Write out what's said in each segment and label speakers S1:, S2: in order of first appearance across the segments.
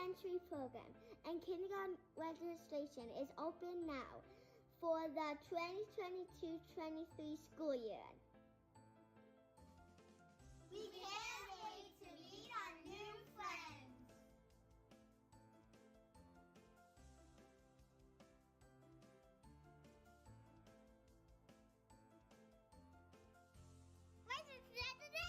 S1: entry program, and kindergarten registration is open now for the 2022-23 school year.
S2: We can't wait to meet our new friends. Where's the today?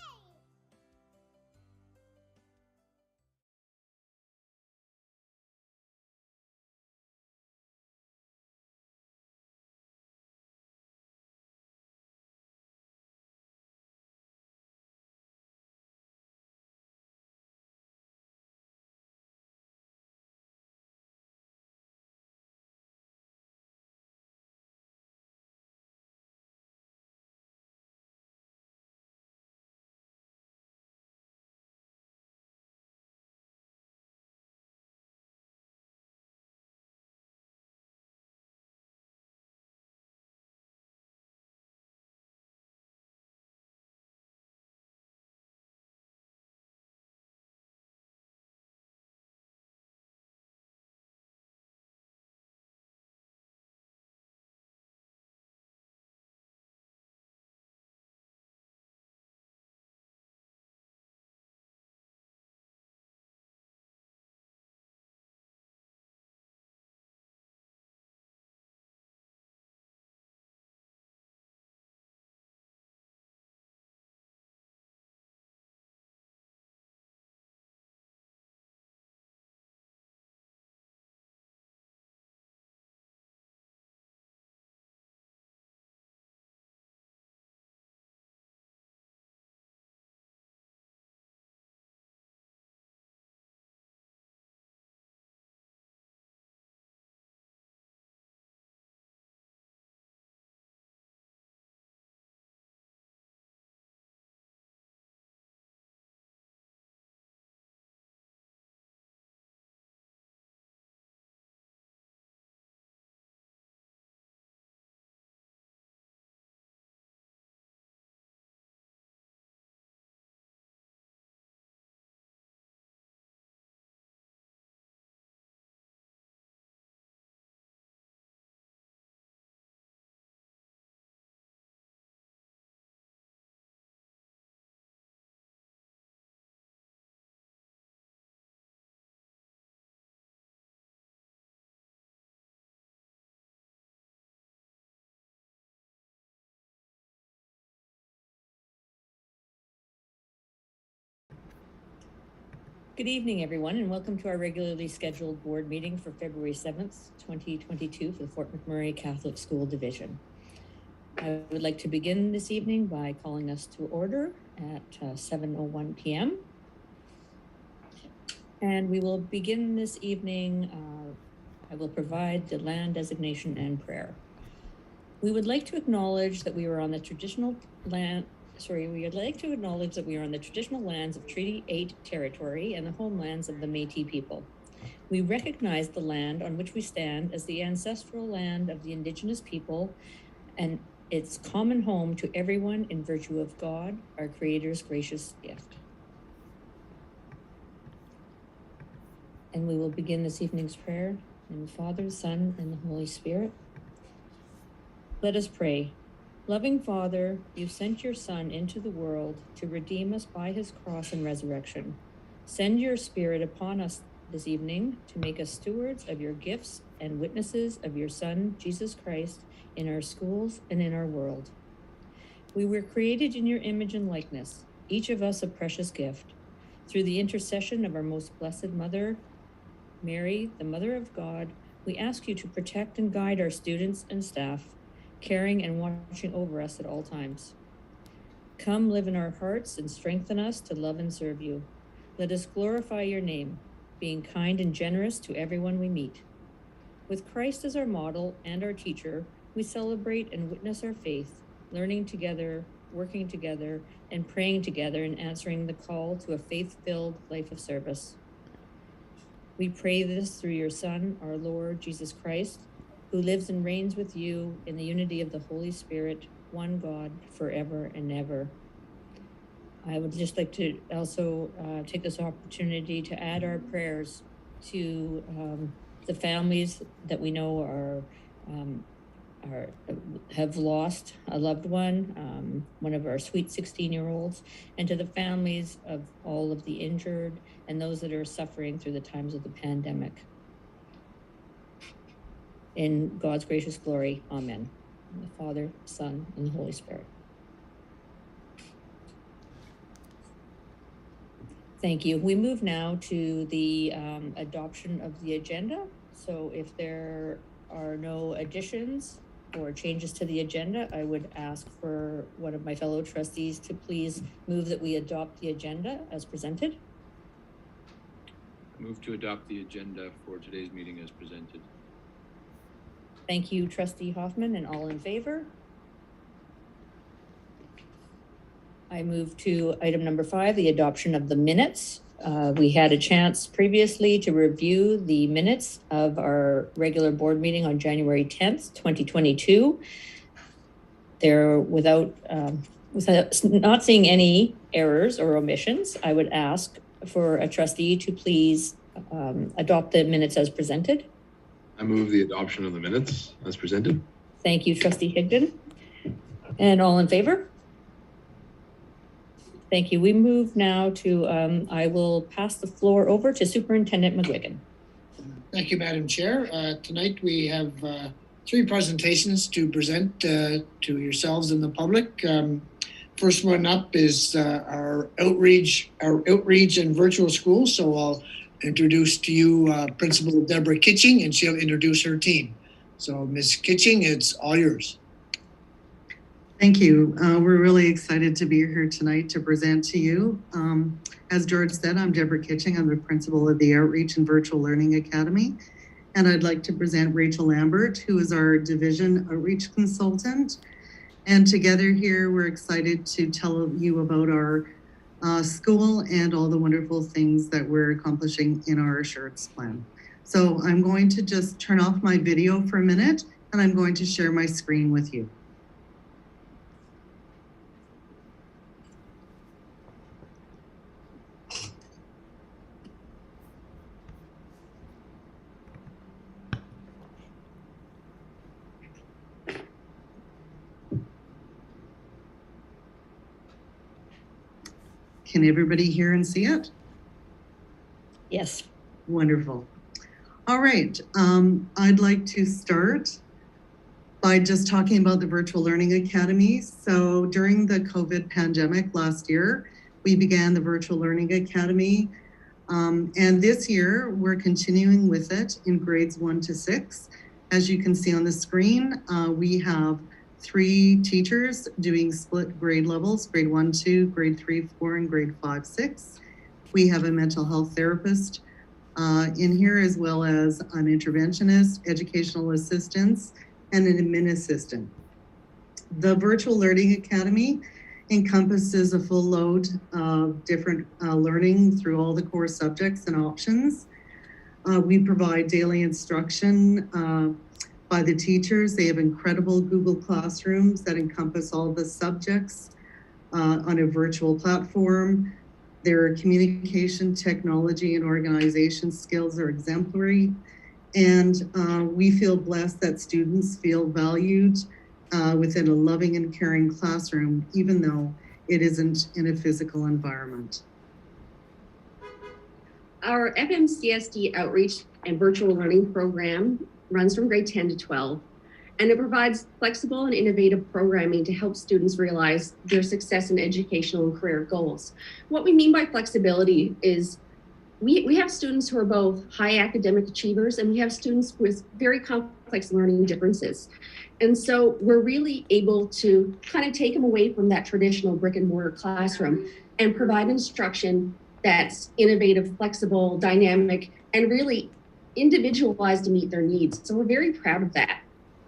S3: Good evening, everyone, and welcome to our regularly scheduled board meeting for February 7th, 2022 for the Fort McMurray Catholic School Division. I would like to begin this evening by calling us to order at 7:01 p.m. And we will begin this evening, I will provide the land designation and prayer. We would like to acknowledge that we are on the traditional lands of Treaty 8 territory and the homelands of the Métis people. We recognize the land on which we stand as the ancestral land of the Indigenous people and its common home to everyone in virtue of God, our Creator's gracious gift. And we will begin this evening's prayer in the Father, the Son, and the Holy Spirit. Let us pray. Loving Father, you sent your Son into the world to redeem us by his cross and resurrection. Send your Spirit upon us this evening to make us stewards of your gifts and witnesses of your Son, Jesus Christ, in our schools and in our world. We were created in your image and likeness, each of us a precious gift. Through the intercession of our most blessed Mother, Mary, the Mother of God, we ask you to protect and guide our students and staff, caring and watching over us at all times. Come live in our hearts and strengthen us to love and serve you. Let us glorify your name, being kind and generous to everyone we meet. With Christ as our model and our teacher, we celebrate and witness our faith, learning together, working together, and praying together and answering the call to a faith-filled life of service. We pray this through your Son, our Lord Jesus Christ, who lives and reigns with you in the unity of the Holy Spirit, one God, forever and ever. I would just like to also take this opportunity to add our prayers to the families that we know have lost a loved one of our sweet 16-year-olds, and to the families of all of the injured and those that are suffering through the times of the pandemic. In God's gracious glory, amen. In the Father, Son, and the Holy Spirit. Thank you. We move now to the adoption of the agenda. So if there are no additions or changes to the agenda, I would ask for one of my fellow trustees to please move that we adopt the agenda as presented.
S4: I move to adopt the agenda for today's meeting as presented.
S3: Thank you, Trustee Hoffman, and all in favor? I move to item number 5, the adoption of the minutes. We had a chance previously to review the minutes of our regular board meeting on January 10th, 2022. They're without not seeing any errors or omissions, I would ask for a trustee to please adopt the minutes as presented.
S4: I move the adoption of the minutes as presented.
S3: Thank you, Trustee Higdon. And all in favor? Thank you. We move now to, I will pass the floor over to Superintendent McGuigan.
S5: Thank you, Madam Chair. Tonight we have 3 presentations to present to yourselves and the public. First one up is our outreach and virtual school. So I'll introduce to you Principal Deborah Kitching, and she'll introduce her team. So Ms. Kitching, it's all yours.
S6: Thank you. We're really excited to be here tonight to present to you. As George said, I'm Deborah Kitching. I'm the principal of the Outreach and Virtual Learning Academy. And I'd like to present Rachel Lambert, who is our division outreach consultant. And together here, we're excited to tell you about our school and all the wonderful things that we're accomplishing in our assurance plan. So I'm going to just turn off my video for a minute, and I'm going to share my screen with you. Can everybody hear and see it?
S3: Yes.
S6: Wonderful. All right. I'd like to start by just talking about the Virtual Learning Academy. So during the COVID pandemic last year, we began the Virtual Learning Academy. And this year, we're continuing with it in grades 1 to 6. As you can see on the screen, we have 3 teachers doing split grade levels, grade 1, 2, grade 3, 4, and grade 5, 6. We have a mental health therapist in here, as well as an interventionist, educational assistants, and an admin assistant. The Virtual Learning Academy encompasses a full load of different learning through all the core subjects and options. We provide daily instruction by the teachers. They have incredible Google Classrooms that encompass all the subjects on a virtual platform. Their communication, technology, and organization skills are exemplary. And we feel blessed that students feel valued within a loving and caring classroom, even though it isn't in a physical environment.
S7: Our FMCSD outreach and virtual learning program runs from grade 10 to 12, and it provides flexible and innovative programming to help students realize their success in educational and career goals. What we mean by flexibility is we have students who are both high academic achievers, and we have students with very complex learning differences. And so we're really able to kind of take them away from that traditional brick and mortar classroom and provide instruction that's innovative, flexible, dynamic, and really individualized to meet their needs. So we're very proud of that.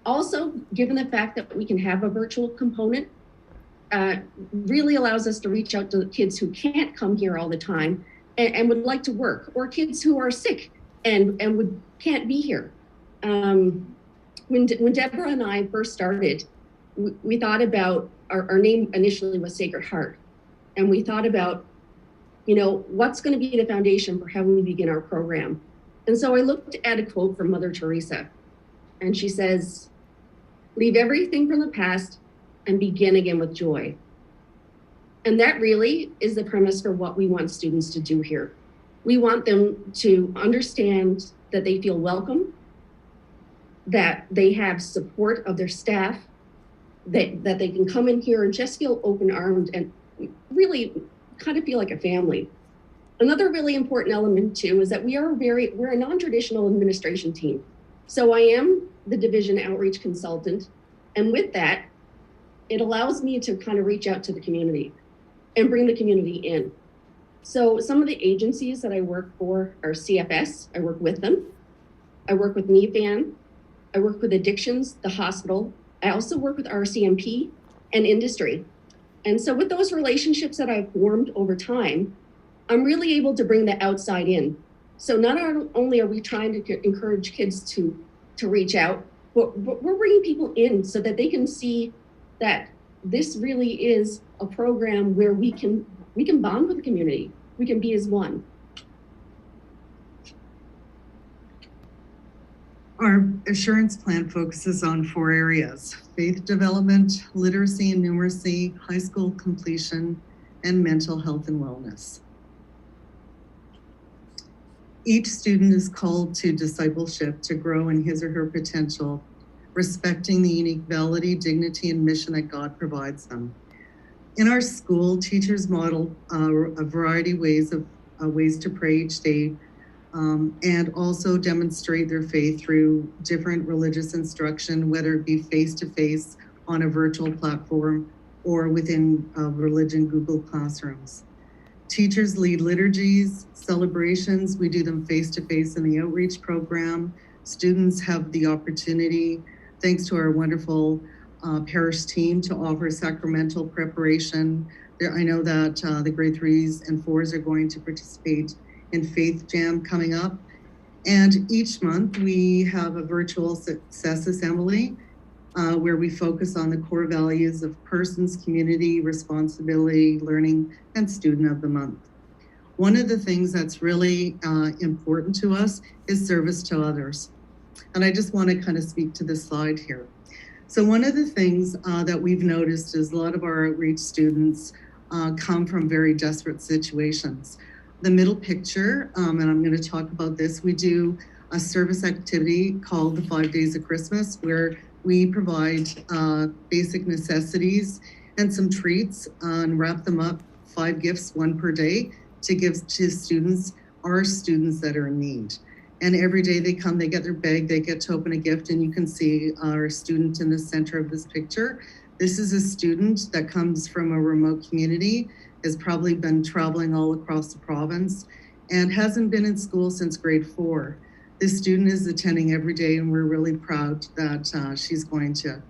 S7: Also, given the fact that we can have a virtual component, really allows us to reach out to kids who can't come here all the time and would like to work, or kids who are sick and can't be here. When Deborah and I first started, we thought about, our name initially was Sacred Heart. And we thought about, what's going to be the foundation for how we begin our program. And so I looked at a quote from Mother Teresa, and she says, "Leave everything from the past and begin again with joy." And that really is the premise for what we want students to do here. We want them to understand that they feel welcome, that they have support of their staff, that they can come in here and just feel open-armed and really kind of feel like a family. Another really important element too is that we're a non-traditional administration team. So I am the division outreach consultant. And with that, it allows me to kind of reach out to the community and bring the community in. So some of the agencies that I work for are CFS, I work with them. I work with NEFAN, I work with Addictions, the hospital. I also work with RCMP and industry. And so with those relationships that I've formed over time, I'm really able to bring the outside in. So not only are we trying to encourage kids to reach out, but we're bringing people in so that they can see that this really is a program where we can bond with the community. We can be as one.
S6: Our assurance plan focuses on 4 areas: faith development, literacy and numeracy, high school completion, and mental health and wellness. Each student is called to discipleship to grow in his or her potential, respecting the unique validity, dignity, and mission that God provides them. In our school, teachers model a variety of ways to pray each day, and also demonstrate their faith through different religious instruction, whether it be face-to-face on a virtual platform or within religion Google Classrooms. Teachers lead liturgies, celebrations. We do them face-to-face in the outreach program. Students have the opportunity, thanks to our wonderful parish team, to offer sacramental preparation. I know that the grade 3s and 4s are going to participate in Faith Jam coming up. And each month we have a virtual success assembly where we focus on the core values of persons, community, responsibility, learning, and student of the month. One of the things that's really important to us is service to others. And I just want to kind of speak to this slide here. So one of the things that we've noticed is a lot of our outreach students come from very desperate situations. The middle picture, and I'm going to talk about this, we do a service activity called the 5 Days of Christmas, where we provide basic necessities and some treats and wrap them up, 5 gifts, 1 per day, to give to students, our students that are in need. And every day they come, they get their bag, they get to open a gift, and you can see our student in the center of this picture. This is a student that comes from a remote community, has probably been traveling all across the province, and hasn't been in school since grade 4. This student is attending every day, and we're really proud that she's going to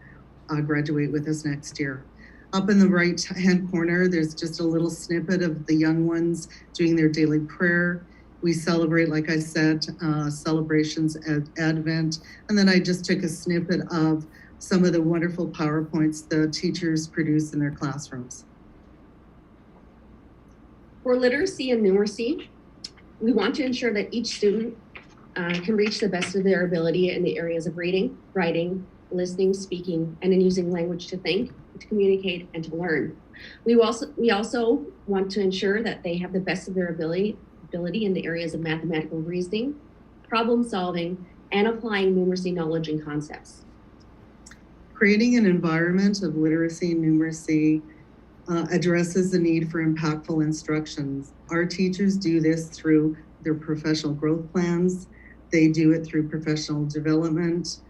S6: graduate with us next year. Up in the right-hand corner, there's just a little snippet of the young ones doing their daily prayer. We celebrate, like I said, celebrations at Advent. And then I just took a snippet of some of the wonderful PowerPoints the teachers produce in their classrooms.
S7: For literacy and numeracy, we want to ensure that each student can reach the best of their ability in the areas of reading, writing, listening, speaking, and in using language to think, to communicate, and to learn. We also want to ensure that they have the best of their ability in the areas of mathematical reasoning, problem solving, and applying numeracy knowledge and concepts.
S6: Creating an environment of literacy and numeracy addresses the need for impactful instructions. Our teachers do this through their professional growth plans. They do it through professional development.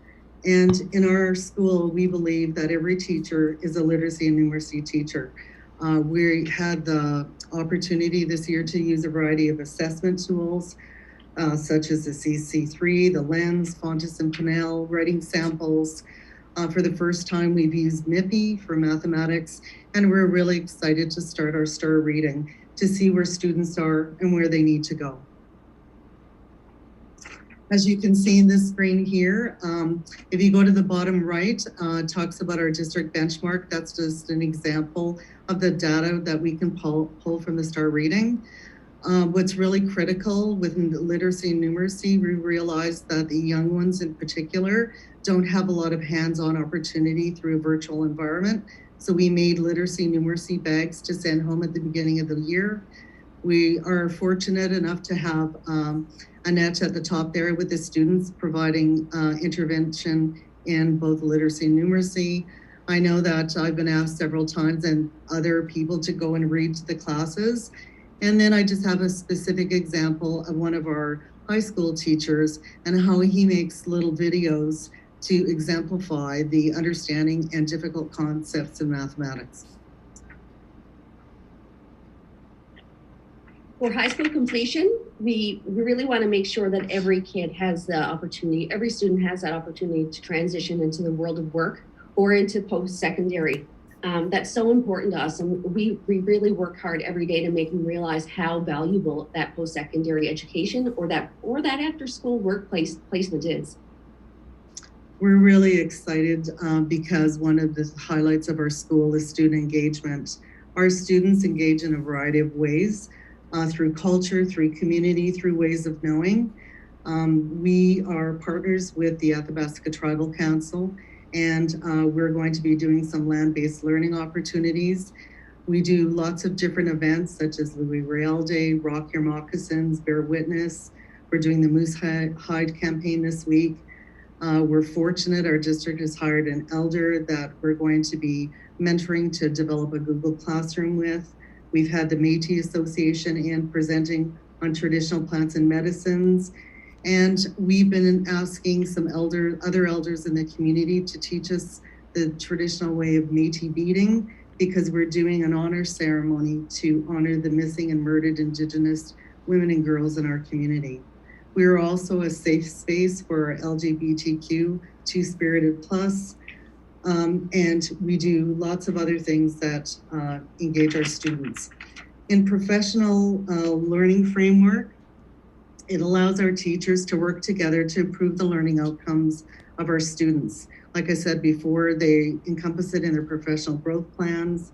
S6: And in our school, we believe that every teacher is a literacy and numeracy teacher. We had the opportunity this year to use a variety of assessment tools, such as the CC3, the Lens, Fontes and Pinnell, writing samples. For the first time, we've used MIPI for mathematics, and we're really excited to start our STAR reading to see where students are and where they need to go. As you can see in this screen here, if you go to the bottom right, it talks about our district benchmark. That's just an example of the data that we can pull from the STAR reading. What's really critical within literacy and numeracy, we realized that the young ones in particular don't have a lot of hands-on opportunity through a virtual environment. So we made literacy and numeracy bags to send home at the beginning of the year. We are fortunate enough to have Annette at the top there with the students providing intervention in both literacy and numeracy. I know that I've been asked several times and other people to go and read the classes. And then I just have a specific example of one of our high school teachers and how he makes little videos to exemplify the understanding and difficult concepts in mathematics.
S7: For high school completion, we really want to make sure that every kid has the opportunity, every student has that opportunity to transition into the world of work or into post-secondary. That's so important to us, and we really work hard every day to make them realize how valuable that post-secondary education or that after-school workplace placement is.
S6: We're really excited because one of the highlights of our school is student engagement. Our students engage in a variety of ways, through culture, through community, through ways of knowing. We are partners with the Athabasca Tribal Council, and we're going to be doing some land-based learning opportunities. We do lots of different events such as Louis Riel Day, Rock Your Moccasins, Bear Witness. We're doing the Moose Hide campaign this week. We're fortunate our district has hired an elder that we're going to be mentoring to develop a Google Classroom with. We've had the Métis Association in presenting on traditional plants and medicines. And we've been asking some other elders in the community to teach us the traditional way of Métis beading, because we're doing an honor ceremony to honor the missing and murdered Indigenous women and girls in our community. We are also a safe space for LGBTQ, Two-Spirited Plus, and we do lots of other things that engage our students. In professional learning framework, it allows our teachers to work together to improve the learning outcomes of our students. Like I said before, they encompass it in their professional growth plans.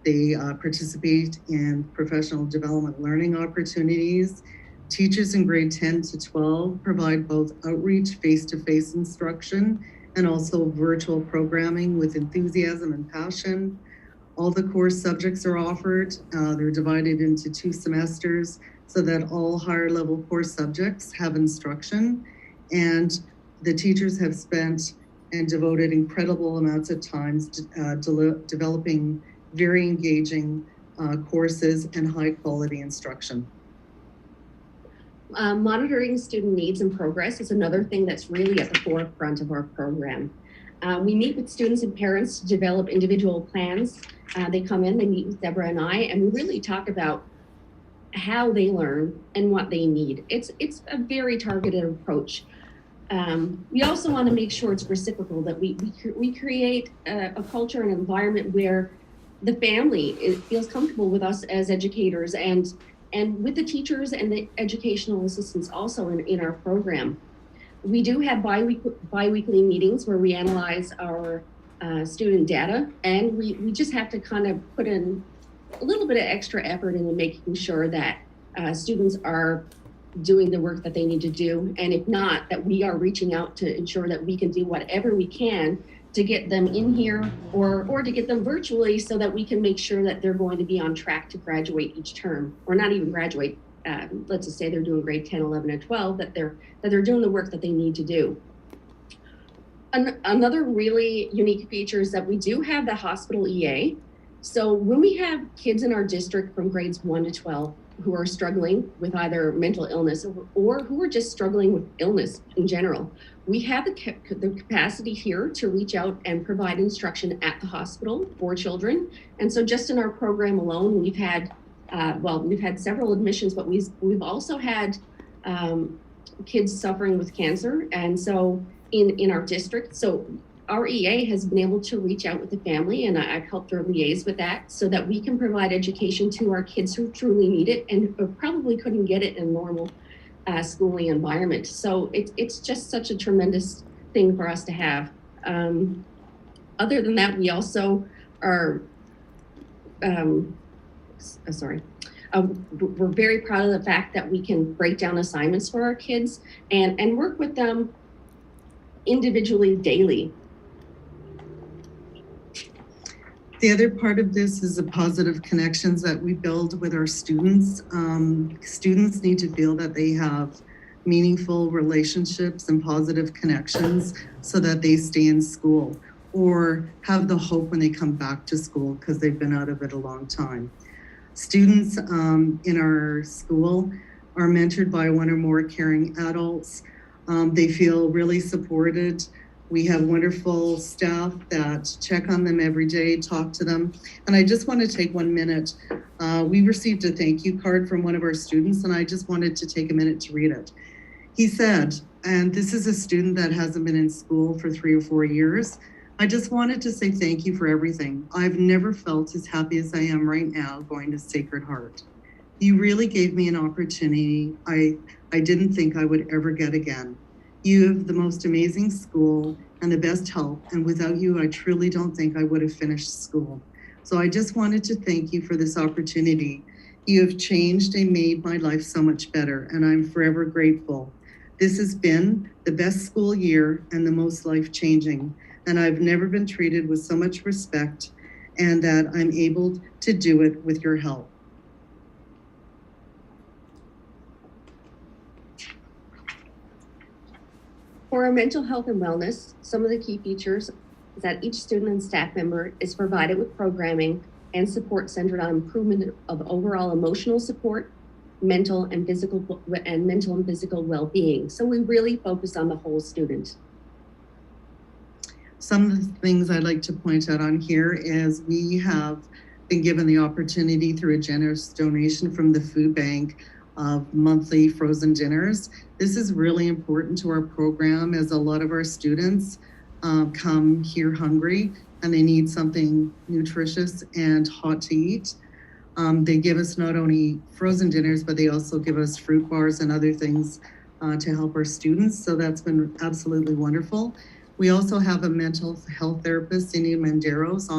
S6: They participate in professional development learning opportunities. Teachers in grade 10 to 12 provide both outreach, face-to-face instruction, and also virtual programming with enthusiasm and passion. All the core subjects are offered. They're divided into 2 semesters so that all higher level core subjects have instruction. And the teachers have spent and devoted incredible amounts of time developing very engaging courses and high quality instruction.
S7: Monitoring student needs and progress is another thing that's really at the forefront of our program. We meet with students and parents to develop individual plans. They come in, they meet with Deborah and I, and we really talk about how they learn and what they need. It's a very targeted approach. We also want to make sure it's reciprocal, that we create a culture and environment where the family feels comfortable with us as educators and with the teachers and the educational assistants also in our program. We do have bi-weekly meetings where we analyze our student data, and we just have to kind of put in a little bit of extra effort into making sure that students are doing the work that they need to do, and if not, that we are reaching out to ensure that we can do whatever we can to get them in here or to get them virtually so that we can make sure that they're going to be on track to graduate each term, or not even graduate. Let's just say they're doing grade 10, 11, and 12, that they're doing the work that they need to do. Another really unique feature is that we do have the hospital EA. So when we have kids in our district from grades 1 to 12 who are struggling with either mental illness or who are just struggling with illness in general, we have the capacity here to reach out and provide instruction at the hospital for children. And so just in our program alone, we've had several admissions, but we've also had kids suffering with cancer. And so in our district, so our EA has been able to reach out with the family, and I've helped her liaise with that so that we can provide education to our kids who truly need it and probably couldn't get it in a normal schooling environment. So it's just such a tremendous thing for us to have. Other than that, we also are, We're very proud of the fact that we can break down assignments for our kids and work with them individually daily.
S6: The other part of this is the positive connections that we build with our students. Students need to feel that they have meaningful relationships and positive connections so that they stay in school or have the hope when they come back to school because they've been out of it a long time. Students in our school are mentored by one or more caring adults. They feel really supported. We have wonderful staff that check on them every day, talk to them. And I just want to take 1 minute. We received a thank you card from one of our students, and I just wanted to take a minute to read it. He said, and this is a student that hasn't been in school for 3 or 4 years, I just wanted to say thank you for everything. I've never felt as happy as I am right now going to Sacred Heart. You really gave me an opportunity I didn't think I would ever get again. You have the most amazing school and the best help, and without you, I truly don't think I would have finished school. So I just wanted to thank you for this opportunity. You have changed and made my life so much better, and I'm forever grateful. This has been the best school year and the most life-changing, and I've never been treated with so much respect, and that I'm able to do it with your help.
S7: For our mental health and wellness, some of the key features is that each student and staff member is provided with programming and support centered on improvement of overall emotional support, mental and physical well-being. So we really focus on the whole student.
S6: Some of the things I'd like to point out on here is we have been given the opportunity through a generous donation from the food bank of monthly frozen dinners. This is really important to our program as a lot of our students come here hungry and they need something nutritious and hot to eat. They give us not only frozen dinners, but they also give us fruit bars and other things to help our students. So that's been absolutely wonderful. We also have a mental health therapist, Cindy Menderos,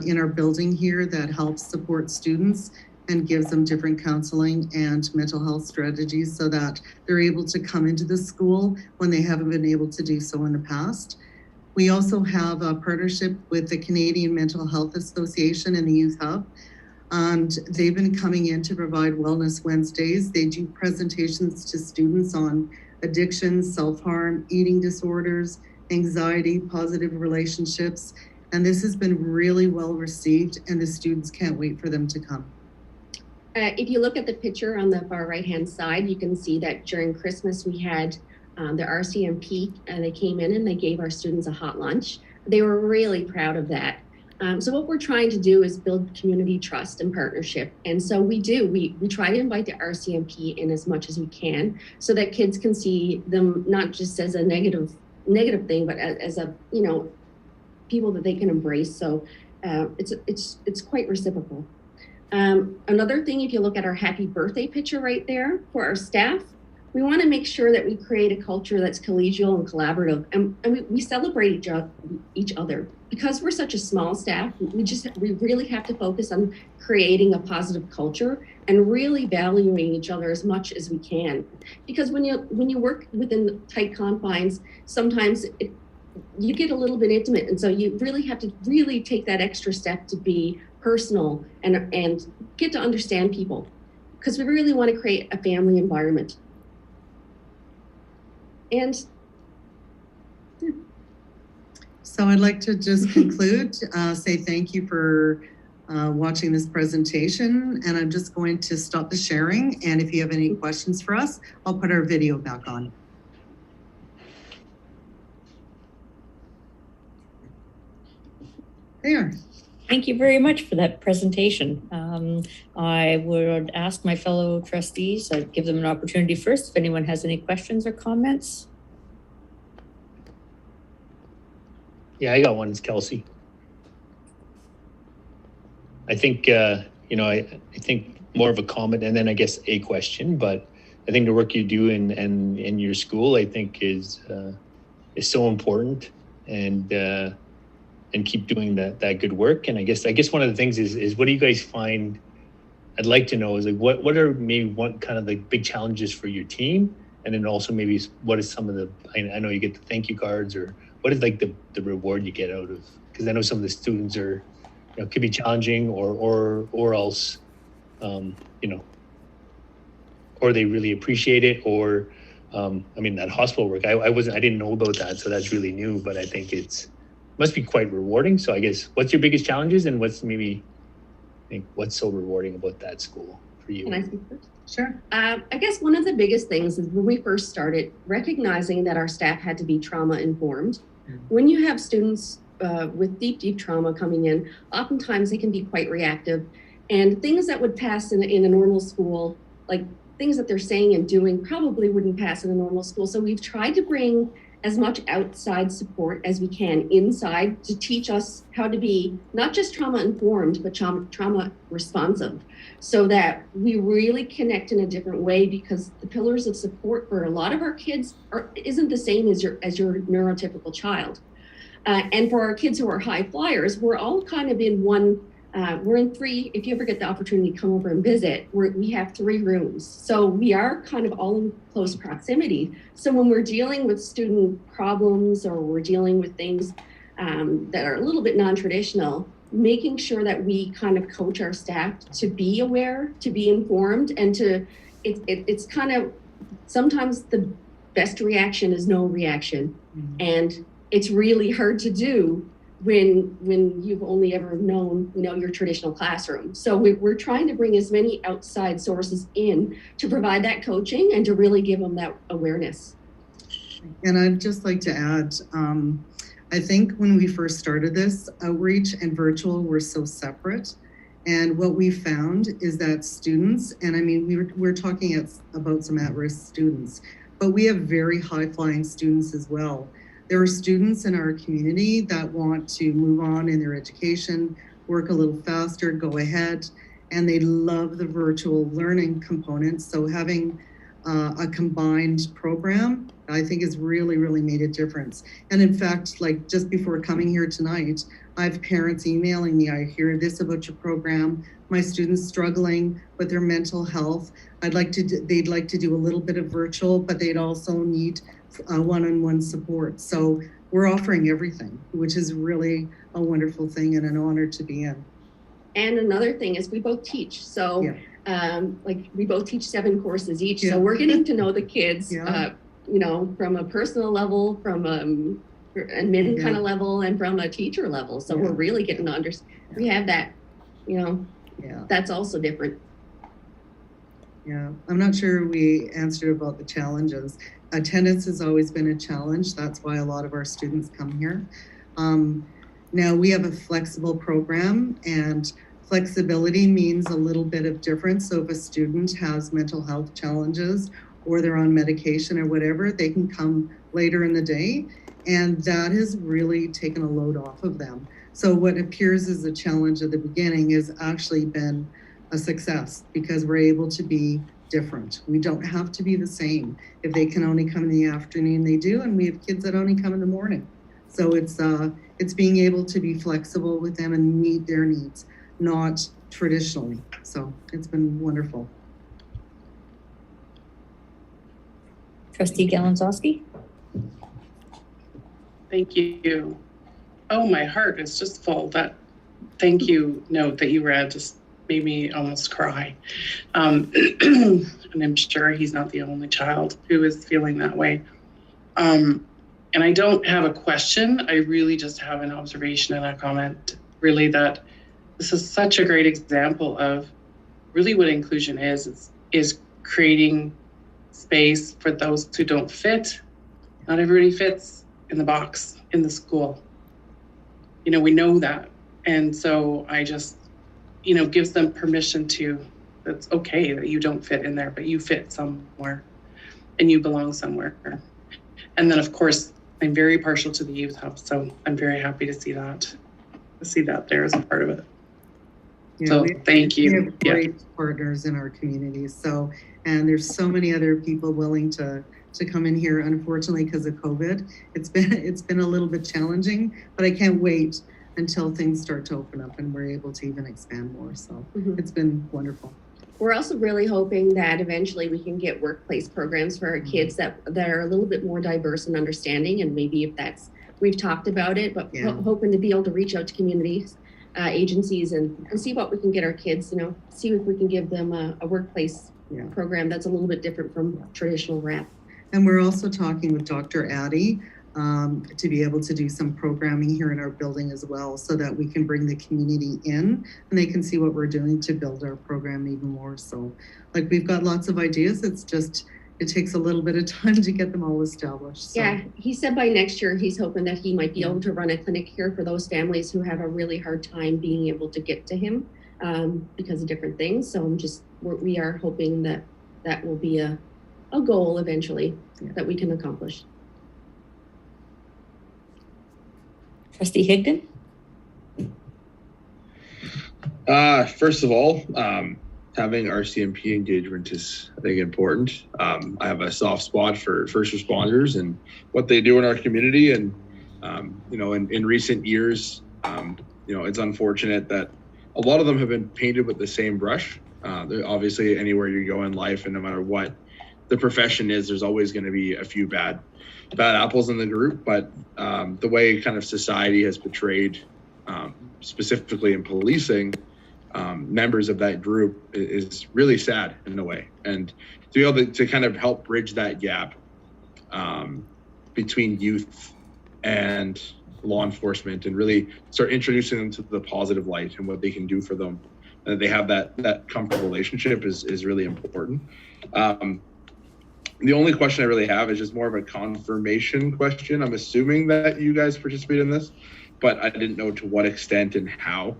S6: in our building here that helps support students and gives them different counseling and mental health strategies so that they're able to come into the school when they haven't been able to do so in the past. We also have a partnership with the Canadian Mental Health Association and the Youth Hub, and they've been coming in to provide Wellness Wednesdays. They do presentations to students on addiction, self-harm, eating disorders, anxiety, positive relationships, and this has been really well received, and the students can't wait for them to come.
S7: If you look at the picture on the far right-hand side, you can see that during Christmas we had the RCMP, and they came in and they gave our students a hot lunch. They were really proud of that. So what we're trying to do is build community trust and partnership. And so we try to invite the RCMP in as much as we can so that kids can see them not just as a negative thing, but as a, people that they can embrace. So it's quite reciprocal. Another thing, if you look at our happy birthday picture right there for our staff, we want to make sure that we create a culture that's collegial and collaborative, and we celebrate each other. Because we're such a small staff, we really have to focus on creating a positive culture and really valuing each other as much as we can. Because when you work within tight confines, sometimes you get a little bit intimate, and so you really have to really take that extra step to be personal and get to understand people, because we really want to create a family environment. And
S6: so I'd like to just conclude, say thank you for watching this presentation, and I'm just going to stop the sharing, and if you have any questions for us, I'll put our video back on. There.
S3: Thank you very much for that presentation. I would ask my fellow trustees, I'd give them an opportunity first, if anyone has any questions or comments.
S8: Yeah, I got one. It's Kelsey. I think, I think more of a comment and then I guess a question, but I think the work you do in your school, I think is so important, and keep doing that good work. And I guess one of the things is what do you guys find I'd like to know is like, what are maybe one kind of the big challenges for your team? And then also maybe what is some of the, I know you get the thank you cards, or what is like the reward you get out of, because I know some of the students are, you know, could be challenging or else, you know, or they really appreciate it, or, I mean, that hospital work, I didn't know about that. So that's really new, but I think must be quite rewarding. So I guess what's your biggest challenges, and what's so rewarding about that school for you?
S7: Can I speak first?
S6: Sure.
S7: I guess one of the biggest things is when we first started, recognizing that our staff had to be trauma informed. When you have students with deep trauma coming in, oftentimes they can be quite reactive, and things that would pass in a normal school, like things that they're saying and doing, probably wouldn't pass in a normal school. So we've tried to bring as much outside support as we can inside to teach us how to be not just trauma informed, but trauma responsive, so that we really connect in a different way, because the pillars of support for a lot of our kids isn't the same as your neurotypical child. And for our kids who are high flyers, we're all kind of in one, we're in three. If you ever get the opportunity to come over and visit, we have 3 rooms. So we are kind of all in close proximity. So when we're dealing with student problems, or we're dealing with things that are a little bit non-traditional, making sure that we kind of coach our staff to be aware, to be informed, and it's kind of, sometimes the best reaction is no reaction. Mm-hmm. And it's really hard to do when you've only ever known, your traditional classroom. So we're trying to bring as many outside sources in to provide that coaching and to really give them that awareness.
S6: And I'd just like to add, I think when we first started this, outreach and virtual were so separate. And what we found is that students, and I mean, we're talking about some at-risk students, but we have very high-flying students as well. There are students in our community that want to move on in their education, work a little faster, go ahead, and they love the virtual learning component. So having a combined program, I think, has really, really made a difference. And in fact, like just before coming here tonight, I have parents emailing me, I hear this about your program, my students struggling with their mental health. They'd like to do a little bit of virtual, but they'd also need one-on-one support. So we're offering everything, which is really a wonderful thing and an honor to be in.
S7: And another thing is we both teach. So like we both teach 7 courses each. So we're getting to know the kids, from a personal level, from an admin kind of level, and from a teacher level. So we're really getting to understand. We have that, that's also different.
S6: Yeah, I'm not sure we answered about the challenges. Attendance has always been a challenge. That's why a lot of our students come here. Now we have a flexible program, and flexibility means a little bit of difference. So if a student has mental health challenges, or they're on medication or whatever, they can come later in the day, and that has really taken a load off of them. So what appears as a challenge at the beginning has actually been a success, because we're able to be different. We don't have to be the same. If they can only come in the afternoon, they do, and we have kids that only come in the morning. So it's being able to be flexible with them and meet their needs, not traditionally. So it's been wonderful.
S3: Trustee Galanzowski.
S9: Thank you. Oh, my heart is just full. That thank you note that you read just made me almost cry. And I'm sure he's not the only child who is feeling that way. And I don't have a question. I really just have an observation and a comment, really, that this is such a great example of really what inclusion is creating space for those who don't fit. Not everybody fits in the box in the school. We know that. And so I just, gives them permission to, it's okay that you don't fit in there, but you fit somewhere and you belong somewhere. And then, of course, I'm very partial to the youth hub, so I'm very happy to see that there as a part of it.
S6: Yeah,
S9: so thank you.
S6: We have great partners in our community. So, and there's so many other people willing to come in here. Unfortunately, because of COVID, it's been a little bit challenging, but I can't wait until things start to open up and we're able to even expand more. So
S7: Mhm.
S6: it's been wonderful.
S7: We're also really hoping that eventually we can get workplace programs for our kids that are a little bit more diverse and understanding. And maybe if that's, we've talked about it, but
S6: Yeah.
S7: hoping to be able to reach out to communities, agencies and see what we can get our kids, see if we can give them a workplace
S6: Yeah.
S7: program that's a little bit different from traditional rep.
S6: And we're also talking with Dr. Addy to be able to do some programming here in our building as well, so that we can bring the community in and they can see what we're doing to build our program even more. So like we've got lots of ideas. It's just, it takes a little bit of time to get them all established. So.
S7: Yeah, he said by next year, he's hoping that he might be able to run a clinic here for those families who have a really hard time being able to get to him because of different things. So we are hoping that that will be a goal eventually that we can accomplish.
S3: Trustee Higdon?
S10: First of all, having RCMP engagement is, I think, important. I have a soft spot for first responders and what they do in our community. And, in recent years, it's unfortunate that a lot of them have been painted with the same brush. Obviously, anywhere you go in life, and no matter what the profession is, there's always going to be a few bad apples in the group. But the way kind of society has portrayed, specifically in policing, members of that group is really sad in a way. And to be able to kind of help bridge that gap between youth and law enforcement and really start introducing them to the positive light and what they can do for them, and that they have that comfortable relationship is really important. The only question I really have is just more of a confirmation question. I'm assuming that you guys participate in this, but I didn't know to what extent and how.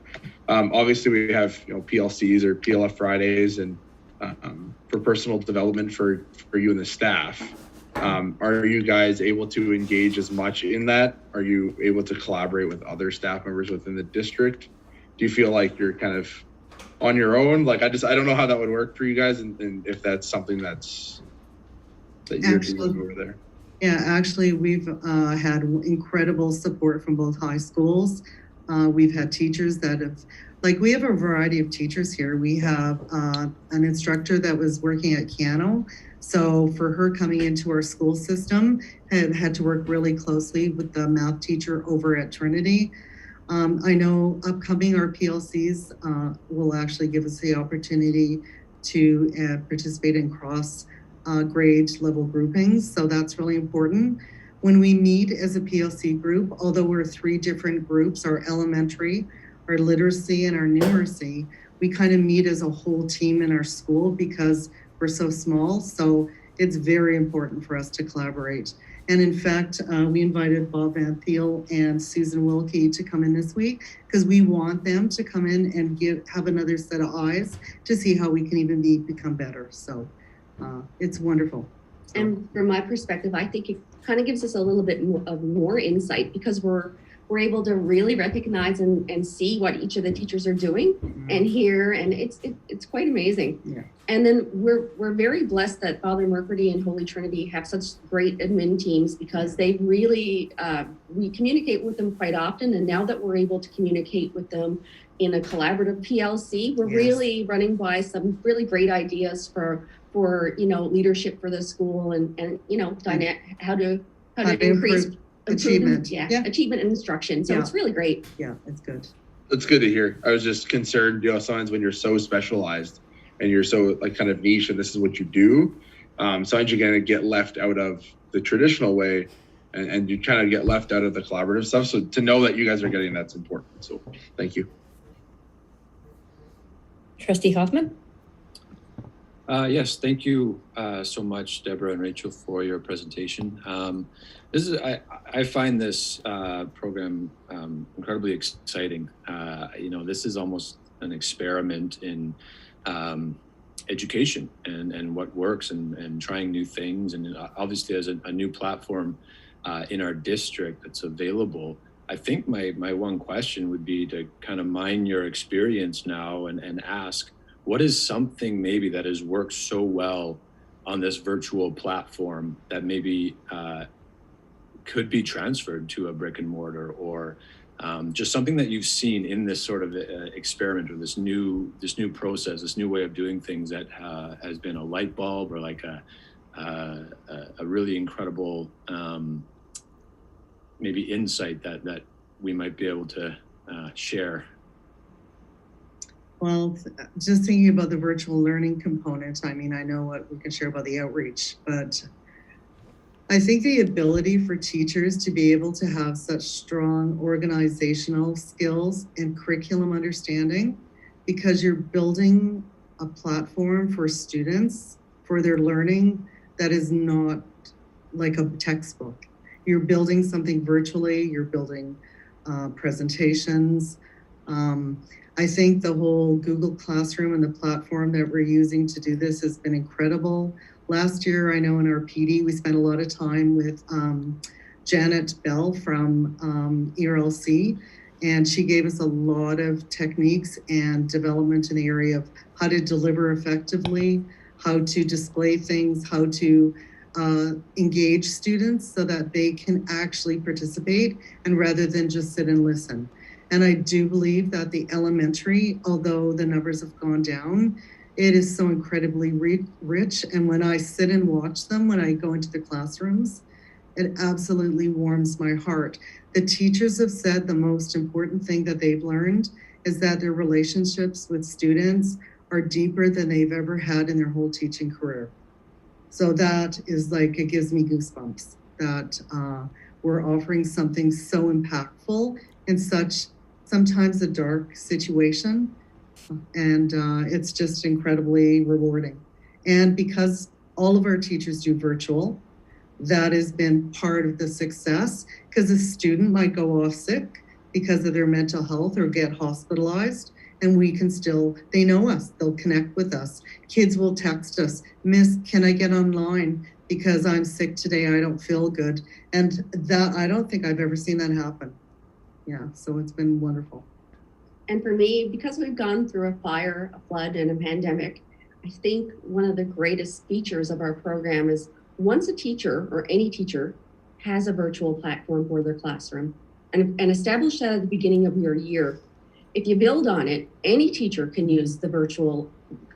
S10: Obviously, we have PLCs or PLF Fridays, and for personal development for you and the staff. Are you guys able to engage as much in that? Are you able to collaborate with other staff members within the district? Do you feel like you're kind of on your own? Like I don't know how that would work for you guys, and if that's something that you're doing over there.
S6: Yeah, actually, we've had incredible support from both high schools. We've had teachers that have, we have a variety of teachers here. We have an instructor that was working at Cano. So for her coming into our school system, had to work really closely with the math teacher over at Trinity. I know upcoming our PLCs will actually give us the opportunity to participate in cross grade level groupings. So that's really important. When we meet as a PLC group, although we're 3 different groups, our elementary, our literacy, and our numeracy, we kind of meet as a whole team in our school because we're so small. So it's very important for us to collaborate. And in fact, we invited Bob Van Thiel and Susan Wilkie to come in this week because we want them to come in and have another set of eyes to see how we can even become better. So it's wonderful. So.
S7: And from my perspective, I think it kind of gives us a little bit more insight because we're able to really recognize and see what each of the teachers are doing and hear, and it's quite amazing.
S6: Yeah.
S7: And then we're very blessed that Father Mercredi and Holy Trinity have such great admin teams because they really we communicate with them quite often, and now that we're able to communicate with them in a collaborative PLC, we're really running by some really great ideas for leadership for the school and how to increase
S6: achievement.
S7: Achievement and instruction. So it's really great.
S6: Yeah, it's good.
S10: It's good to hear. I was just concerned, sometimes when you're so specialized and you're so kind of niche and this is what you do, sometimes you're going to get left out of the traditional way and you kind of get left out of the collaborative stuff. So to know that you guys are getting that's important. So thank you.
S3: Trustee Hoffman?
S4: Yes, thank you so much, Deborah and Rachel, for your presentation. I find this program incredibly exciting. This is almost an experiment in education and what works and trying new things. And obviously, as a new platform in our district that's available, I think my one question would be to kind of mine your experience now and ask, what is something maybe that has worked so well on this virtual platform that maybe could be transferred to a brick and mortar, or just something that you've seen in this sort of experiment or this new process, this new way of doing things that has been a light bulb or like a really incredible maybe insight that we might be able to share?
S6: Well, just thinking about the virtual learning component, I mean, I know what we can share about the outreach, but I think the ability for teachers to be able to have such strong organizational skills and curriculum understanding, because you're building a platform for students for their learning that is not like a textbook. You're building something virtually, you're building presentations. I think the whole Google Classroom and the platform that we're using to do this has been incredible. Last year, I know in our PD, we spent a lot of time with Janet Bell from ERLC, and she gave us a lot of techniques and development in the area of how to deliver effectively, how to display things, how to engage students so that they can actually participate and rather than just sit and listen. And I do believe that the elementary, although the numbers have gone down, it is so incredibly rich. And when I sit and watch them, when I go into the classrooms, it absolutely warms my heart. The teachers have said the most important thing that they've learned is that their relationships with students are deeper than they've ever had in their whole teaching career. So that is like, it gives me goosebumps that we're offering something so impactful in such sometimes a dark situation. And it's just incredibly rewarding. And because all of our teachers do virtual, that has been part of the success, because a student might go off sick because of their mental health or get hospitalized, and we can still, they know us, they'll connect with us. Kids will text us, Miss, can I get online because I'm sick today, I don't feel good. And that, I don't think I've ever seen that happen. Yeah, so it's been wonderful.
S7: And for me, because we've gone through a fire, a flood, and a pandemic, I think one of the greatest features of our program is once a teacher or any teacher has a virtual platform for their classroom and establish that at the beginning of your year, if you build on it, any teacher can use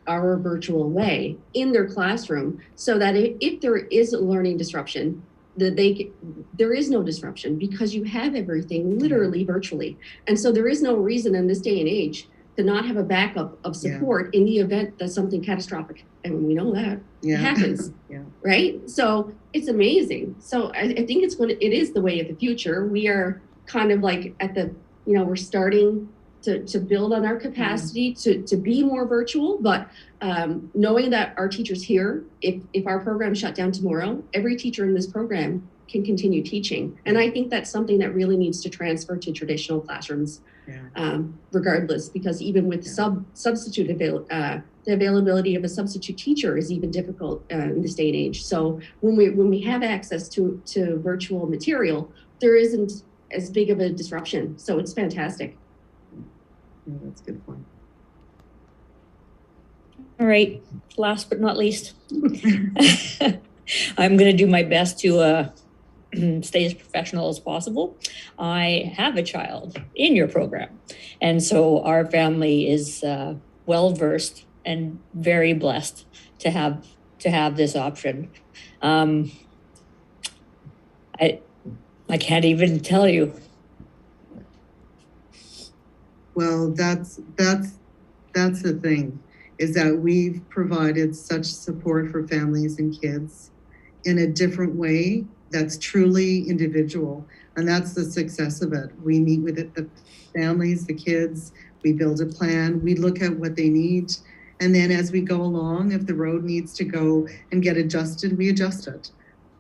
S7: our virtual way in their classroom so that if there is a learning disruption, there is no disruption because you have everything literally virtually. And so there is no reason in this day and age to not have a backup of support in the event that something catastrophic, and we know that happens, right? So it's amazing. So I think it is the way of the future. We are kind of like at the, we're starting to build on our capacity to be more virtual, but knowing that our teachers here, if our program shut down tomorrow, every teacher in this program can continue teaching. And I think that's something that really needs to transfer to traditional classrooms, regardless, because even with the availability of a substitute teacher is even difficult in this day and age. So when we have access to virtual material, there isn't as big of a disruption. So it's fantastic.
S6: That's a good point.
S3: All right, last but not least, I'm going to do my best to stay as professional as possible. I have a child in your program, and so our family is well versed and very blessed to have this option. I can't even tell you.
S6: Well, that's the thing, is that we've provided such support for families and kids in a different way that's truly individual. And that's the success of it. We meet with the families, the kids, we build a plan, we look at what they need. And then as we go along, if the road needs to go and get adjusted, we adjust it.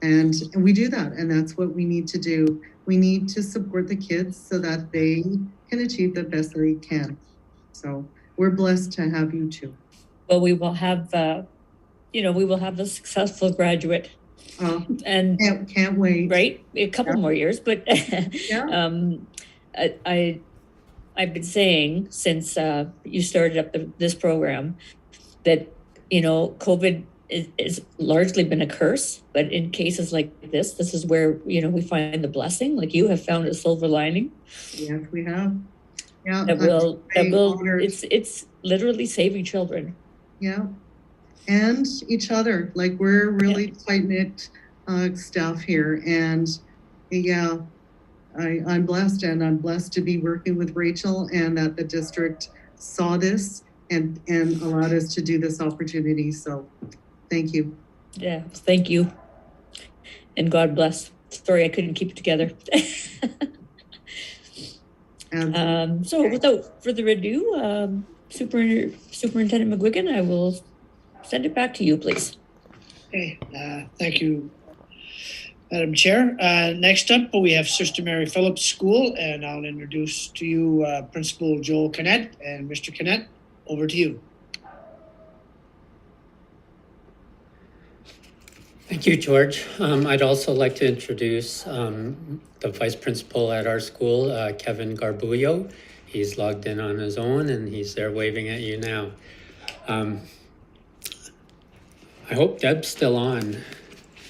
S6: And we do that. And that's what we need to do. We need to support the kids so that they can achieve the best they can. So we're blessed to have you too.
S3: Well, we will have, we will have a successful graduate. And
S6: can't wait.
S3: Right, a couple more years, but I've been saying since you started up this program that COVID it's largely been a curse, but in cases like this is where, you know, we find the blessing. Like you have found a silver lining.
S6: Yes, we have. Yeah,
S3: it's literally saving children.
S6: Yeah, and each other. Like we're really tight-knit staff here, and yeah, I'm blessed, and I'm blessed to be working with Rachel, and that the district saw this and allowed us to do this opportunity. So thank you.
S3: Yeah, thank you. And God bless. Sorry, I couldn't keep it together. So without further ado, Superintendent McGuigan, I will send it back to you, please.
S5: Okay, thank you, Madam Chair. Next up, we have Sister Mary Phillips School, and I'll introduce to you Principal Joel Canet. And Mr. Canet, over to you.
S11: Thank you, George. I'd also like to introduce the Vice Principal at our school, Kevin Garbullo. He's logged in on his own and he's there waving at you now. I hope Deb's still on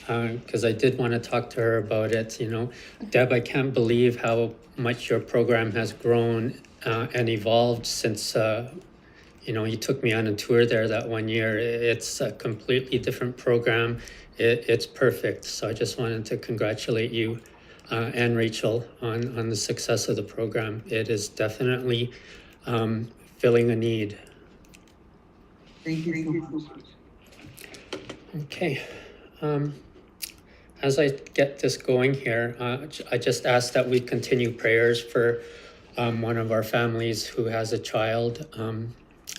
S11: because I did want to talk to her about it. You know, Deb, I can't believe how much your program has grown and evolved since you know, you took me on a tour there that one year. It's a completely different program. It's perfect. So I just wanted to congratulate you and Rachel on the success of the program. It is definitely filling a need.
S6: Thank you so much.
S11: Okay. As I get this going here, I just ask that we continue prayers for one of our families who has a child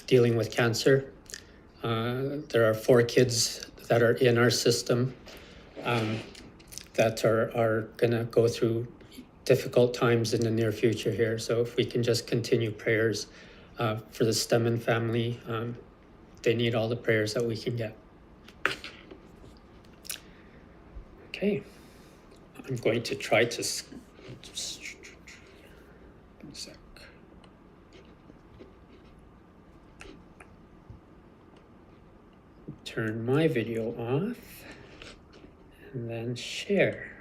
S11: dealing with cancer. There are 4 kids that are in our system that are going to go through difficult times in the near future here. So if we can just continue prayers for the Stemmen family, they need all the prayers that we can get. Okay, I'm going to try to turn my video off and then share.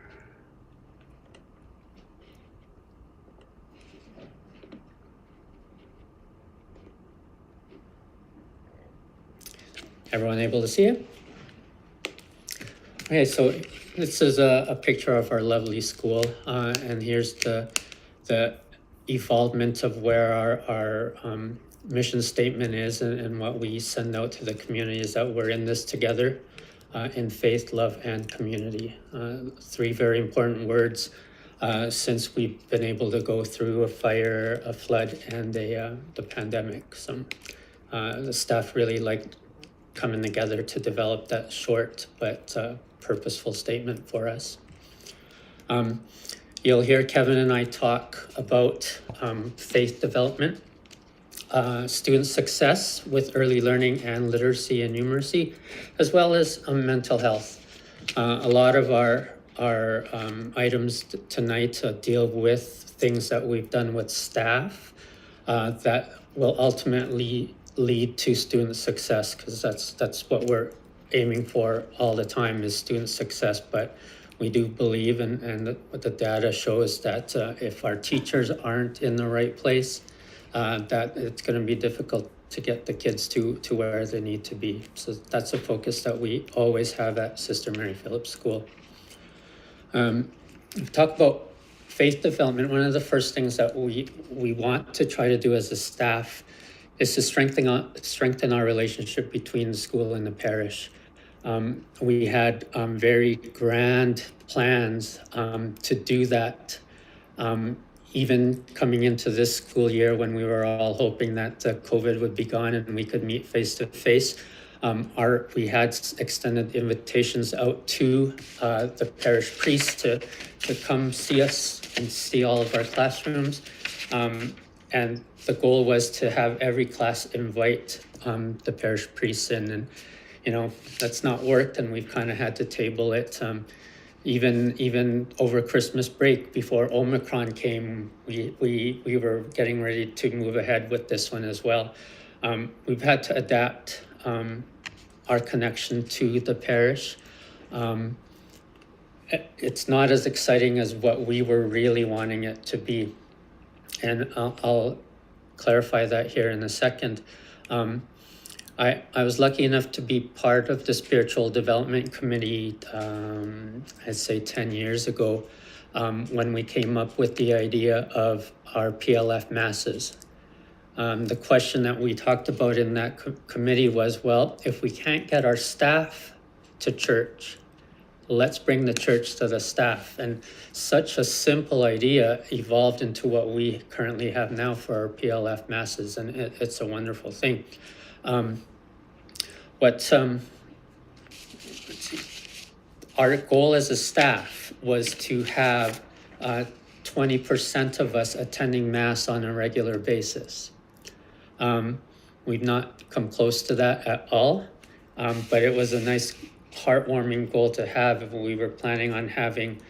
S11: Everyone able to see it? Okay, so this is a picture of our lovely school, and here's the evolvement of where our mission statement is and what we send out to the community is that we're in this together in faith, love, and community. 3 very important words since we've been able to go through a fire, a flood, and the pandemic. So the staff really liked coming together to develop that short but purposeful statement for us. You'll hear Kevin and I talk about faith development, student success with early learning and literacy and numeracy, as well as mental health. A lot of our items tonight deal with things that we've done with staff that will ultimately lead to student success, because that's what we're aiming for all the time is student success. But we do believe, and what the data shows, that if our teachers aren't in the right place, that it's going to be difficult to get the kids to where they need to be. So that's a focus that we always have at Sister Mary Phillips School. Talk about faith development. One of the first things that we want to try to do as a staff is to strengthen our relationship between the school and the parish. We had very grand plans to do that, even coming into this school year when we were all hoping that COVID would be gone and we could meet face to face. We had extended invitations out to the parish priest to come see us and see all of our classrooms. And the goal was to have every class invite the parish priest in, and you know, that's not worked, and we've kind of had to table it. Even over Christmas break, before Omicron came, we were getting ready to move ahead with this one as well. We've had to adapt our connection to the parish. It's not as exciting as what we were really wanting it to be. And I'll clarify that here in a second. I was lucky enough to be part of the Spiritual Development Committee, I'd say 10 years ago, when we came up with the idea of our PLF masses. The question that we talked about in that committee was, well, if we can't get our staff to church, let's bring the church to the staff. And such a simple idea evolved into what we currently have now for our PLF masses, and it's a wonderful thing. Our goal as a staff was to have 20% of us attending Mass on a regular basis. We've not come close to that at all, but it was a nice, heartwarming goal to have. We were planning on having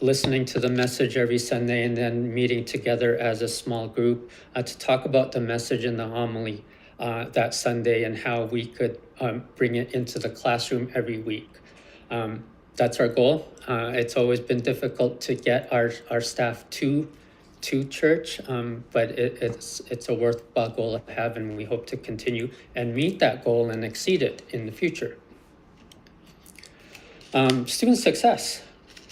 S11: listening to the message every Sunday and then meeting together as a small group to talk about the message in the homily that Sunday and how we could bring it into the classroom every week. That's our goal. It's always been difficult to get our staff to church, but it's a worthwhile goal to have, and we hope to continue and meet that goal and exceed it in the future. Student success.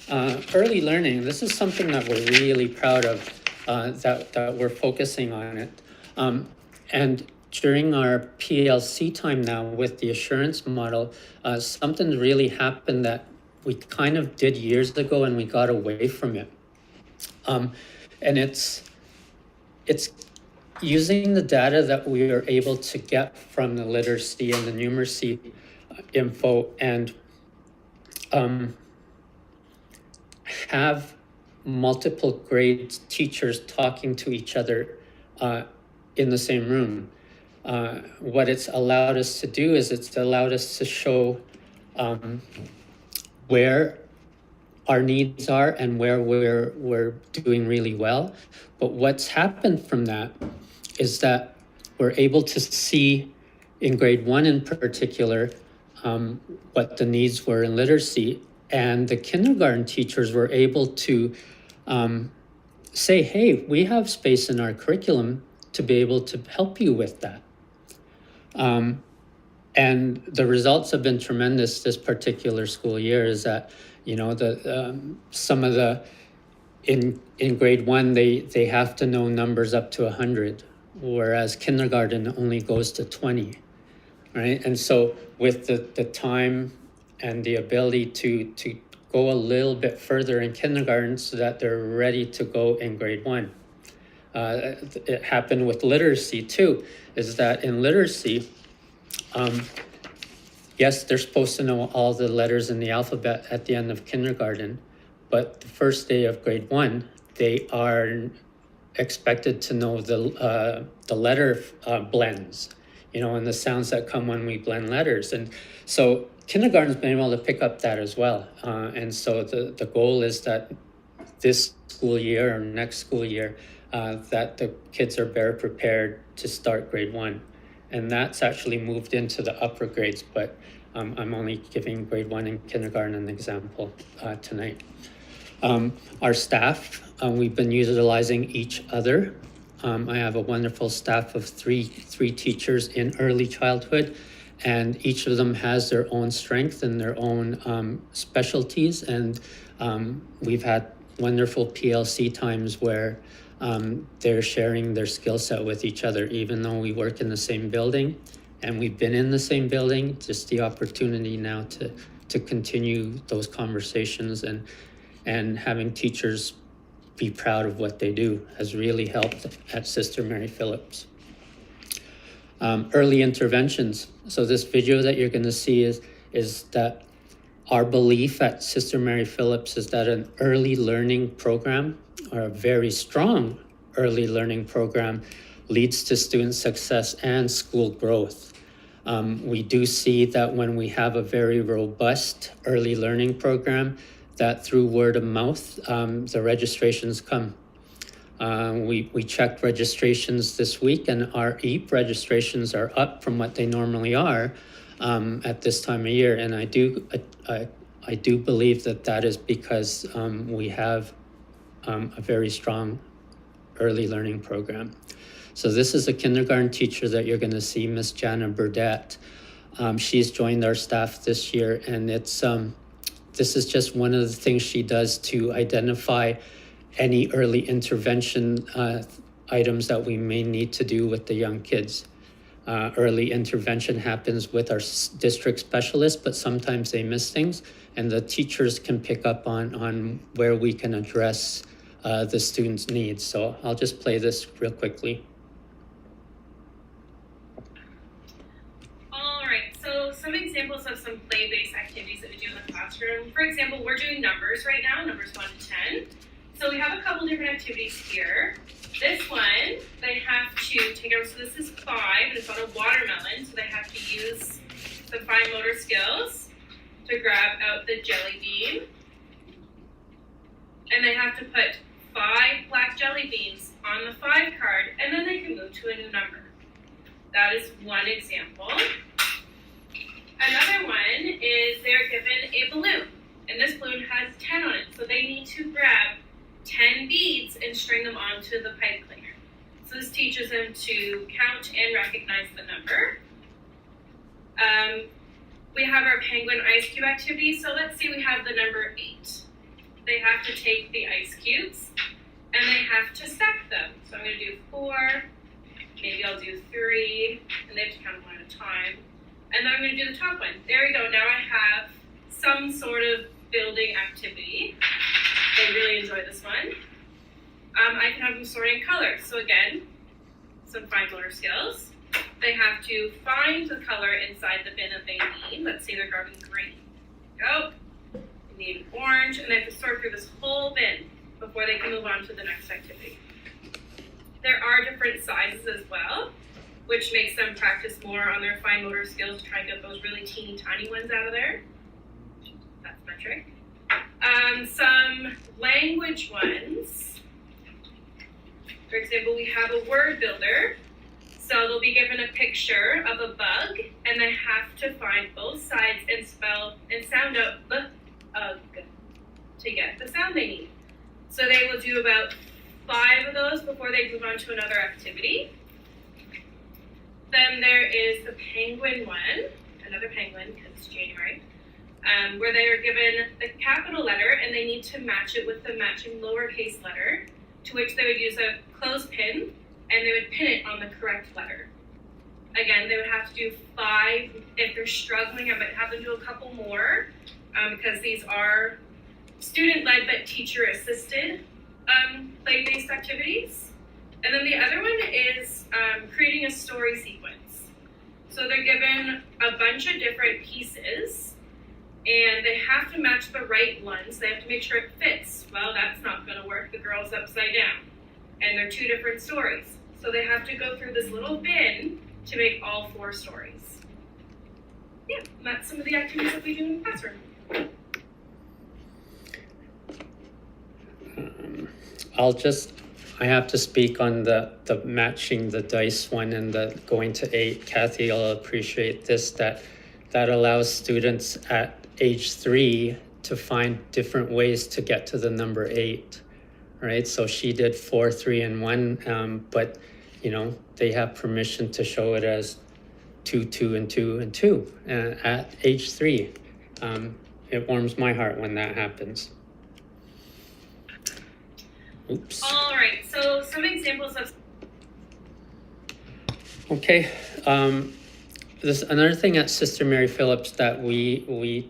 S11: Early learning, this is something that we're really proud of, that we're focusing on it. And during our PLC time now with the assurance model, something really happened that we kind of did years ago and we got away from it. And it's using the data that we are able to get from the literacy and the numeracy info and have multiple grade teachers talking to each other in the same room. What it's allowed us to do is it's allowed us to show where our needs are and where we're doing really well. But what's happened from that is that we're able to see in grade 1 in particular what the needs were in literacy, and the kindergarten teachers were able to say, hey, we have space in our curriculum to be able to help you with that. And the results have been tremendous this particular school year. Is that, you know, some of the in grade 1 they have to know numbers up to 100, whereas kindergarten only goes to 20, right? And so with the time and the ability to go a little bit further in kindergarten so that they're ready to go in grade 1. It happened with literacy too, is that in literacy, yes, they're supposed to know all the letters in the alphabet at the end of kindergarten, but the first day of grade 1, they are expected to know the letter blends, you know, and the sounds that come when we blend letters. And so kindergarten's been able to pick up that as well. And so the goal is that this school year or next school year, that the kids are better prepared to start grade 1. And that's actually moved into the upper grades, but I'm only giving grade 1 and kindergarten an example tonight. Our staff, we've been utilizing each other. I have a wonderful staff of three teachers in early childhood, and each of them has their own strength and their own specialties. And we've had wonderful PLC times where they're sharing their skill set with each other, even though we work in the same building and we've been in the same building. Just the opportunity now to continue those conversations and having teachers be proud of what they do has really helped at Sister Mary Phillips. Early interventions. So this video that you're going to see is that our belief at Sister Mary Phillips is that an early learning program, or a very strong early learning program, leads to student success and school growth. We do see that when we have a very robust early learning program, that through word of mouth, the registrations come. We checked registrations this week, and our EAP registrations are up from what they normally are at this time of year. And I do believe that is because we have a very strong early learning program. So this is a kindergarten teacher that you're going to see, Miss Jana Burdett. She's joined our staff this year, and this is just one of the things she does to identify any early intervention items that we may need to do with the young kids. Early intervention happens with our district specialists, but sometimes they miss things, and the teachers can pick up on where we can address the students' needs. So I'll just play this real quickly.
S12: All right, so some examples of some play-based activities that we do in the classroom. For example, we're doing numbers right now, numbers 1 to 10. So we have a couple different activities here. This one, they have to take out, so this is 5, and it's on a watermelon, so they have to use some fine motor skills to grab out the jelly bean. And they have to put 5 black jelly beans on the 5 card, and then they can move to a new number. That is one example. Another one is they're given a balloon, and this balloon has 10 on it, so they need to grab 10 beads and string them onto the pipe cleaner. So this teaches them to count and recognize the number. We have our penguin ice cube activity. So let's say we have the number 8. They have to take the ice cubes and they have to stack them. So I'm going to do 4, maybe I'll do 3, and they have to count one at a time. And then I'm going to do the top one. There we go. Now I have some sort of building activity. They really enjoy this one. I can have them sorting colors. So again, some fine motor skills. They have to find the color inside the bin that they need. Let's say they're grabbing green. Go. They need orange, and they have to sort through this whole bin before they can move on to the next activity. There are different sizes as well, which makes them practice more on their fine motor skills to try and get those really teeny tiny ones out of there. That's my trick. Some language ones. For example, we have a word builder. So they'll be given a picture of a bug, and they have to find both sides and spell and sound out the ug to get the sound they need. So they will do about 5 of those before they move on to another activity. Then there is the penguin one, another penguin because it's January. Where they are given the capital letter and they need to match it with the matching lowercase letter, to which they would use a clothespin and they would pin it on the correct letter. Again, they would have to do 5. If they're struggling, I might have them do a couple more because these are student-led but teacher-assisted play-based activities. And then the other one is creating a story sequence. So they're given a bunch of different pieces and they have to match the right ones. They have to make sure it fits. Well, that's not going to work. The girl's upside down. And they're 2 different stories. So they have to go through this little bin to make all 4 stories. Yeah, and that's some of the activities that we do in the classroom.
S11: I have to speak on the matching the dice one and the going to 8. Kathy will appreciate this, that allows students at age 3 to find different ways to get to the number 8, right? So she did 4, 3, and 1, but you know, they have permission to show it as 2, 2, and 2, and 2 at age 3. It warms my heart when that happens. Oops.
S12: All right, so some examples of...
S11: Okay, this another thing at Sister Mary Phillips that we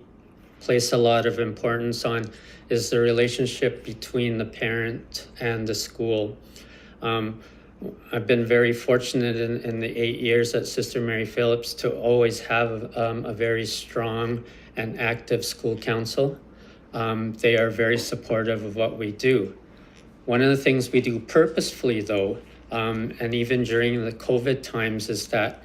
S11: place a lot of importance on is the relationship between the parent and the school. I've been very fortunate in the 8 years at Sister Mary Phillips to always have a very strong and active school council. They are very supportive of what we do. One of the things we do purposefully though, and even during the COVID times, is that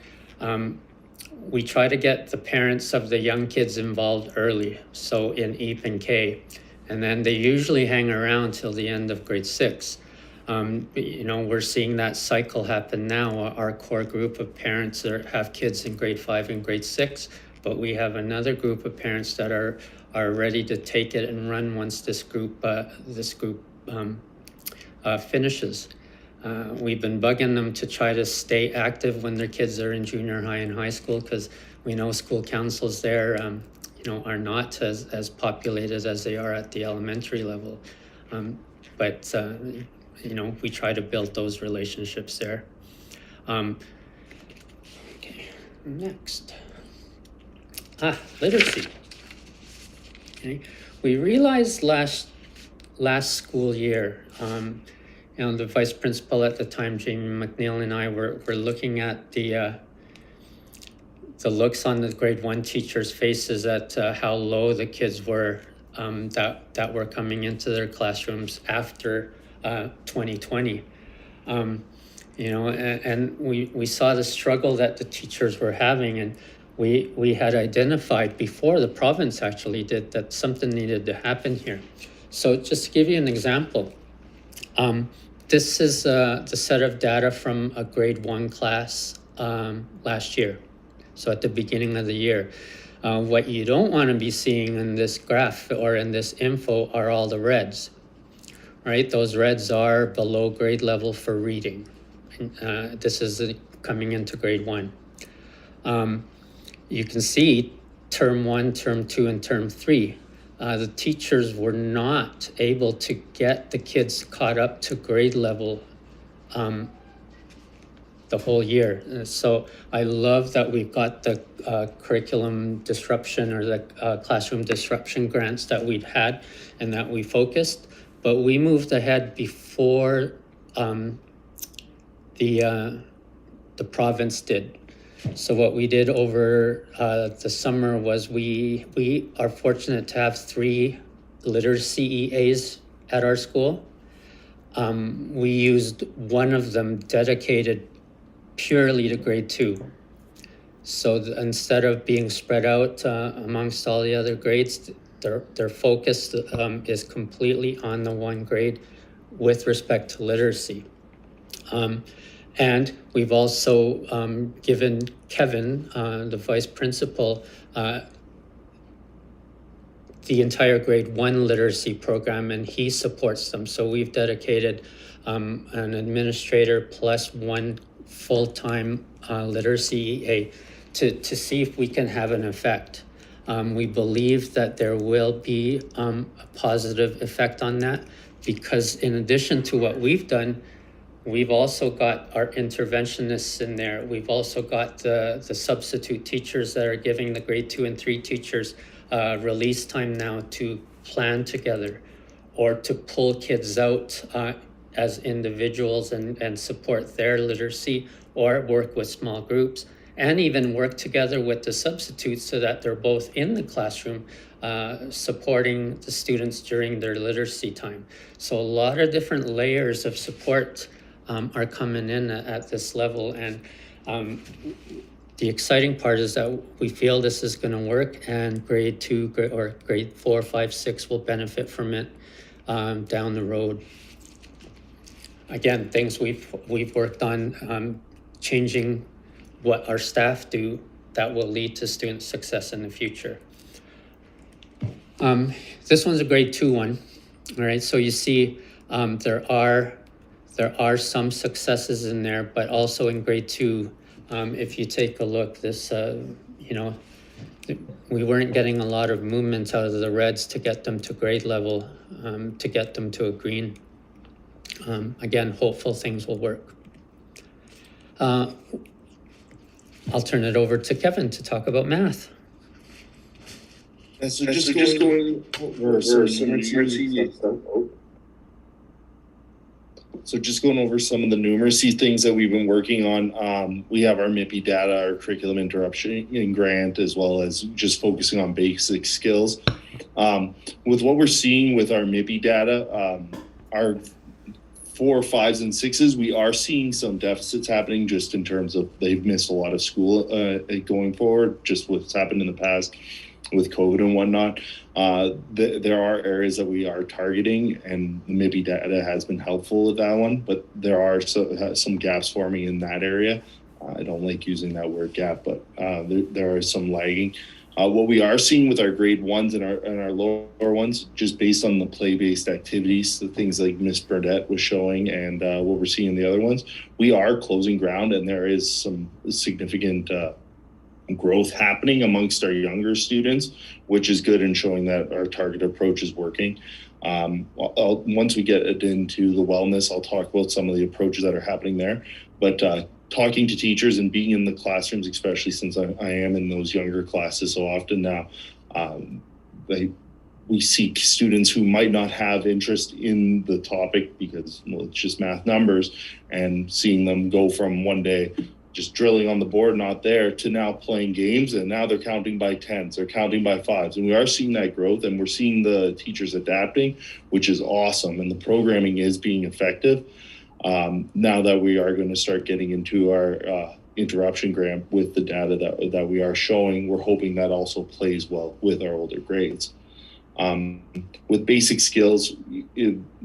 S11: we try to get the parents of the young kids involved early, so in EAP and K, and then they usually hang around till the end of grade 6. We're seeing that cycle happen now. Our core group of parents have kids in grade 5 and grade 6, but we have another group of parents that are ready to take it and run once this group finishes. We've been bugging them to try to stay active when their kids are in junior high and high school, because we know school councils there are not as populated as they are at the elementary level. But we try to build those relationships there. Okay, next. Literacy. Okay, we realized last school year, the vice principal at the time, Jamie McNeil, and I were looking at the looks on the grade 1 teachers' faces at how low the kids were that were coming into their classrooms after 2020. And we saw the struggle that the teachers were having, and we had identified before the province actually did that something needed to happen here. So just to give you an example, this is the set of data from a grade 1 class last year. So at the beginning of the year. What you don't want to be seeing in this graph or in this info are all the reds, right? Those reds are below grade level for reading. This is coming into grade 1. You can see term 1, term 2, and term 3. The teachers were not able to get the kids caught up to grade level the whole year. So I love that we've got the curriculum disruption or the classroom disruption grants that we'd had and that we focused, but we moved ahead before the province did. So what we did over the summer was we are fortunate to have 3 literacy EAs at our school. We used one of them dedicated purely to grade 2. So instead of being spread out amongst all the other grades, their focus is completely on the one grade with respect to literacy. And we've also given Kevin, the vice principal, the entire grade 1 literacy program, and he supports them. So we've dedicated an administrator plus 1 full-time literacy EA to see if we can have an effect. We believe that there will be a positive effect on that, because in addition to what we've done, we've also got our interventionists in there. We've also got the substitute teachers that are giving the grade 2 and 3 teachers release time now to plan together or to pull kids out as individuals and support their literacy, or work with small groups, and even work together with the substitutes so that they're both in the classroom supporting the students during their literacy time. So a lot of different layers of support are coming in at this level, and the exciting part is that we feel this is going to work, and grade 2 or grade 4, 5, 6 will benefit from it down the road. Again, things we've worked on, changing what our staff do that will lead to student success in the future. This one's a grade 2 one. All right, so you see there are some successes in there, but also in grade 2, if you take a look, this we weren't getting a lot of movement out of the reds to get them to grade level, to get them to a green. Again, hopeful things will work. I'll turn it over to Kevin to talk about math.
S13: So just going over some of the numeracy things that we've been working on. We have our MIPI data, our curriculum interruption grant, as well as just focusing on basic skills. With what we're seeing with our MIPI data, our 4, 5s, and 6s, we are seeing some deficits happening just in terms of they've missed a lot of school going forward, just what's happened in the past. with COVID and whatnot. There are areas that we are targeting, and the MIPI data has been helpful with that one, but there are some gaps forming in that area. I don't like using that word gap, but there are some lagging. What we are seeing with our grade ones and our lower ones, just based on the play-based activities, the things like Miss Burdett was showing and what we're seeing in the other ones, we are closing ground, and there is some significant growth happening amongst our younger students, which is good and showing that our target approach is working. Once we get into the wellness, I'll talk about some of the approaches that are happening there. But talking to teachers and being in the classrooms, especially since I am in those younger classes so often now, we see students who might not have interest in the topic because, well, it's just math numbers, and seeing them go from one day just drilling on the board, not there, to now playing games, and now they're counting by tens, they're counting by fives. And we are seeing that growth, and we're seeing the teachers adapting, which is awesome. And the programming is being effective. Now that we are going to start getting into our interruption grant with the data that we are showing, we're hoping that also plays well with our older grades. With basic skills,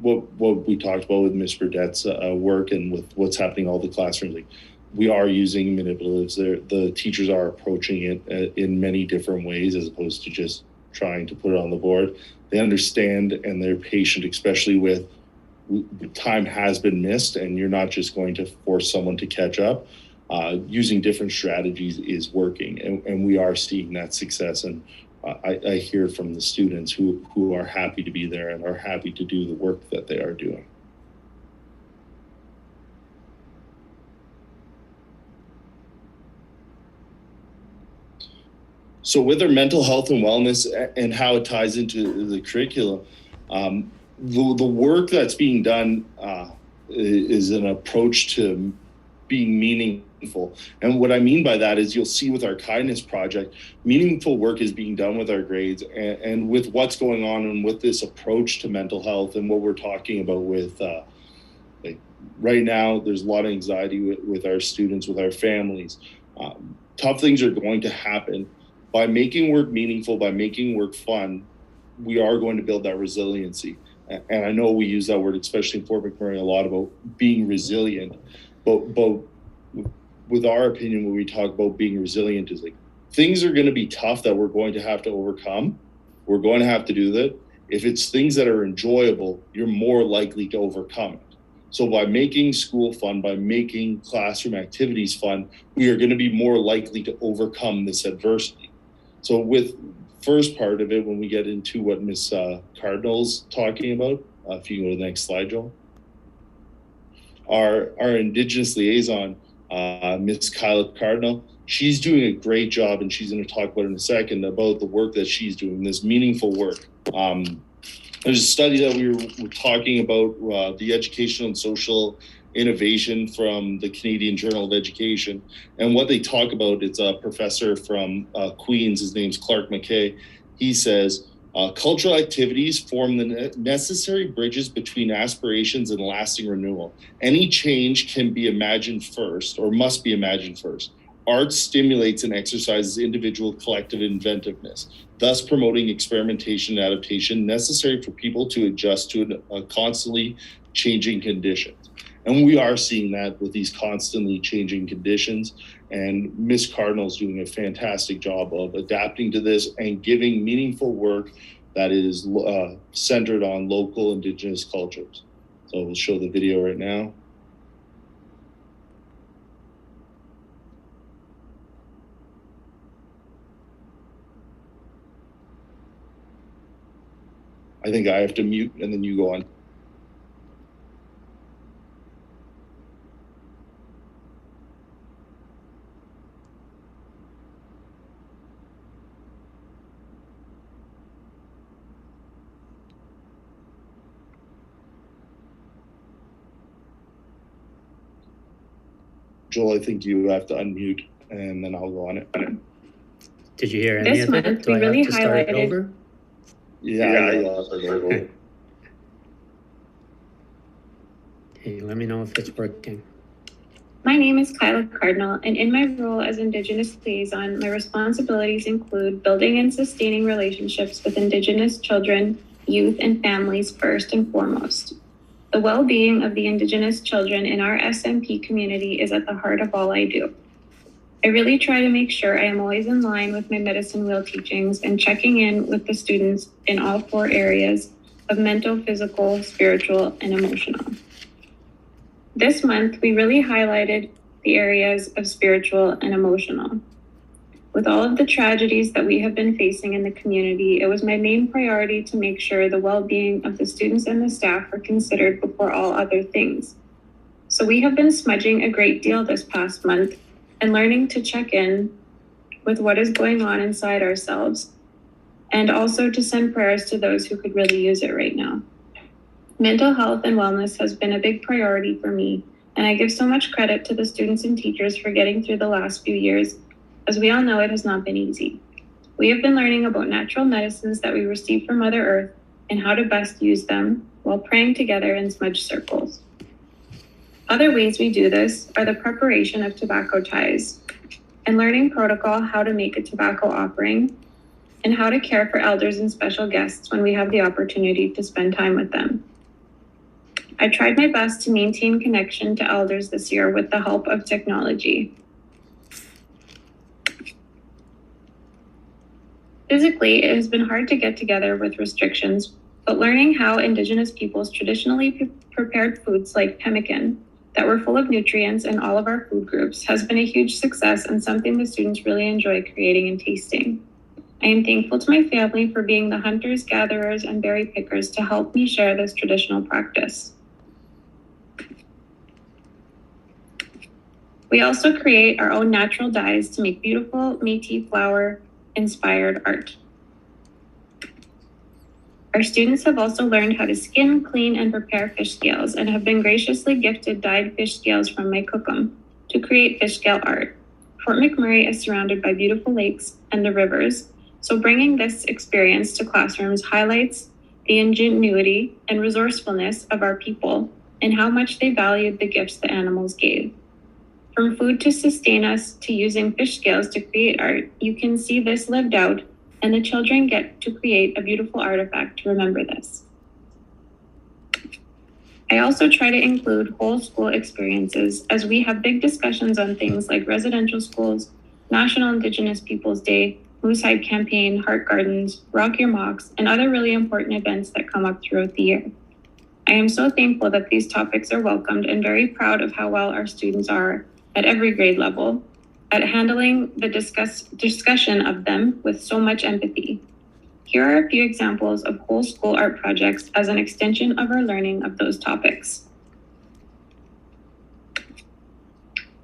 S13: what we talked about with Ms. Burdett's work and with what's happening in all the classrooms, like, we are using manipulatives. The teachers are approaching it in many different ways as opposed to just trying to put it on the board. They understand and they're patient, especially with time has been missed and you're not just going to force someone to catch up. Using different strategies is working, and we are seeing that success. And I hear from the students who are happy to be there and are happy to do the work that they are doing. So with our mental health and wellness and how it ties into the curriculum, the work that's being done is an approach to being meaningful. And what I mean by that is, you'll see with our kindness project, meaningful work is being done with our grades and with what's going on and with this approach to mental health and what we're talking about with like right now, there's a lot of anxiety with our students, with our families. Tough things are going to happen. By making work meaningful, by making work fun, we are going to build that resiliency. And I know we use that word, especially in Fort McMurray, a lot about being resilient. But with our opinion, when we talk about being resilient, is like, things are going to be tough that we're going to have to overcome. We're going to have to do that. If it's things that are enjoyable, you're more likely to overcome it. So by making school fun, by making classroom activities fun, we are going to be more likely to overcome this adversity. So with first part of it, when we get into what Ms. Cardinal's talking about, if you can go to the next slide, Joel. Our Indigenous liaison, Ms. Kyla Cardinal, she's doing a great job, and she's going to talk about in a second about the work that she's doing, this meaningful work. There's a study that we were talking about, the educational and social innovation from the Canadian Journal of Education. And what they talk about, it's a professor from Queens, his name's Clark McKay. He says, cultural activities form the necessary bridges between aspirations and lasting renewal. Any change can be imagined first, or must be imagined first. Art stimulates and exercises individual collective inventiveness, thus promoting experimentation and adaptation necessary for people to adjust to a constantly changing conditions. And we are seeing that with these constantly changing conditions. And Ms. Cardinal's doing a fantastic job of adapting to this and giving meaningful work that is centered on local Indigenous cultures. So we'll show the video right now. I think I have to mute and then you go on. Joel, I think you have to unmute and then I'll go on it.
S11: Did you hear any of it? Do I have to start it over?
S13: Yeah.
S11: Hey, let me know if it's working.
S14: My name is Kyla Cardinal, and in my role as Indigenous liaison, my responsibilities include building and sustaining relationships with Indigenous children, youth, and families first and foremost. The well-being of the Indigenous children in our SMP community is at the heart of all I do. I really try to make sure I am always in line with my medicine wheel teachings and checking in with the students in all 4 areas of mental, physical, spiritual, and emotional. This month, we really highlighted the areas of spiritual and emotional. With all of the tragedies that we have been facing in the community, it was my main priority to make sure the well-being of the students and the staff were considered before all other things. So we have been smudging a great deal this past month and learning to check in with what is going on inside ourselves, and also to send prayers to those who could really use it right now. Mental health and wellness has been a big priority for me, and I give so much credit to the students and teachers for getting through the last few years. As we all know, it has not been easy. We have been learning about natural medicines that we receive from Mother Earth and how to best use them while praying together in smudge circles. Other ways we do this are the preparation of tobacco ties and learning protocol how to make a tobacco offering and how to care for elders and special guests when we have the opportunity to spend time with them. I tried my best to maintain connection to elders this year with the help of technology. Physically, it has been hard to get together with restrictions, but learning how Indigenous peoples traditionally prepared foods like pemmican that were full of nutrients in all of our food groups has been a huge success and something the students really enjoy creating and tasting. I am thankful to my family for being the hunters, gatherers, and berry pickers to help me share this traditional practice. We also create our own natural dyes to make beautiful Métis flower-inspired art. Our students have also learned how to skin, clean, and prepare fish scales and have been graciously gifted dyed fish scales from my cookum to create fish scale art. Fort McMurray is surrounded by beautiful lakes and the rivers, so bringing this experience to classrooms highlights the ingenuity and resourcefulness of our people and how much they valued the gifts the animals gave. From food to sustain us to using fish scales to create art, you can see this lived out, and the children get to create a beautiful artifact to remember this. I also try to include whole school experiences as we have big discussions on things like residential schools, National Indigenous Peoples Day, Moosehide Campaign, Heart Gardens, Rock Your Mocks, and other really important events that come up throughout the year. I am so thankful that these topics are welcomed and very proud of how well our students are at every grade level at handling the discussion of them with so much empathy. Here are a few examples of whole school art projects as an extension of our learning of those topics.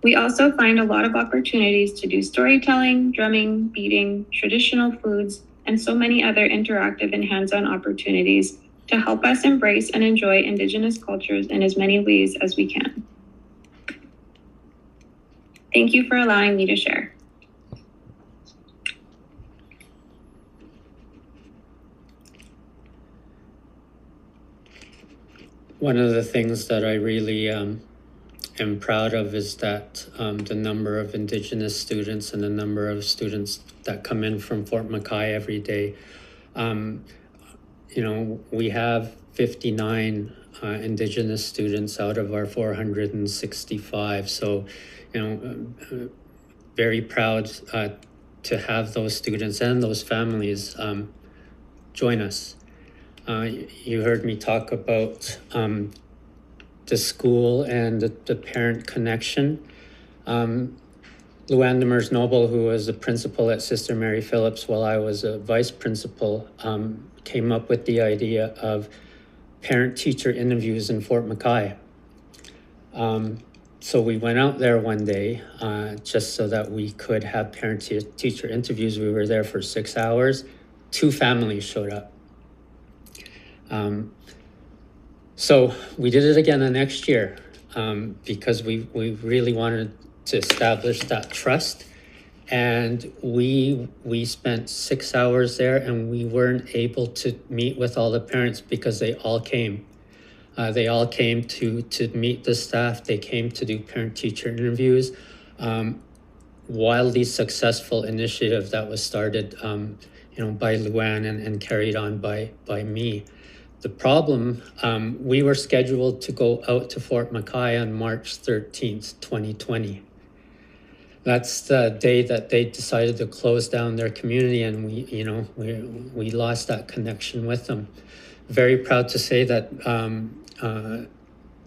S14: We also find a lot of opportunities to do storytelling, drumming, beading, traditional foods, and so many other interactive and hands-on opportunities to help us embrace and enjoy Indigenous cultures in as many ways as we can. Thank you for allowing me to share.
S11: One of the things that I really am proud of is that the number of Indigenous students and the number of students that come in from Fort McKay every day. We have 59 Indigenous students out of our 465. So, very proud to have those students and those families join us. You heard me talk about the school and the parent connection. Luann Demers Noble, who was the principal at Sister Mary Phillips while I was a vice principal, came up with the idea of parent-teacher interviews in Fort McKay. So we went out there one day just so that we could have parent-teacher interviews. We were there for 6 hours. 2 families showed up. So we did it again the next year because we really wanted to establish that trust. And we spent 6 hours there and we weren't able to meet with all the parents because they all came. They all came to meet the staff. They came to do parent-teacher interviews. Wildly successful initiative that was started, by Luann and carried on by me. The problem, we were scheduled to go out to Fort McKay on March 13th, 2020. That's the day that they decided to close down their community, and we lost that connection with them. Very proud to say that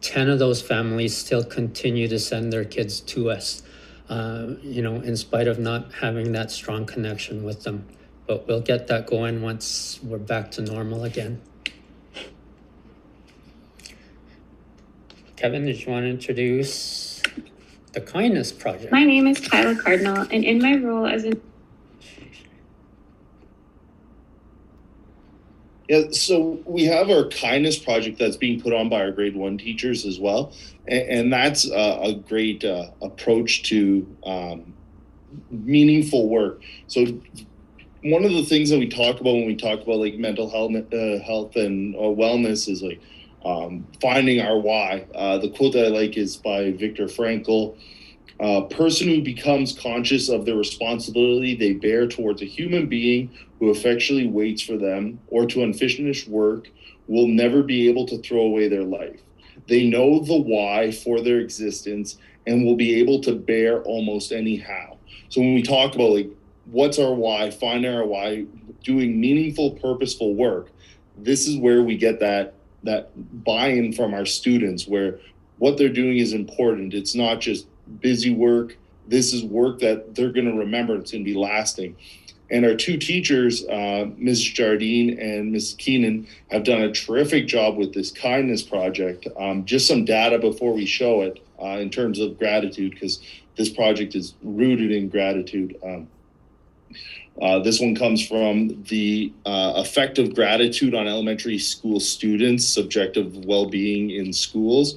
S11: 10 of those families still continue to send their kids to us, in spite of not having that strong connection with them. But we'll get that going once we're back to normal again. Kevin, did you want to introduce the Kindness Project?
S14: My name is Kyla Cardinal, and in my role as an
S13: Yeah, so we have our Kindness Project that's being put on by our grade 1 teachers as well. And that's a great approach to meaningful work. So one of the things that we talk about when we talk about like mental health and wellness is like finding our why. The quote that I like is by Viktor Frankl. A person who becomes conscious of the responsibility they bear towards a human being who effectually waits for them or to unfinished work will never be able to throw away their life. They know the why for their existence and will be able to bear almost any how. So when we talk about like what's our why, finding our why, doing meaningful, purposeful work, this is where we get that buy-in from our students, where what they're doing is important. It's not just busy work. This is work that they're going to remember. It's going to be lasting. And our 2 teachers, Ms. Jardine and Ms. Keenan, have done a terrific job with this Kindness Project. Just some data before we show it in terms of gratitude, because this project is rooted in gratitude. This one comes from the effect of gratitude on elementary school students' subjective well-being in schools.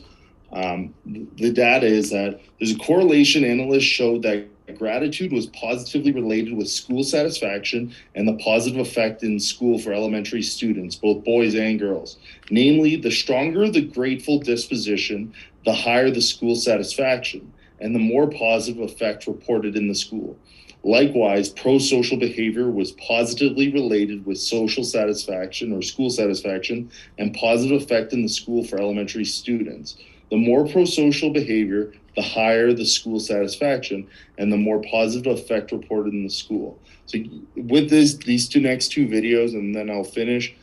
S13: The data is that there's a correlation. Analysts showed that gratitude was positively related with school satisfaction and the positive effect in school for elementary students, both boys and girls. Namely, the stronger the grateful disposition, the higher the school satisfaction, and the more positive effect reported in the school. Likewise, pro-social behavior was positively related with social satisfaction or school satisfaction and positive effect in the school for elementary students. The more pro-social behavior, the higher the school satisfaction and the more positive effect reported in the school. So with these next two videos, and then I'll finish,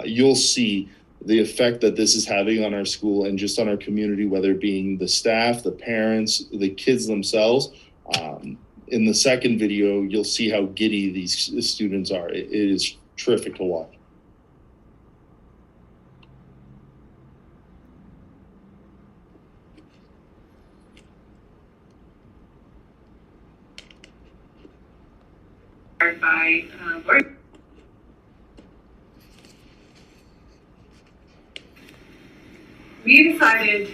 S13: you'll see the effect that this is having on our school and just on our community, whether it being the staff, the parents, the kids themselves. In the second video, you'll see how giddy these students are. It is terrific to watch.
S15: By Lori. We decided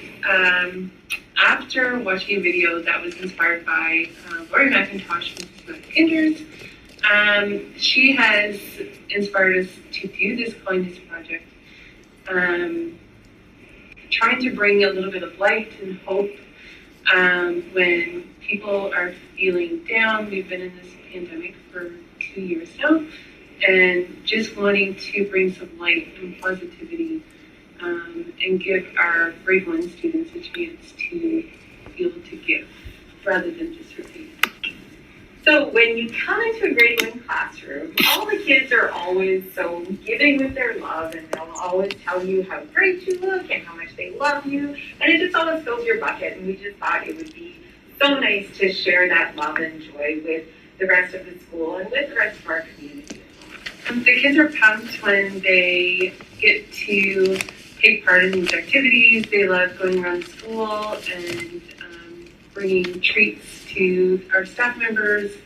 S15: after watching a video that was inspired by Lori McIntosh from Smith Kinders, she has inspired us to do this Kindness Project, trying to bring a little bit of light and hope when people are feeling down. We've been in this pandemic for 2 years now, and just wanting to bring some light and positivity and give our grade 1 students a chance to be able to give rather than just receive.
S16: So when you come into a grade 1 classroom, all the kids are always so giving with their love, and they'll always tell you how great you look and how much they love you, and it just always fills your bucket. And we just thought it would be so nice to share that love and joy with the rest of the school and with the rest of our community.
S15: The kids are pumped when they get to take part in these activities. They love going around the school and bringing treats to our staff members,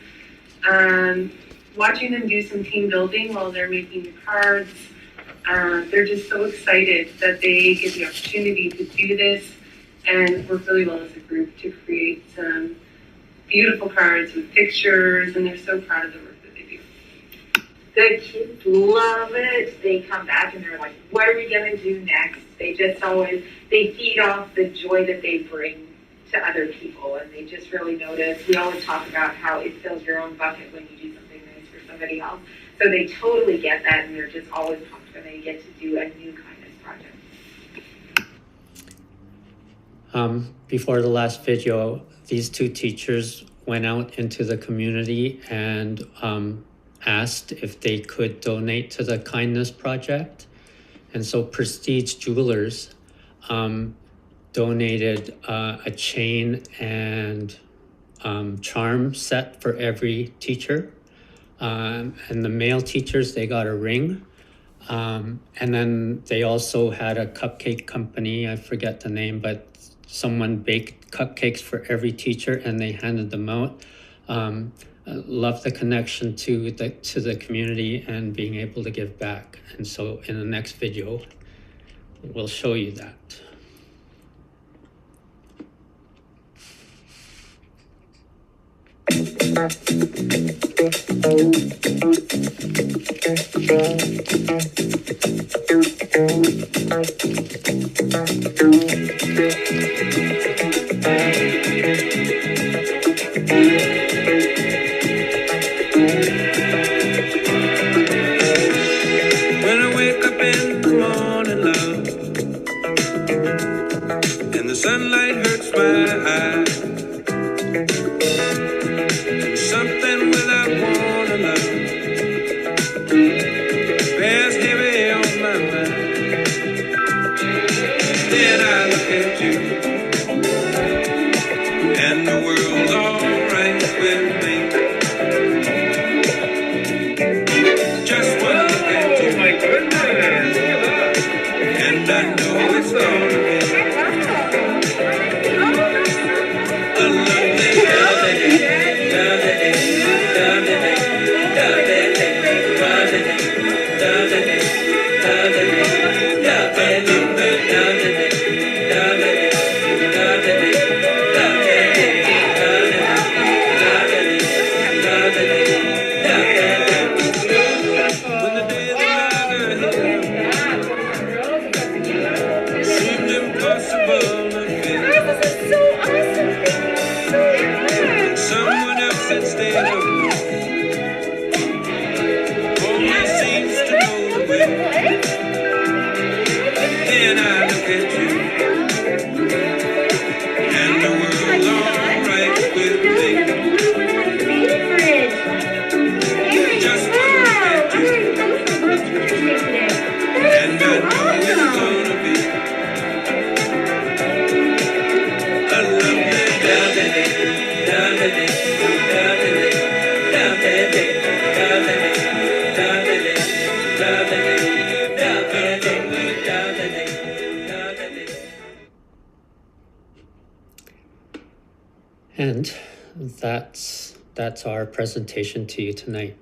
S15: watching them do some team building while they're making the cards. They're just so excited that they get the opportunity to do this and work really well as a group to create some beautiful cards with pictures, and they're so proud of the work that they do.
S16: The kids love it. They come back and they're like, what are we going to do next? They just always, they feed off the joy that they bring to other people, and they just really notice. We always talk about how it fills your own bucket when you do something nice for somebody else. So they totally get that, and they're just always pumped when they get to do a new kindness project.
S11: Before the last video, these two teachers went out into the community and asked if they could donate to the kindness project. And so Prestige Jewelers donated a chain and charm set for every teacher. And the male teachers, they got a ring. And then they also had a cupcake company, I forget the name, but someone baked cupcakes for every teacher and they handed them out. I love the connection to the community and being able to give back. And so in the next video, we'll show you that.
S17: When I wake up in the morning, love, and the sunlight hurts my eyes, and something without warning, love, bears heavy on my mind. Then I look at you, and the world's alright with me. Just one look at you, my goodness, and I know it's gonna be a lovely seemed impossible to fit. Someone else instead of me only seems to know the way. Then I look at you, and the world's alright with me. Just one look at you, and I know it's gonna be a lovely
S11: And that's our presentation to you tonight.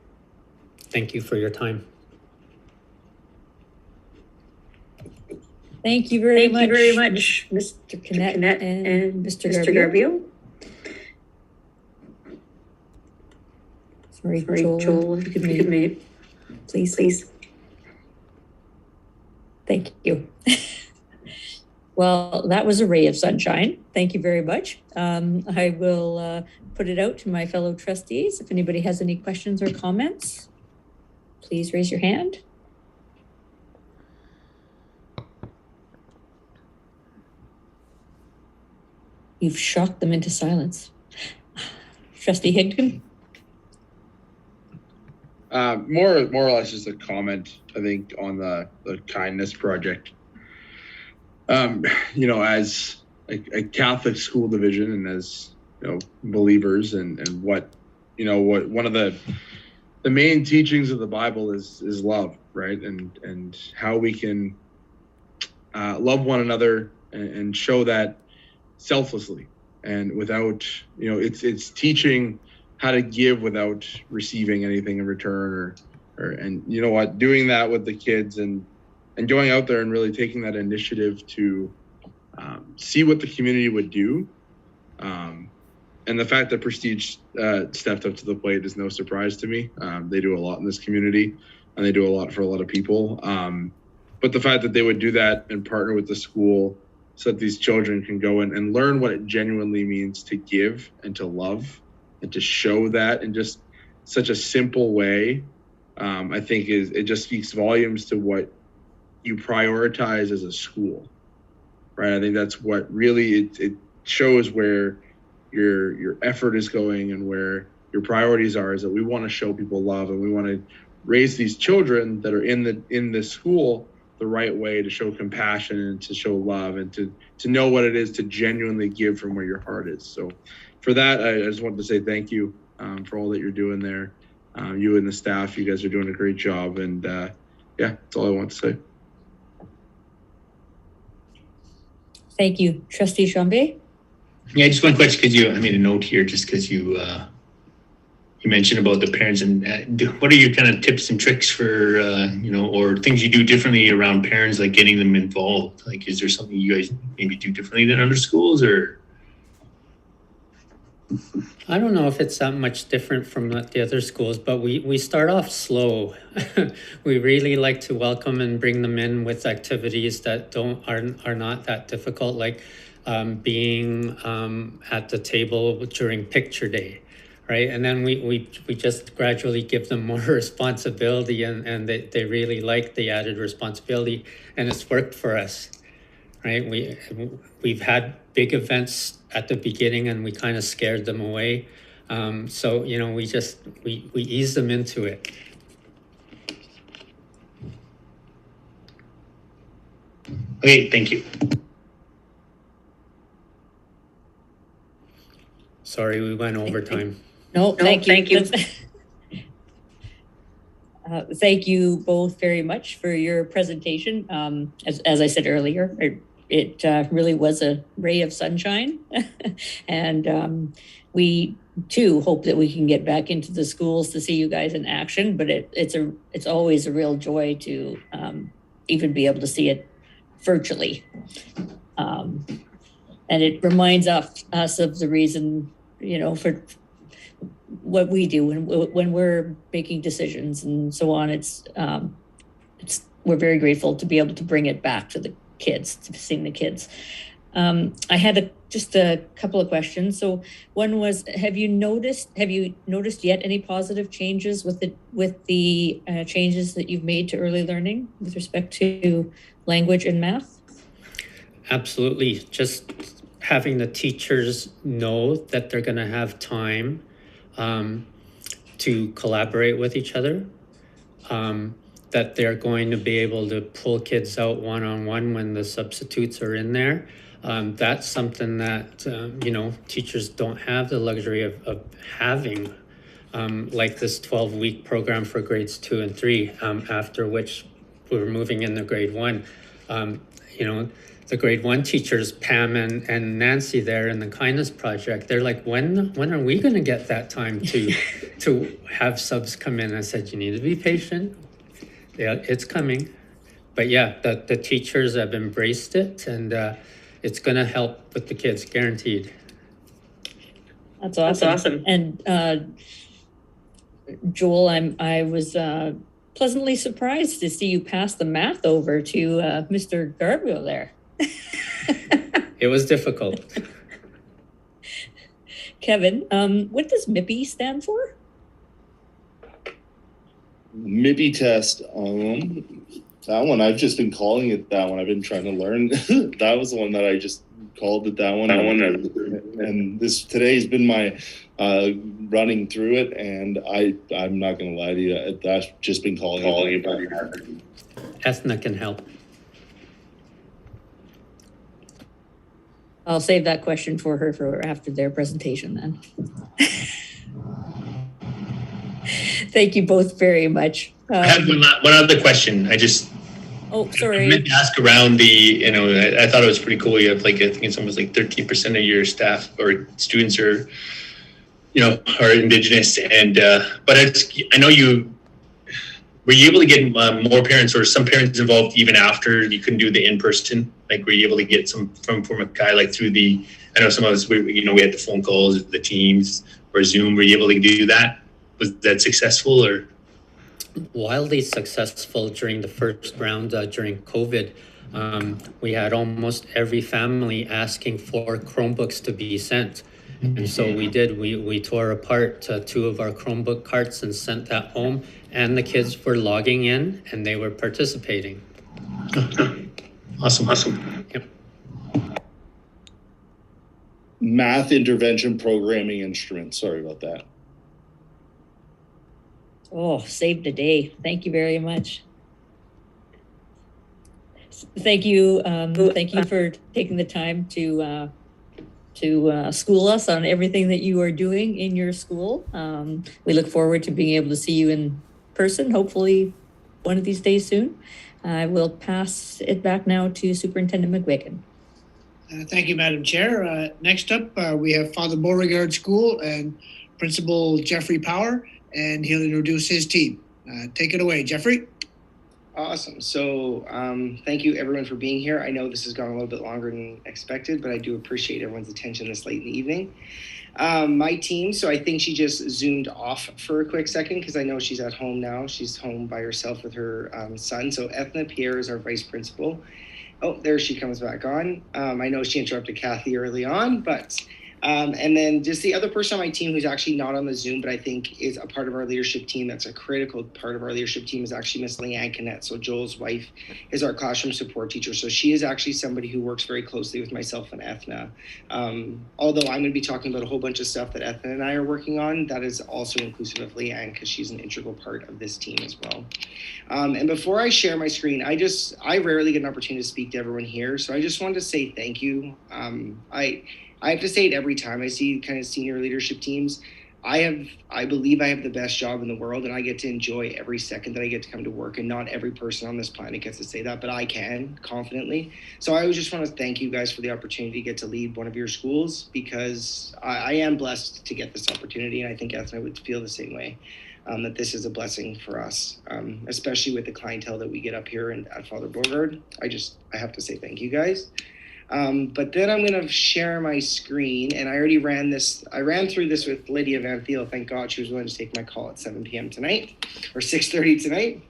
S11: Thank you for your time.
S3: Thank you very much,
S18: Mr.
S3: Kennett and Mr.
S18: Garville.
S3: Sorry, Joel, if you could mute, please. Thank you. Well, that was a ray of sunshine. Thank you very much. I will put it out to my fellow trustees. If anybody has any questions or comments, please raise your hand. You've shocked them into silence. Trustee Higdon?
S10: More or less just a comment, I think, on the kindness project. As a Catholic school division and as, believers and what one of the main teachings of the Bible is love, right? And how we can love one another and show that selflessly and without, it's teaching how to give without receiving anything in return and doing that with the kids and going out there and really taking that initiative to see what the community would do. And the fact that Prestige stepped up to the plate is no surprise to me. They do a lot in this community and they do a lot for a lot of people. But but the fact that they would do that and partner with the school so that these children can go in and learn what it genuinely means to give and to love and to show that in just such a simple way, I think it just speaks volumes to what you prioritize as a school, right? I think that's what really it shows where your effort is going and where your priorities are, is that we want to show people love and we want to raise these children that are in the school the right way, to show compassion and to show love and to know what it is to genuinely give from where your heart is. So for that, I just wanted to say thank you for all that you're doing there. You and the staff, you guys are doing a great job. And yeah, that's all I want to say.
S3: Thank you. Trustee Chambé?
S8: Yeah, just one question, because I made a note here just because you mentioned about the parents, and what are your kind of tips and tricks for, or things you do differently around parents, like getting them involved? Like, is there something you guys maybe do differently than other schools, or?
S11: I don't know if it's that much different from the other schools, but we start off slow. We really like to welcome and bring them in with activities that are not that difficult, like being at the table during picture day, right? And then we just gradually give them more responsibility, and they really like the added responsibility, and it's worked for us, right? We've had big events at the beginning and we kind of scared them away. So, we ease them into it.
S8: Okay, thank you.
S11: Sorry, we went overtime.
S3: No, thank you. Thank you both very much for your presentation. As I said earlier, it really was a ray of sunshine. And we too hope that we can get back into the schools to see you guys in action, but it's always a real joy to even be able to see it virtually. And it reminds us of the reason, for what we do when we're making decisions and so on. We're very grateful to be able to bring it back to the kids, to seeing the kids. I had just a couple of questions. So one was, have you noticed yet any positive changes with the changes that you've made to early learning with respect to language and math?
S11: Absolutely. Just having the teachers know that they're going to have time to collaborate with each other, that they're going to be able to pull kids out one-on-one when the substitutes are in there. That's something that, teachers don't have the luxury of having, like this 12-week program for grades 2 and 3, after which we're moving into grade 1. The grade 1 teachers, Pam and Nancy there in the Kindness Project, they're like, when are we going to get that time to have subs come in? I said, you need to be patient. Yeah, it's coming. But yeah, the teachers have embraced it, and it's going to help with the kids, guaranteed.
S3: That's awesome. And Joel, I was pleasantly surprised to see you pass the math over to Mr. Garbo there.
S11: It was difficult.
S3: Kevin, what does MIPI stand for?
S13: MIPI test. That one, I've just been calling it that one. I've been trying to learn. That was the one that I just called it that one. And today's been my running through it, and I'm not going to lie to you. I've just been calling it.
S11: Ethna can help.
S3: I'll save that question for her for after their presentation then. Thank you both very much.
S8: I have one other question.
S3: Oh, sorry.
S8: I meant to ask around I thought it was pretty cool. You have I think it's almost 13% of your staff or students are Indigenous. And, but I know were you able to get more parents or some parents involved even after you couldn't do the in-person? Were you able to get some from Mackay, through I know some of us, we had the phone calls, the Teams or Zoom. Were you able to do that? Was that successful or?
S11: wildly successful during the first round during COVID. We had almost every family asking for Chromebooks to be sent. And so we tore apart 2 of our Chromebook carts and sent that home, and the kids were logging in and they were participating.
S8: Awesome.
S11: Yep.
S13: Math intervention programming instruments. Sorry about that.
S3: Oh, saved the day. Thank you very much. Thank you for taking the time to school us on everything that you are doing in your school. We look forward to being able to see you in person, hopefully one of these days soon. I will pass it back now to Superintendent McGuigan.
S5: Thank you, Madam Chair. Next up, we have Father Beauregard School and Principal Jeffrey Power, and he'll introduce his team. Take it away, Jeffrey.
S18: Awesome. So thank you everyone for being here. I know this has gone a little bit longer than expected, but I do appreciate everyone's attention this late in the evening. My team, so I think she just zoomed off for a quick second because I know she's at home now. She's home by herself with her son. So Ethna Pierre is our vice principal. Oh, there she comes back on. I know she interrupted Kathy early on, but and then just the other person on my team who's actually not on the Zoom, but I think is a part of our leadership team. That's a critical part of our leadership team is actually Miss Leanne Canette. So Joel's wife is our classroom support teacher. So she is actually somebody who works very closely with myself and Ethna. Although I'm going to be talking about a whole bunch of stuff that Ethna and I are working on, that is also inclusive of Leanne because she's an integral part of this team as well. And before I share my screen, I rarely get an opportunity to speak to everyone here. So I just wanted to say thank you. I have to say it every time I see kind of senior leadership teams. I believe I have the best job in the world, and I get to enjoy every second that I get to come to work. And not every person on this planet gets to say that, but I can confidently. So I just want to thank you guys for the opportunity to get to lead one of your schools, because I am blessed to get this opportunity, and I think Ethna would feel the same way. That this is a blessing for us, especially with the clientele that we get up here at Father Beauregard. I have to say thank you guys. But then I'm going to share my screen, and I ran through this with Lydia Van Thiel. Thank God she was willing to take my call at 7 p.m. tonight, or 6:30 tonight.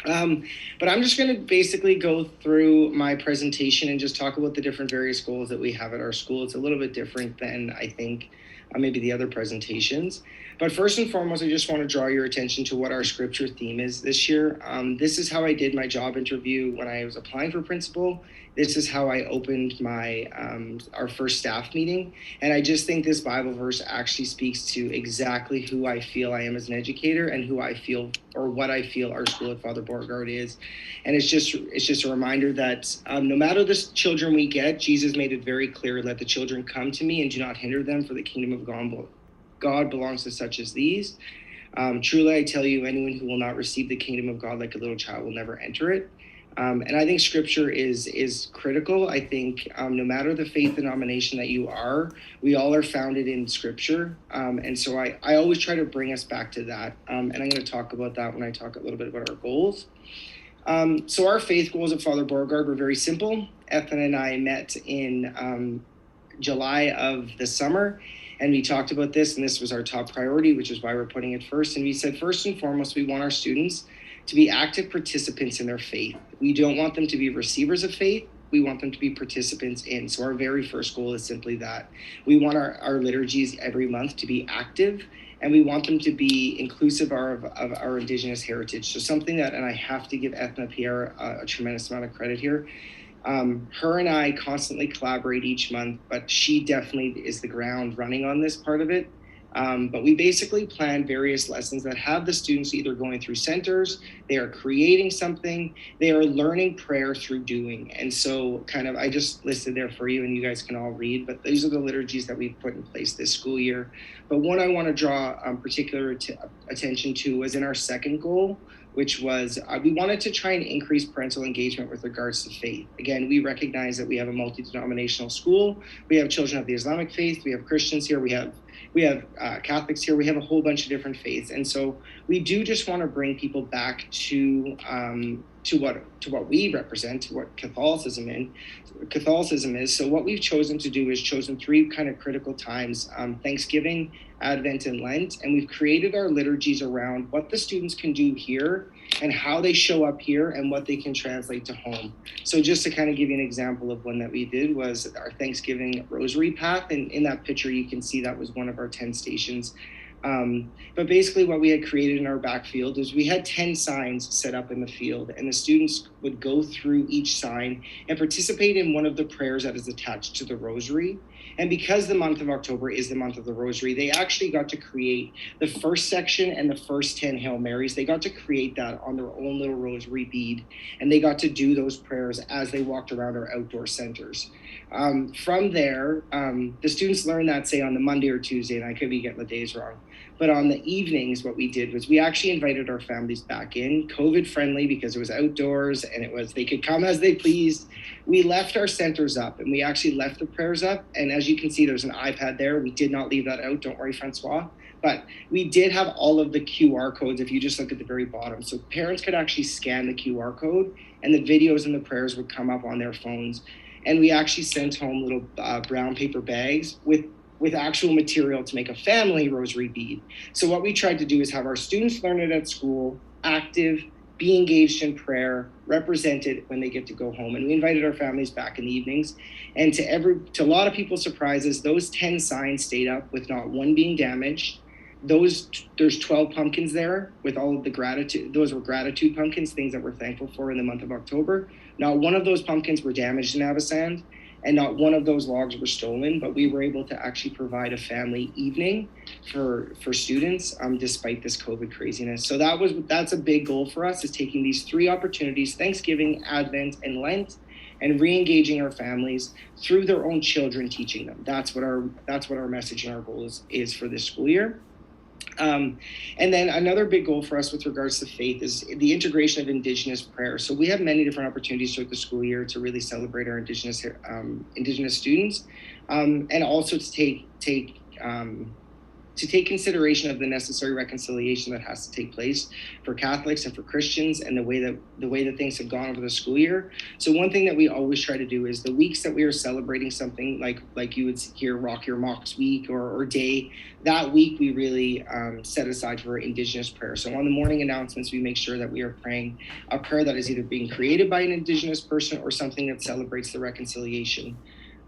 S18: But I'm just going to basically go through my presentation and just talk about the different various goals that we have at our school. It's a little bit different than I think maybe the other presentations. But first and foremost, I just want to draw your attention to what our scripture theme is this year. This is how I did my job interview when I was applying for principal. This is how I opened my our first staff meeting. And I just think this Bible verse actually speaks to exactly who I feel I am as an educator and who I feel, or what I feel our school at Father Beauregard is. And it's just a reminder that no matter the children we get, Jesus made it very clear, let the children come to me and do not hinder them, for the kingdom of God belongs to such as these. Truly, I tell you, anyone who will not receive the kingdom of God like a little child will never enter it. And I think scripture is critical. I think no matter the faith denomination that you are, we all are founded in scripture. And so I always try to bring us back to that. And I'm going to talk about that when I talk a little bit about our goals. So our faith goals at Father Beauregard were very simple. Ethna and I met in July of the summer, and we talked about this, and this was our top priority, which is why we're putting it first. And we said, first and foremost, we want our students to be active participants in their faith. We don't want them to be receivers of faith. We want them to be participants in. So our very first goal is simply that. We want our liturgies every month to be active, and we want them to be inclusive of our Indigenous heritage. So something that, and I have to give Ethna Pierre a tremendous amount of credit here. Her and I constantly collaborate each month, but she definitely is the ground running on this part of it. But we basically plan various lessons that have the students either going through centers, they are creating something, they are learning prayer through doing. And so I just listed there for you, and you guys can all read, but these are the liturgies that we've put in place this school year. But one I want to draw particular attention to was in our second goal, which was we wanted to try and increase parental engagement with regards to faith. Again, we recognize that we have a multi-denominational school. We have children of the Islamic faith. We have Christians here. We have we have Catholics here. We have a whole bunch of different faiths, and so we do just want to bring people back to what we represent, to what Catholicism is. So what we've chosen to do is chosen 3 kind of critical times: Thanksgiving, Advent, and Lent, and we've created our liturgies around what the students can do here and how they show up here and what they can translate to home. So just to kind of give you an example of one that we did was our Thanksgiving Rosary Path, and in that picture you can see that was one of our 10 stations. But basically what we had created in our backfield is we had 10 signs set up in the field, and the students would go through each sign and participate in one of the prayers that is attached to the rosary. And because the month of October is the month of the rosary, they actually got to create the first section and the first 10 Hail Marys. They got to create that on their own little rosary bead, and they got to do those prayers as they walked around our outdoor centers. From there, the students learned that, say, on the Monday or Tuesday, and I could be getting the days wrong. But on the evenings, what we did was we actually invited our families back in, COVID friendly, because it was outdoors and they could come as they pleased. We left our centers up, and we actually left the prayers up. And as you can see, there's an iPad there. We did not leave that out. Don't worry, Francois. But we did have all of the QR codes if you just look at the very bottom. So parents could actually scan the QR code, and the videos and the prayers would come up on their phones. And we actually sent home little brown paper bags with actual material to make a family rosary bead. So what we tried to do is have our students learn it at school, active, be engaged in prayer, represented when they get to go home. And we invited our families back in the evenings. And to a lot of people's surprises, those 10 signs stayed up with not one being damaged. There's 12 pumpkins there with all of the gratitude. Those were gratitude pumpkins, things that we're thankful for in the month of October. Not one of those pumpkins were damaged in Avocen, and not one of those logs were stolen, but we were able to actually provide a family evening for students despite this COVID craziness. So that's a big goal for us, is taking these 3 opportunities, Thanksgiving, Advent, and Lent, and re-engaging our families through their own children, teaching them. That's what our message and our goal is for this school year. And then another big goal for us with regards to faith is the integration of Indigenous prayer. So we have many different opportunities throughout the school year to really celebrate our Indigenous students, and also to take consideration of the necessary reconciliation that has to take place for Catholics and for Christians, and the way that things have gone over the school year. So one thing that we always try to do is the weeks that we are celebrating something like you would hear Rock Your Mocks Week or Day, that week we really set aside for Indigenous prayer. So on the morning announcements, we make sure that we are praying a prayer that is either being created by an Indigenous person or something that celebrates the reconciliation.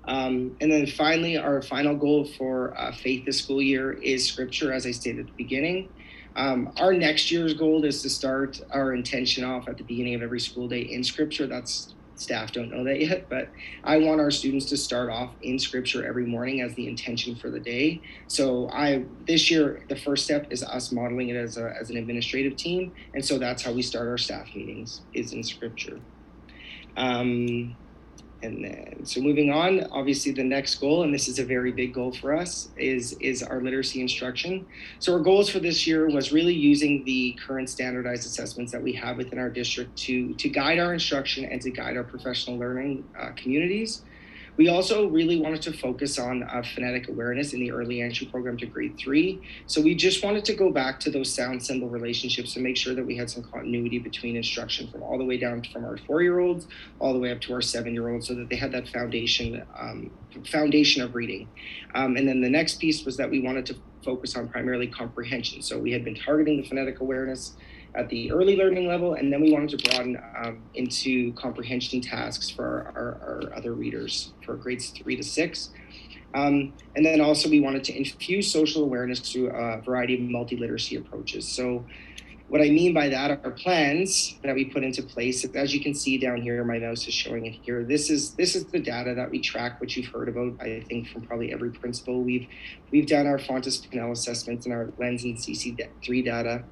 S18: And then finally, our final goal for faith this school year is scripture, as I stated at the beginning. Our next year's goal is to start our intention off at the beginning of every school day in scripture. Staff don't know that yet, but I want our students to start off in scripture every morning as the intention for the day. So this year, the first step is us modeling it as an administrative team. And so that's how we start our staff meetings, is in scripture. And then, so moving on, obviously the next goal, and this is a very big goal for us, is our literacy instruction. So our goals for this year was really using the current standardized assessments that we have within our district to guide our instruction and to guide our professional learning communities. We also really wanted to focus on phonetic awareness in the early entry program to grade 3. So we just wanted to go back to those sound symbol relationships to make sure that we had some continuity between instruction from all the way down from our 4-year-olds all the way up to our 7-year-olds, so that they had that foundation of reading. And then the next piece was that we wanted to focus on primarily comprehension. So we had been targeting the phonetic awareness at the early learning level, and then we wanted to broaden into comprehension tasks for our other readers for grades 3 to 6. And then also we wanted to infuse social awareness through a variety of multi-literacy approaches. So what I mean by that are plans that we put into place. As you can see down here, my mouse is showing it here. This is the data that we track, which you've heard about, I think, from probably every principal. We've done our Fontes Pinnell assessments and our Lens and CC3 data.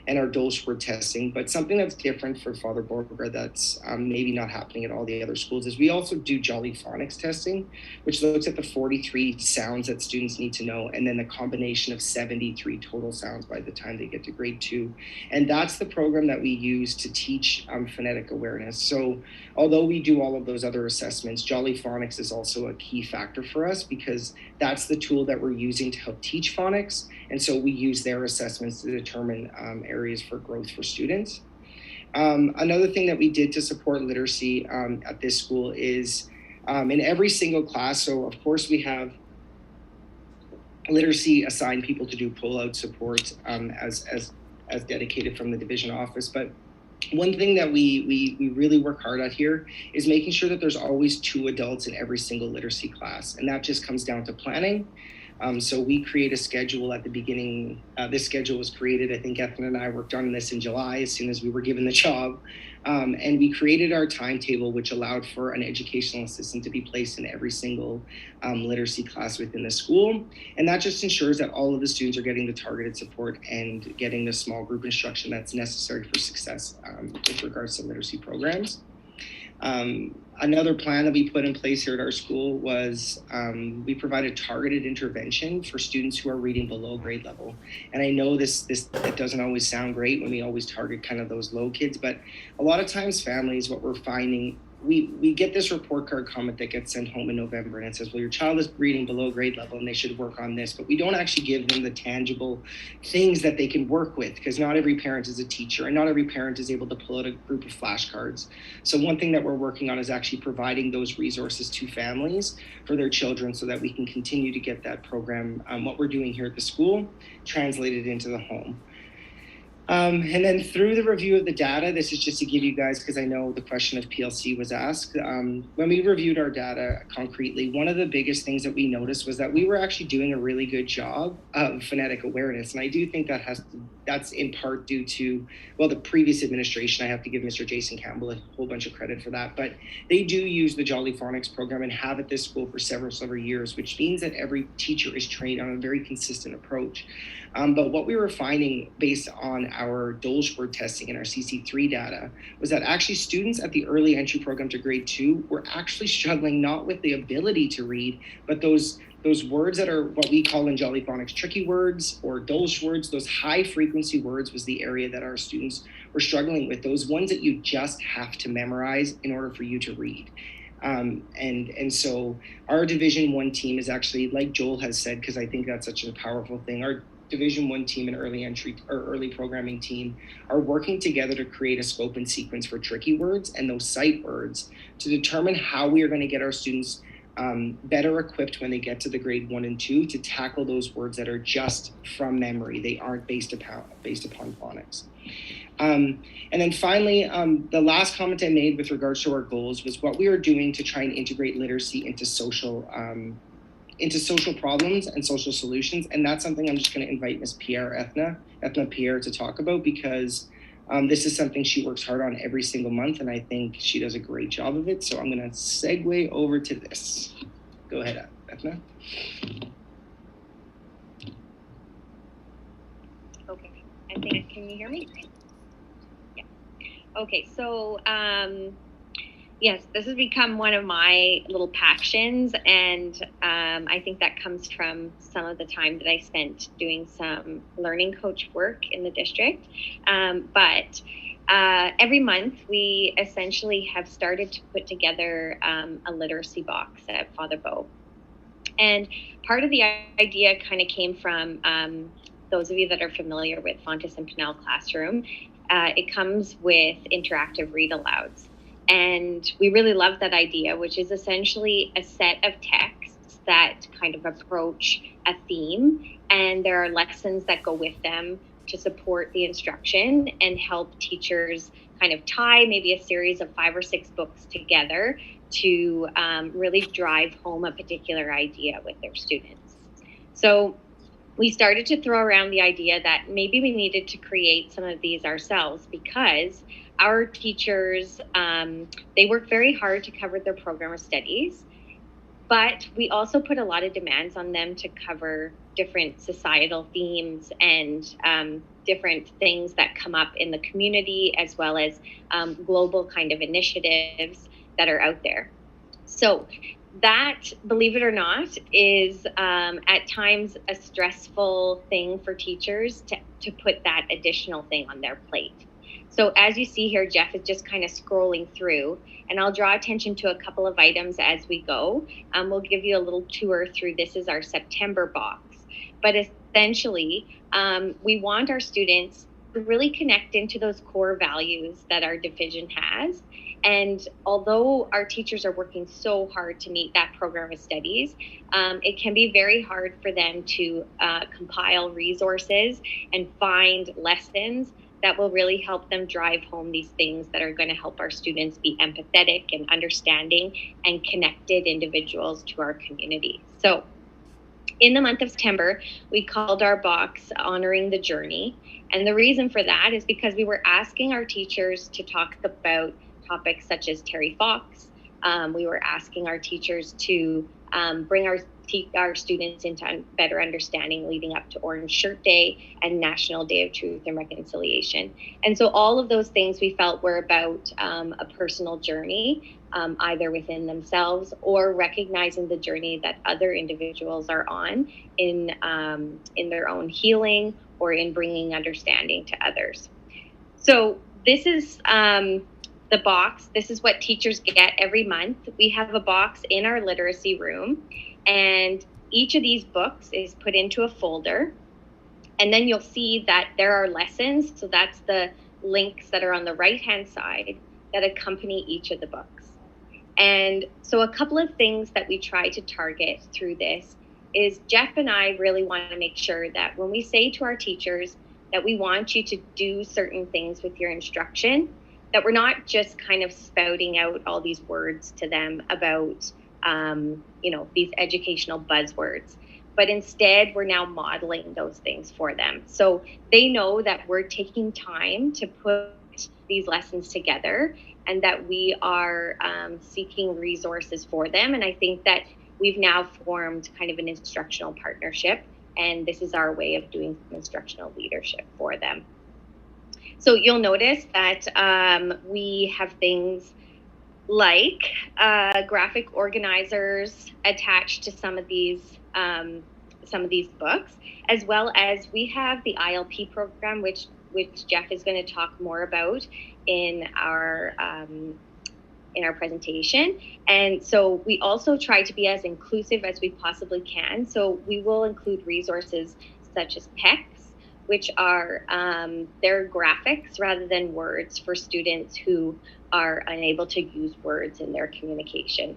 S18: and our Dolch word testing. But something that's different for Father Borger that's maybe not happening at all the other schools is we also do Jolly Phonics testing, which looks at the 43 sounds that students need to know, and then the combination of 73 total sounds by the time they get to grade 2. And that's the program that we use to teach phonetic awareness. So although we do all of those other assessments, Jolly Phonics is also a key factor for us because that's the tool that we're using to help teach phonics. And so we use their assessments to determine areas for growth for students. Another thing that we did to support literacy at this school is in every single class. So of course we have literacy assigned people to do pull-out support as dedicated from the division office. But one thing that we really work hard at here is making sure that there's always 2 adults in every single literacy class. And that just comes down to planning. So we create a schedule at the beginning. This schedule was created, I think Ethna and I worked on this in July as soon as we were given the job. And we created our timetable, which allowed for an educational assistant to be placed in every single literacy class within the school. And that just ensures that all of the students are getting the targeted support and getting the small group instruction that's necessary for success with regards to literacy programs. Another plan that we put in place here at our school was we provided targeted intervention for students who are reading below grade level. And I know it doesn't always sound great when we always target kind of those low kids, but a lot of times families, what we're finding, we get this report card comment that gets sent home in November and it says, well, your child is reading below grade level and they should work on this, but we don't actually give them the tangible things that they can work with because not every parent is a teacher and not every parent is able to pull out a group of flashcards. So one thing that we're working on is actually providing those resources to families for their children so that we can continue to get that program, what we're doing here at the school, translated into the home. And then through the review of the data, this is just to give you guys, because I know the question of PLC was asked. When we reviewed our data concretely, one of the biggest things that we noticed was that we were actually doing a really good job of phonetic awareness. And I do think that's in part due to, well, the previous administration. I have to give Mr. Jason Campbell a whole bunch of credit for that. But they do use the Jolly Phonics program and have at this school for several years, which means that every teacher is trained on a very consistent approach. But what we were finding based on our Dolch word testing and our CC3 data was that actually students at the early entry program to grade 2 were actually struggling not with the ability to read, but those words that are what we call in Jolly Phonics tricky words or Dolch words, those high frequency words was the area that our students were struggling with, those ones that you just have to memorize in order for you to read. And so our Division 1 team is actually, like Joel has said, because I think that's such a powerful thing, our Division 1 team and early entry or early programming team are working together to create a scope and sequence for tricky words and those sight words to determine how we are going to get our students better equipped when they get to the grade 1 and 2 to tackle those words that are just from memory. They aren't based upon phonics. And then finally, the last comment I made with regards to our goals was what we are doing to try and integrate literacy into social problems and social solutions. And that's something I'm just going to invite Ms. Ethna Pierre to talk about because this is something she works hard on every single month. And I think she does a great job of it. So I'm going to segue over to this. Go ahead, Ethna.
S19: Okay, I think, can you hear me? Yeah. Okay, so yes, this has become one of my little passions, and I think that comes from some of the time that I spent doing some learning coach work in the district. But every month, we essentially have started to put together a literacy box at Father Bow. And part of the idea kind of came from those of you that are familiar with Fontes and Pinnell Classroom. It comes with interactive read-alouds. And we really love that idea, which is essentially a set of texts that kind of approach a theme. And there are lessons that go with them to support the instruction and help teachers kind of tie maybe a series of 5 or 6 books together to really drive home a particular idea with their students. So we started to throw around the idea that maybe we needed to create some of these ourselves because our teachers, they work very hard to cover their program of studies. But we also put a lot of demands on them to cover different societal themes and different things that come up in the community, as well as global kind of initiatives that are out there. So that, believe it or not, is at times a stressful thing for teachers to put that additional thing on their plate. So as you see here, Jeff is just kind of scrolling through, and I'll draw attention to a couple of items as we go. We'll give you a little tour through. This is our September box. But essentially, we want our students to really connect into those core values that our division has. And although our teachers are working so hard to meet that program of studies, it can be very hard for them to compile resources and find lessons that will really help them drive home these things that are going to help our students be empathetic and understanding and connected individuals to our community. So in the month of September, we called our box Honoring the Journey. And the reason for that is because we were asking our teachers to talk about topics such as Terry Fox. We were asking our teachers to bring our students into better understanding leading up to Orange Shirt Day and National Day of Truth and Reconciliation. And so all of those things we felt were about a personal journey, either within themselves or recognizing the journey that other individuals are on in their own healing or in bringing understanding to others. So this is the box. This is what teachers get every month. We have a box in our literacy room, and each of these books is put into a folder. And then you'll see that there are lessons. So that's the links that are on the right-hand side that accompany each of the books. And so a couple of things that we try to target through this is Jeff and I really want to make sure that when we say to our teachers that we want you to do certain things with your instruction, that we're not just kind of spouting out all these words to them about, these educational buzzwords, but instead we're now modeling those things for them. So they know that we're taking time to put these lessons together and that we are seeking resources for them. And I think that we've now formed kind of an instructional partnership, and this is our way of doing some instructional leadership for them. So you'll notice that we have things like graphic organizers attached to some of these books, as well as we have the ILP program, which Jeff is going to talk more about in our presentation. And so we also try to be as inclusive as we possibly can. So we will include resources such as PECs, which are they're graphics rather than words for students who are unable to use words in their communication.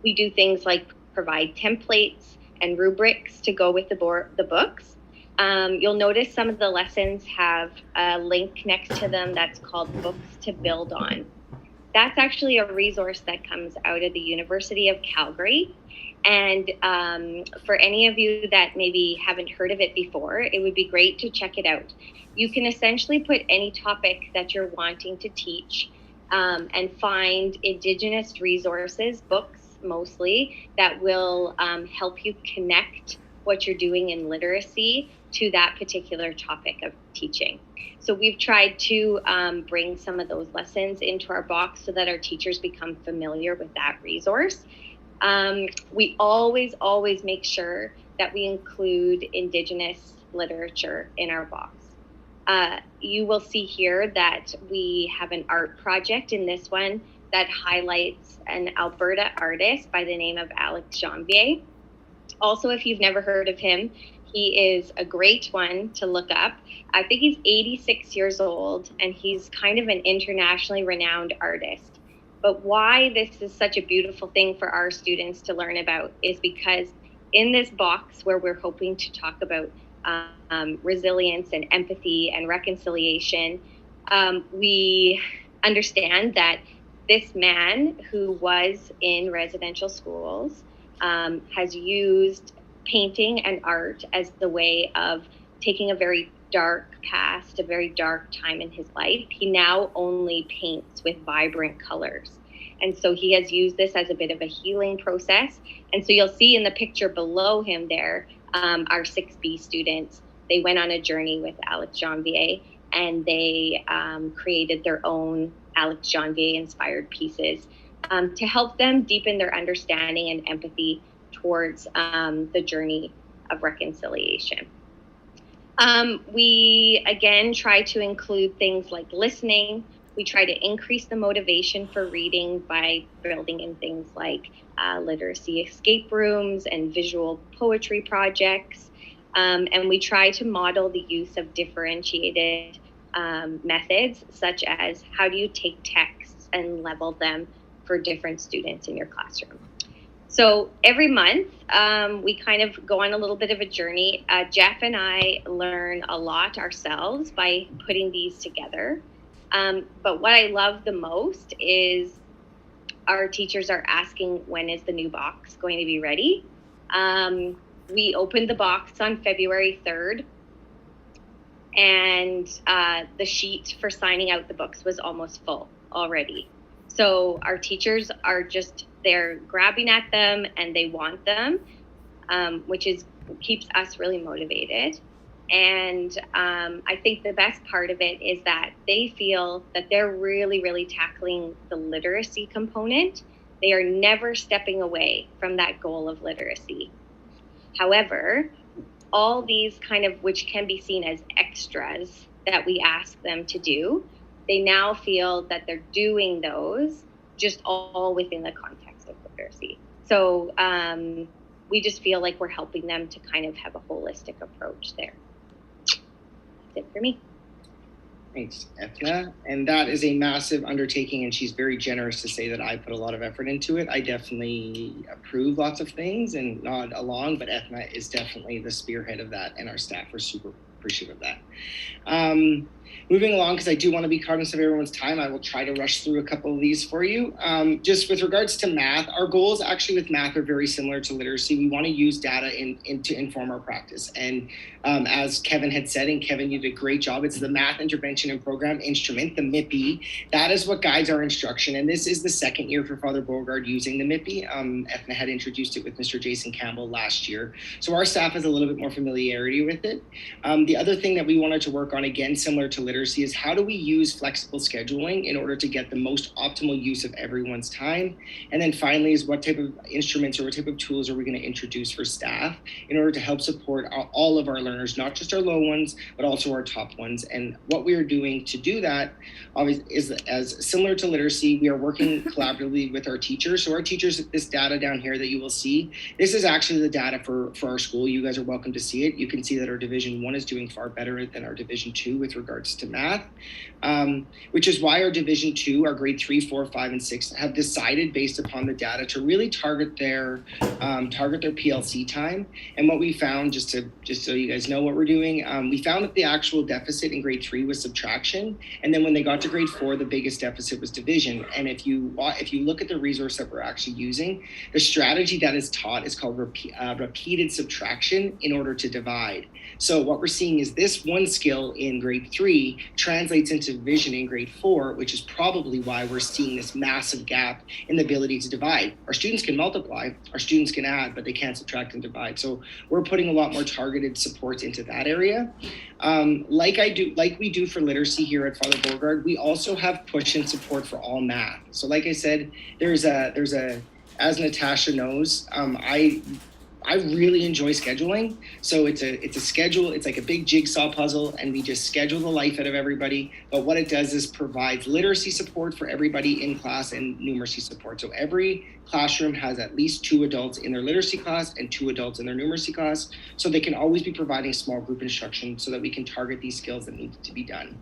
S19: We do things like provide templates and rubrics to go with the books. You'll notice some of the lessons have a link next to them that's called Books to Build On. That's actually a resource that comes out of the University of Calgary. And for any of you that maybe haven't heard of it before, it would be great to check it out. You can essentially put any topic that you're wanting to teach and find Indigenous resources, books mostly, that will help you connect what you're doing in literacy to that particular topic of teaching. So we've tried to bring some of those lessons into our box so that our teachers become familiar with that resource. We always make sure that we include Indigenous literature in our box. You will see here that we have an art project in this one that highlights an Alberta artist by the name of Alex Janvier. Also, if you've never heard of him, he is a great one to look up. I think he's 86 years old, and he's kind of an internationally renowned artist. But why this is such a beautiful thing for our students to learn about is because in this box where we're hoping to talk about resilience and empathy and reconciliation, we understand that this man who was in residential schools has used painting and art as the way of taking a very dark past, a very dark time in his life. He now only paints with vibrant colors. And so he has used this as a bit of a healing process. And so you'll see in the picture below him there, our 6B students, they went on a journey with Alex Janvier, and they created their own Alex Janvier inspired pieces to help them deepen their understanding and empathy towards the journey of reconciliation. We, again, try to include things like listening. We try to increase the motivation for reading by building in things like literacy escape rooms and visual poetry projects. And we try to model the use of differentiated methods, such as how do you take texts and level them for different students in your classroom. So every month, we kind of go on a little bit of a journey. Jeff and I learn a lot ourselves by putting these together. But what I love the most is our teachers are asking, when is the new box going to be ready? We opened the box on February 3rd, and the sheet for signing out the books was almost full already. So our teachers are just, they're grabbing at them and they want them, which keeps us really motivated. And I think the best part of it is that they feel that they're really, really tackling the literacy component. They are never stepping away from that goal of literacy. However, all these kind of, which can be seen as extras that we ask them to do, they now feel that they're doing those just all within the context of literacy. So we just feel like we're helping them to kind of have a holistic approach there. That's it for me.
S18: Thanks, Ethna. And that is a massive undertaking, and she's very generous to say that I put a lot of effort into it. I definitely approve lots of things and nod along, but Ethna is definitely the spearhead of that, and our staff are super appreciative of that. Moving along, because I do want to be cognizant of everyone's time, I will try to rush through a couple of these for you. Just with regards to math, our goals actually with math are very similar to literacy. We want to use data to inform our practice. And as Kevin had said, and Kevin, you did a great job, it's the Math Intervention and Program Instrument, the MIPI. That is what guides our instruction. And this is the second year for Father Beauregard using the MIPI. Ethna had introduced it with Mr. Jason Campbell last year. So our staff has a little bit more familiarity with it. The other thing that we wanted to work on, again, similar to literacy, is how do we use flexible scheduling in order to get the most optimal use of everyone's time? And then finally is what type of instruments or what type of tools are we going to introduce for staff in order to help support all of our learners, not just our low ones, but also our top ones. And what we are doing to do that is, as similar to literacy, we are working collaboratively with our teachers. So our teachers, this data down here that you will see, this is actually the data for our school. You guys are welcome to see it. You can see that our Division 1 is doing far better than our Division 2 with regards to math, which is why our Division 2, our grade 3, 4, 5, and 6 have decided based upon the data to really target their PLC time. And what we found, just so you guys know what we're doing, we found that the actual deficit in grade 3 was subtraction, and then when they got to grade 4, the biggest deficit was division. And if you look at the resource that we're actually using, the strategy that is taught is called repeated subtraction in order to divide. So what we're seeing is this one skill in grade 3 translates into division in grade 4, which is probably why we're seeing this massive gap in the ability to divide. Our students can multiply, our students can add, but they can't subtract and divide. So we're putting a lot more targeted supports into that area. Like we do for literacy here at Father Beauregard, we also have push and support for all math. So like I said, there's a, as Natasha knows, I really enjoy scheduling. So it's a schedule. It's like a big jigsaw puzzle, and we just schedule the life out of everybody. But what it does is provides literacy support for everybody in class and numeracy support. So every classroom has at least 2 adults in their literacy class and 2 adults in their numeracy class. So they can always be providing small group instruction so that we can target these skills that need to be done.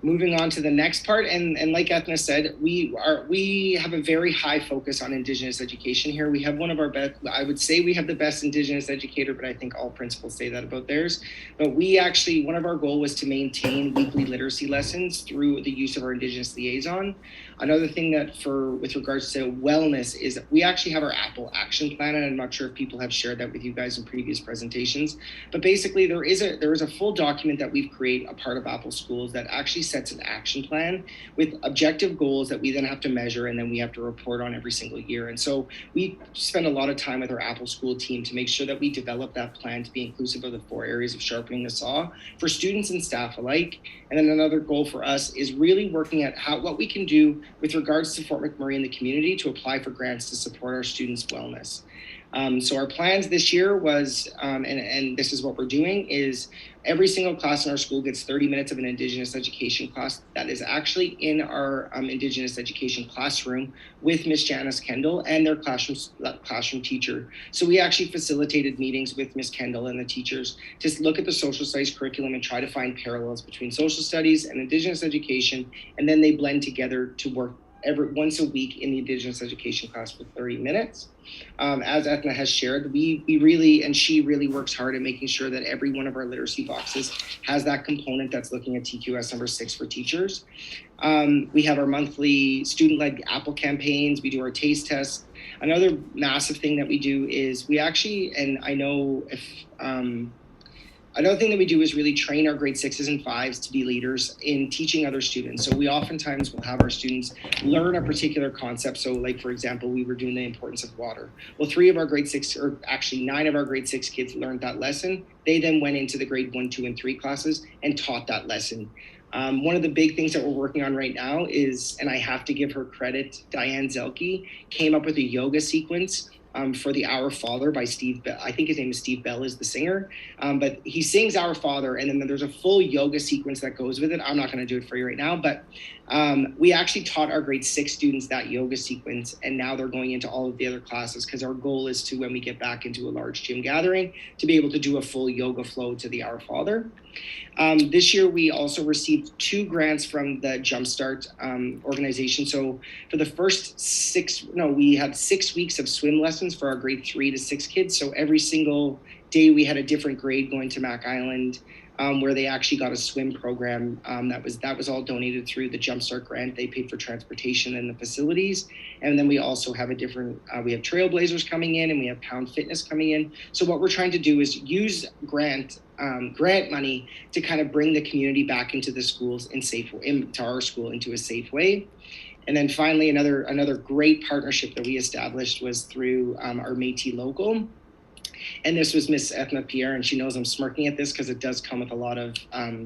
S18: Moving on to the next part, and like Ethna said, we have a very high focus on Indigenous education here. We have one of our best, I would say we have the best Indigenous educator, but I think all principals say that about theirs. But we actually, one of our goals was to maintain weekly literacy lessons through the use of our Indigenous liaison. Another thing that with regards to wellness is that we actually have our Apple action plan, and I'm not sure if people have shared that with you guys in previous presentations, but basically there is a full document that we've created, a part of Apple Schools, that actually sets an action plan with objective goals that we then have to measure and then we have to report on every single year. And so we spend a lot of time with our Apple School team to make sure that we develop that plan to be inclusive of the 4 areas of sharpening the saw for students and staff alike. And then another goal for us is really working at what we can do with regards to Fort McMurray and the community to apply for grants to support our students' wellness. So our plans this year was, and this is what we're doing, is every single class in our school gets 30 minutes of an Indigenous education class that is actually in our Indigenous education classroom with Miss Janice Kendall and their classroom teacher. So we actually facilitated meetings with Miss Kendall and the teachers to look at the social studies curriculum and try to find parallels between social studies and Indigenous education, and then they blend together to work once a week in the Indigenous education class for 30 minutes. As Ethna has shared, we really, and she really works hard at making sure that every one of our literacy boxes has that component that's looking at TQS number 6 for teachers. We have our monthly student-led Apple campaigns. We do our taste tests. Another massive thing that we do is we actually, and I know if, another thing that we do is really train our grade 6s and 5s to be leaders in teaching other students. So we oftentimes will have our students learn a particular concept. So like, for example, we were doing the importance of water. Well, 3 of our grade 6, or actually 9 of our grade 6 kids learned that lesson. They then went into the grade 1, 2, and 3 classes and taught that lesson. One of the big things that we're working on right now is, and I have to give her credit, Diane Zelke came up with a yoga sequence for the Our Father by Steve Bell. I think his name is Steve Bell is the singer, but he sings Our Father, and then there's a full yoga sequence that goes with it. I'm not going to do it for you right now, but we actually taught our grade 6 students that yoga sequence, and now they're going into all of the other classes because our goal is to, when we get back into a large gym gathering, to be able to do a full yoga flow to the Our Father. This year, we also received 2 grants from the Jumpstart organization. So for the first we had 6 weeks of swim lessons for our grade 3 to 6 kids. So every single day we had a different grade going to Mac Island, where they actually got a swim program that was all donated through the Jumpstart grant. They paid for transportation and the facilities. And then we also have we have Trailblazers coming in, and we have Pound Fitness coming in. So what we're trying to do is use grant money to kind of bring the community back into the schools into our school into a safe way. And then finally, another great partnership that we established was through our Métis local. And this was Miss Ethna Pierre, and she knows I'm smirking at this because it does come with a lot of,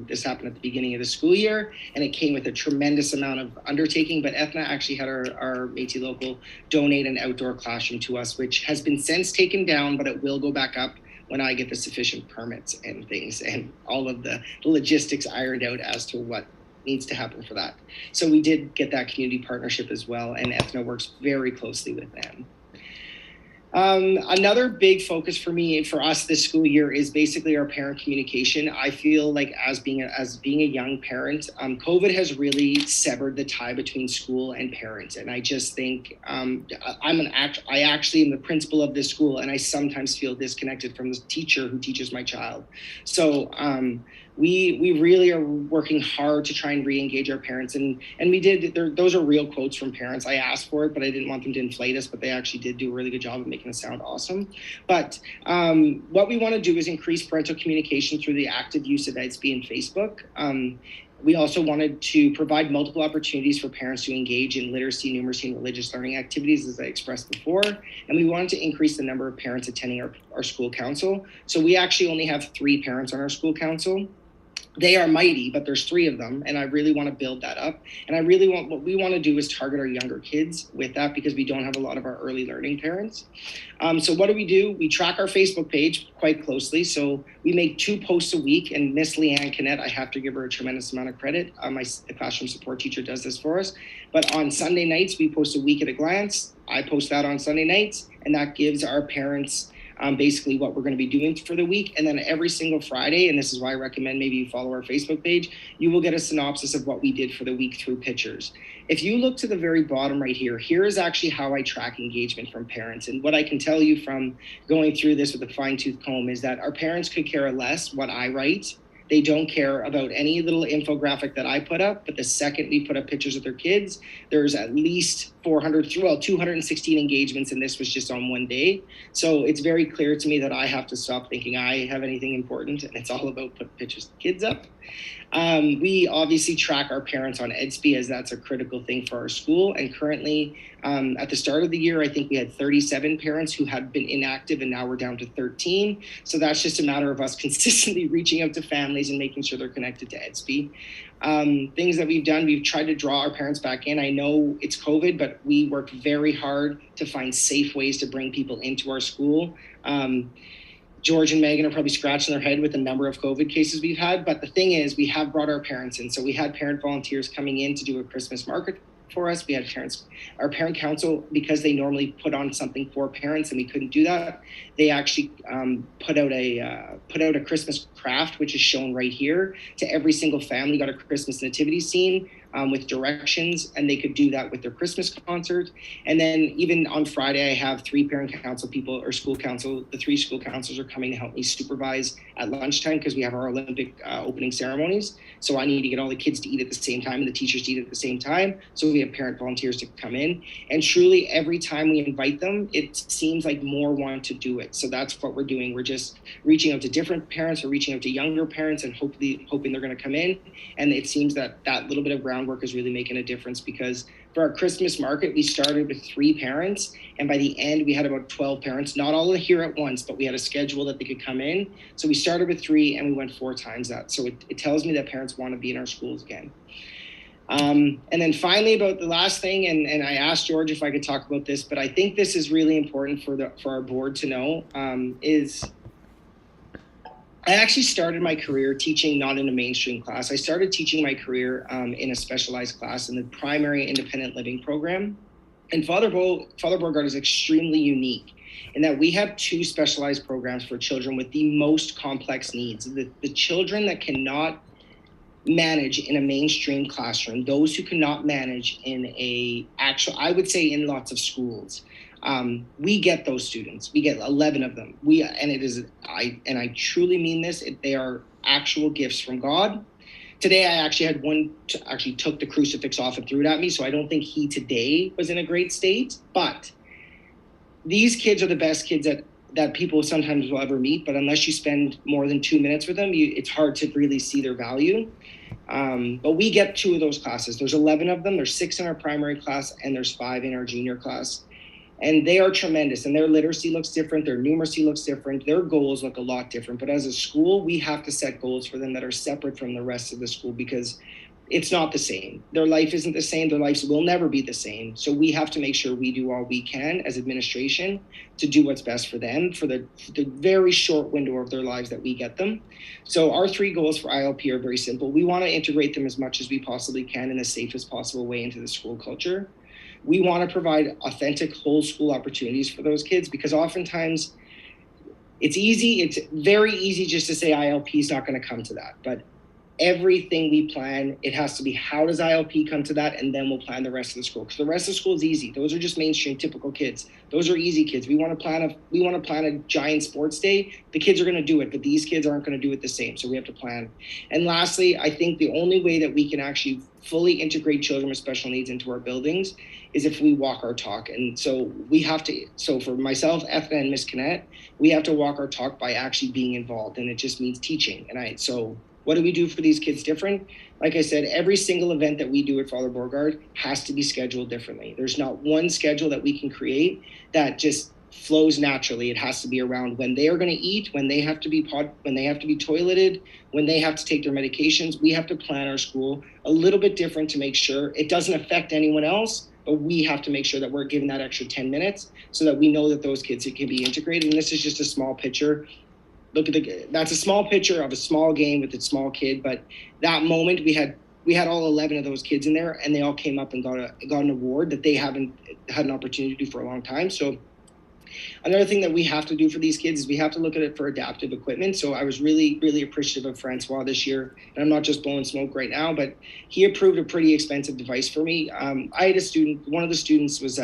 S18: this happened at the beginning of the school year, and it came with a tremendous amount of undertaking, but Ethna actually had our Métis local donate an outdoor classroom to us, which has been since taken down, but it will go back up when I get the sufficient permits and things and all of the logistics ironed out as to what needs to happen for that. So we did get that community partnership as well, and Ethna works very closely with them. Another big focus for us this school year is basically our parent communication. I feel like as being a young parent, COVID has really severed the tie between school and parents. And I just think I actually am the principal of this school, and I sometimes feel disconnected from the teacher who teaches my child. So we really are working hard to try and re-engage our parents, and we did. Those are real quotes from parents. I asked for it, but I didn't want them to inflate us, but they actually did do a really good job of making us sound awesome. But what we want to do is increase parental communication through the active use of EDSB and Facebook. We also wanted to provide multiple opportunities for parents to engage in literacy, numeracy, and religious learning activities, as I expressed before. And we wanted to increase the number of parents attending our school council. So we actually only have 3 parents on our school council. They are mighty, but there's 3 of them, and I really want to build that up. And what we want to do is target our younger kids with that, because we don't have a lot of our early learning parents. So what do? We track our Facebook page quite closely. So we make 2 posts a week, and Miss Leanne Canet, I have to give her a tremendous amount of credit. My classroom support teacher does this for us. But on Sunday nights, we post a week at a glance. I post that on Sunday nights, and that gives our parents basically what we're going to be doing for the week. And then every single Friday, and this is why I recommend maybe you follow our Facebook page, you will get a synopsis of what we did for the week through pictures. If you look to the very bottom right here is actually how I track engagement from parents. And what I can tell you from going through this with a fine-tooth comb is that our parents could care less what I write. They don't care about any little infographic that I put up, but the second we put up pictures of their kids, there's at least 216 engagements, and this was just on one day. So it's very clear to me that I have to stop thinking I have anything important, and it's all about putting pictures of the kids up. We obviously track our parents on EdSP, as that's a critical thing for our school. And currently, at the start of the year, I think we had 37 parents who had been inactive, and now we're down to 13. So that's just a matter of us consistently reaching out to families and making sure they're connected to EdSP. Things that we've done, we've tried to draw our parents back in. I know it's COVID, but we worked very hard to find safe ways to bring people into our school. George and Megan are probably scratching their head with the number of COVID cases we've had. But the thing is, we have brought our parents in. So we had parent volunteers coming in to do a Christmas market for us. We had our parent council, because they normally put on something for parents and we couldn't do that. They actually put out a Christmas craft, which is shown right here, to every single family. Got a Christmas nativity scene with directions, and they could do that with their Christmas concert. And then even on Friday, I have 3 parent council people, or school council. The 3 school councils are coming to help me supervise at lunchtime, because we have our Olympic opening ceremonies. So I need to get all the kids to eat at the same time and the teachers to eat at the same time. So we have parent volunteers to come in. And truly, every time we invite them, it seems like more want to do it. So that's what we're doing. We're just reaching out to different parents, or reaching out to younger parents, and hoping they're going to come in. And it seems that little bit of groundwork is really making a difference, because for our Christmas market, we started with 3 parents, and by the end we had about 12 parents, not all here at once, but we had a schedule that they could come in. So we started with 3 and we went 4 times that. So it tells me that parents want to be in our schools again. And then finally, about the last thing, and I asked George if I could talk about this, but I think this is really important for our board to know, is I actually started my career teaching not in a mainstream class. I started teaching my career in a specialized class in the primary independent living program. And Father Beauregard is extremely unique in that we have 2 specialized programs for children with the most complex needs. The children that cannot manage in a mainstream classroom, those who cannot manage in I would say in lots of schools. We get those students. We get 11 of them. I truly mean this. They are actual gifts from God. Today, I actually had one actually took the crucifix off and threw it at me. So I don't think he today was in a great state. But these kids are the best kids that people sometimes will ever meet. But unless you spend more than 2 minutes with them, it's hard to really see their value. But we get 2 of those classes. There's 11 of them. There's 6 in our primary class, and there's 5 in our junior class. And they are tremendous, and their literacy looks different. Their numeracy looks different. Their goals look a lot different. But as a school, we have to set goals for them that are separate from the rest of the school, because it's not the same. Their life isn't the same. Their lives will never be the same. So we have to make sure we do all we can as administration to do what's best for them for the very short window of their lives that we get them. So our 3 goals for ILP are very simple. We want to integrate them as much as we possibly can in the safest possible way into the school culture. We want to provide authentic whole school opportunities for those kids, because oftentimes it's very easy just to say ILP is not going to come to that. But everything we plan, it has to be, how does ILP come to that? And then we'll plan the rest of the school, because the rest of the school is easy. Those are just mainstream typical kids. Those are easy kids. We want to plan a giant sports day. The kids are going to do it, but these kids aren't going to do it the same. So we have to plan. And lastly, I think the only way that we can actually fully integrate children with special needs into our buildings is if we walk our talk. And so so for myself, Ethna, and Miss Kinnett, we have to walk our talk by actually being involved. And it just means teaching. So what do we do for these kids different? Like I said, every single event that we do at Father Beauregard has to be scheduled differently. There's not one schedule that we can create that just flows naturally. It has to be around when they are going to eat, when they have to be toileted, when they have to take their medications. We have to plan our school a little bit different to make sure it doesn't affect anyone else, but we have to make sure that we're giving that extra 10 minutes so that we know that those kids can be integrated. And this is just a small picture. That's a small picture of a small game with a small kid, but that moment we had all 11 of those kids in there, and they all came up and got an award that they haven't had an opportunity to do for a long time. So another thing that we have to do for these kids is we have to look at it for adaptive equipment. So I was really, really appreciative of Francois this year. And I'm not just blowing smoke right now, but he approved a pretty expensive device for me. I had a student, one of the students was,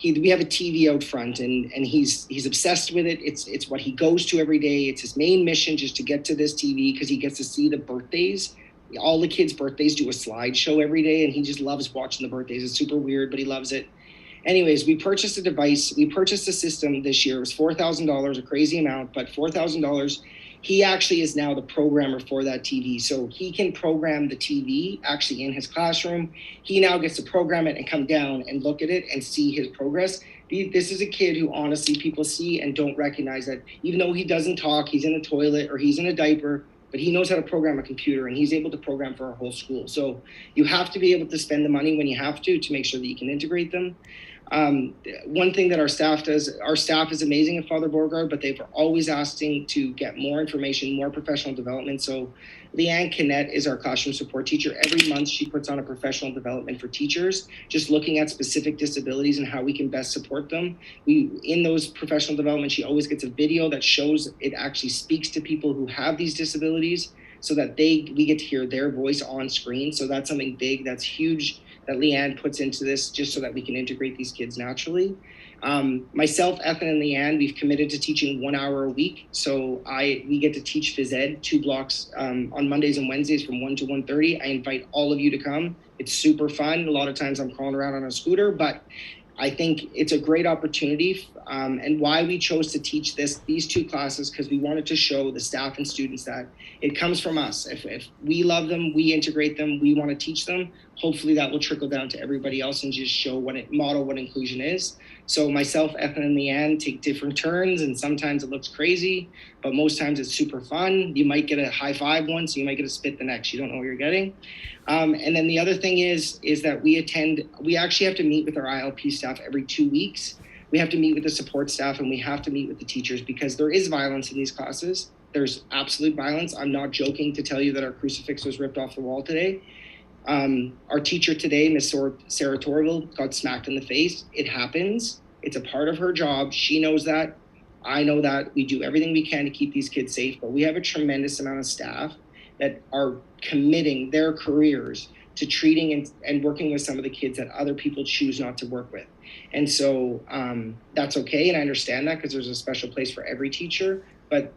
S18: we have a TV out front, and he's obsessed with it. It's what he goes to every day. It's his main mission, just to get to this TV, because he gets to see the birthdays. All the kids' birthdays do a slideshow every day, and he just loves watching the birthdays. It's super weird, but he loves it. Anyways, we purchased a device. We purchased a system this year. It was $4,000, a crazy amount, but $4,000. he actually is now the programmer for that TV. So he can program the TV actually in his classroom. He now gets to program it and come down and look at it and see his progress. This is a kid who honestly people see and don't recognize that even though he doesn't talk, he's in a toilet or he's in a diaper, but he knows how to program a computer and he's able to program for our whole school. So you have to be able to spend the money when you have to make sure that you can integrate them. One thing that our staff does, our staff is amazing at Father Beauregard, but they're always asking to get more information, more professional development. So Leanne Kinnett is our classroom support teacher. Every month she puts on a professional development for teachers, just looking at specific disabilities and how we can best support them. In those professional development, she always gets a video that shows it actually speaks to people who have these disabilities so that we get to hear their voice on screen. So that's something big, that's huge, that Leanne puts into this just so that we can integrate these kids naturally. Myself, Ethan, and Leanne, we've committed to teaching 1 hour a week. So we get to teach phys ed 2 blocks on Mondays and Wednesdays from 1 to 1:30. I invite all of you to come. It's super fun. A lot of times I'm crawling around on a scooter, but I think it's a great opportunity. And why we chose to teach these 2 classes, because we wanted to show the staff and students that it comes from us. If we love them, we integrate them, we want to teach them, hopefully that will trickle down to everybody else and just show model what inclusion is. So myself, Ethan, and Leanne take different turns, and sometimes it looks crazy, but most times it's super fun. You might get a high five once, so you might get a spit the next. You don't know what you're getting. And then the other thing is that we actually have to meet with our ILP staff every 2 weeks. We have to meet with the support staff and we have to meet with the teachers because there is violence in these classes. There's absolute violence. I'm not joking to tell you that our crucifix was ripped off the wall today. Our teacher today, Miss Sarah Torville, got smacked in the face. It happens. It's a part of her job. She knows that. I know that. We do everything we can to keep these kids safe, but we have a tremendous amount of staff that are committing their careers to treating and working with some of the kids that other people choose not to work with. And so that's okay. And I understand that because there's a special place for every teacher, but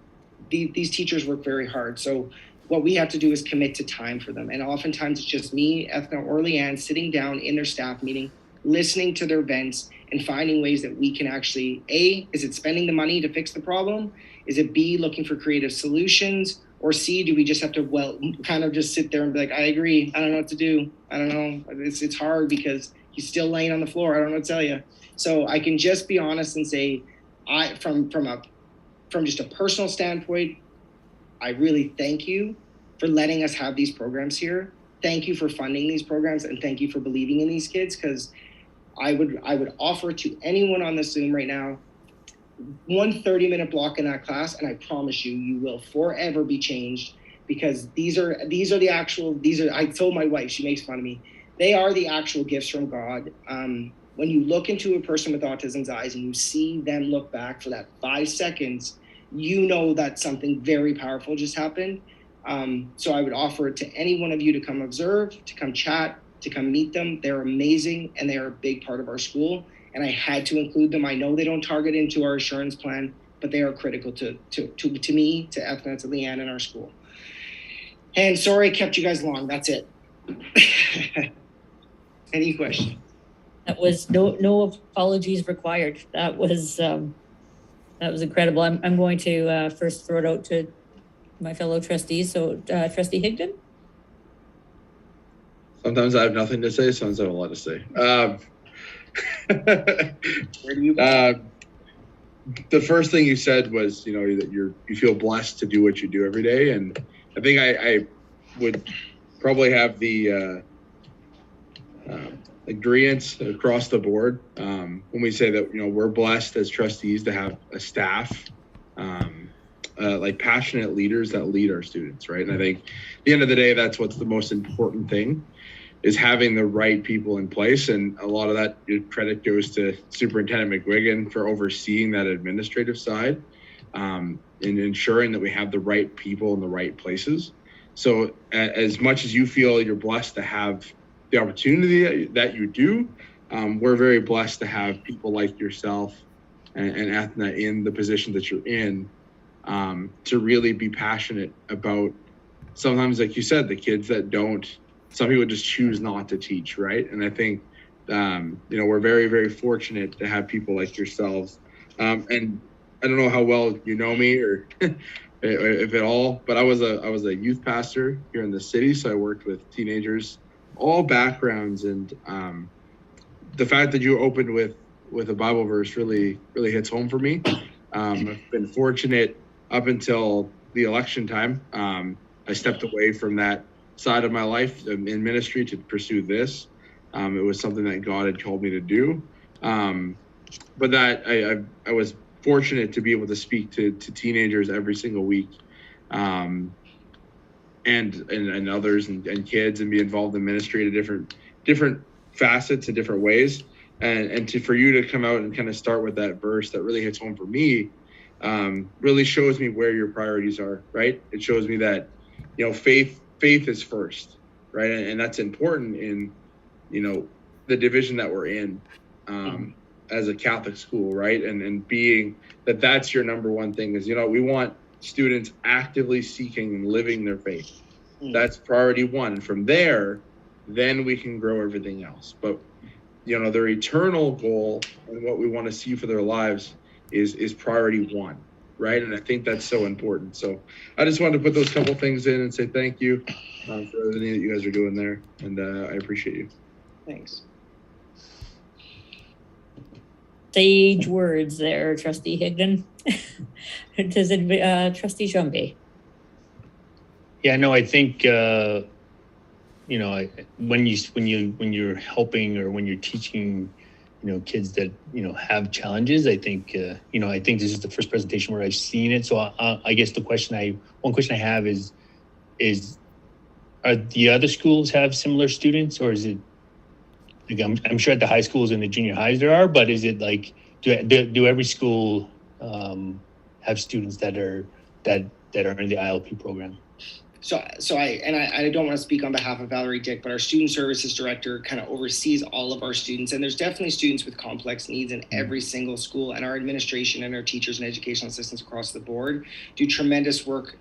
S18: these teachers work very hard. So what we have to do is commit to time for them. And oftentimes it's just me, Ethna, or Leanne sitting down in their staff meeting, listening to their vents and finding ways that we can actually, A, is it spending the money to fix the problem? Is it B, looking for creative solutions? Or C, do we just have to, kind of just sit there and be like, I agree, I don't know what to do. I don't know, it's hard because he's still laying on the floor. I don't know what to tell you. So I can just be honest and say, from just a personal standpoint, I really thank you for letting us have these programs here. Thank you for funding these programs and thank you for believing in these kids, because I would offer to anyone on the Zoom right now, 1 30-minute block in that class, and I promise you will forever be changed, because these are I told my wife, she makes fun of me, they are the actual gifts from God. When you look into a person with autism's eyes and you see them look back for that 5 seconds, you know that something very powerful just happened. So I would offer it to any one of you to come observe, to come chat, to come meet them. They're amazing and they are a big part of our school. And I had to include them. I know they don't target into our assurance plan, but they are critical to me, to Ethna, to Leanne, and our school. And sorry I kept you guys long. That's it. Any questions?
S3: That was no apologies required. That was incredible. I'm going to first throw it out to my fellow trustees. So Trustee Higdon.
S10: Sometimes I have nothing to say. Sometimes I have a lot to say.
S18: Where do you
S10: go? The first thing you said was, that you feel blessed to do what you do every day, and I think I would probably have the agreements across the board when we say that we're blessed as trustees to have a staff like passionate leaders that lead our students, right? And I think at the end of the day, that's what's the most important thing, is having the right people in place. And a lot of that credit goes to Superintendent McGuigan for overseeing that administrative side and ensuring that we have the right people in the right places. So as much as you feel you're blessed to have the opportunity that you do, we're very blessed to have people like yourself and Ethna in the position that you're in, to really be passionate about, sometimes, like you said, the kids that some people just choose not to teach, right? And I think, we're very, very fortunate to have people like yourselves. And I don't know how well you know me, if at all. But I was a youth pastor here in the city, so I worked with teenagers, all backgrounds, and the fact that you opened with a Bible verse really hits home for me. I've been fortunate up until the election time. I stepped away from that side of my life in ministry to pursue this. It was something that God had called me to do. But that I was fortunate to be able to speak to teenagers every single week, and others and kids, and be involved in ministry to different facets and different ways. And for you to come out and kind of start with that verse that really hits home for me, really shows me where your priorities are, right? It shows me that, faith is first, right? And that's important in, the division that we're in, as a Catholic school, right? And being that's your number one thing is, we want students actively seeking and living their faith. That's priority one. And from there, then we can grow everything else. But, their eternal goal and what we want to see for their lives is priority one, right? And I think that's so important. So I just wanted to put those couple things in and say thank you for everything that you guys are doing there. And I appreciate you.
S18: Thanks.
S3: Sage words there, Trustee Higdon. Does it, Trustee Jean-Bé?
S8: Yeah, no, I think when you're helping or when you're teaching, kids that have challenges, I think I think this is the first presentation where I've seen it. So I guess one question I have is are the other schools have similar students, or is it? Like I'm sure at the high schools and the junior highs there are, but is it like do every school have students that are in the ILP program?
S18: So I don't want to speak on behalf of Valerie Dick, but our student services director kind of oversees all of our students, and there's definitely students with complex needs in every single school, and our administration and our teachers and educational assistants across the board do tremendous work.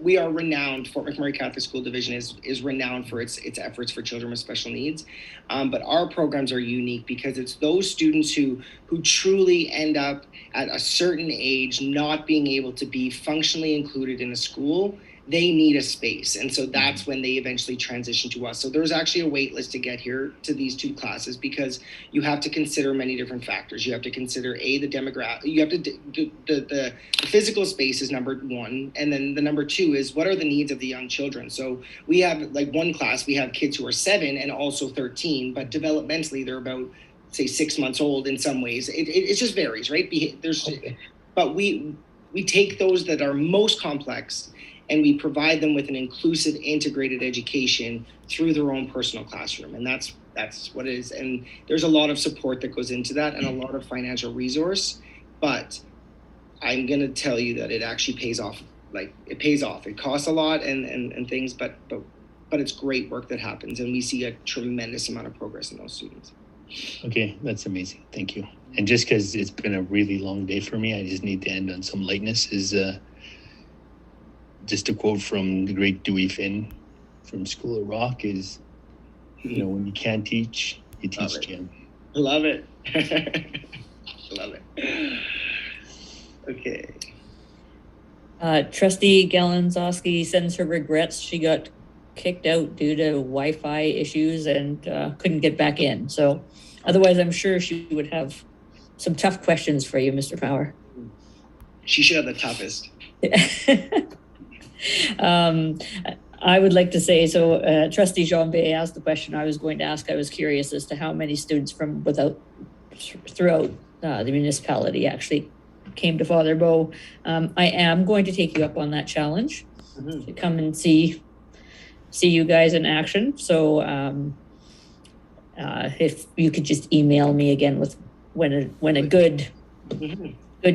S18: We are renowned. Fort McMurray Catholic School Division is renowned for its efforts for children with special needs, but our programs are unique because it's those students who truly end up at a certain age not being able to be functionally included in a school. They need a space, and so that's when they eventually transition to us. So there's actually a wait list to get here to these two classes because you have to consider many different factors. You have to consider the demographic. You have to the physical space is number one, and then the number two is what are the needs of the young children. So we have like one class, we have kids who are 7 and also 13, but developmentally they're about say 6 months old in some ways. It just varies, right? But we take those that are most complex, and we provide them with an inclusive, integrated education through their own personal classroom. And that's what it is. And there's a lot of support that goes into that and a lot of financial resource. But I'm going to tell you that it actually pays off. Like, it pays off. It costs a lot and things, but it's great work that happens. And we see a tremendous amount of progress in those students.
S8: Okay, that's amazing. Thank you. And just because it's been a really long day for me, I just need to end on some lightness. Just a quote from the great Dewey Finn from School of Rock is, when you can't teach, you teach, Jim.
S18: Love it. Love it. Okay.
S3: Trustee Galanzowski sends her regrets. She got kicked out due to Wi-Fi issues and couldn't get back in. So otherwise, I'm sure she would have some tough questions for you, Mr. Power.
S18: She should have the toughest.
S3: I would like to say, so Trustee Jean-Bé asked the question I was going to ask. I was curious as to how many students throughout the municipality actually came to Father Bow. I am going to take you up on that challenge to come and see you guys in action. So if you could just email me again with when a good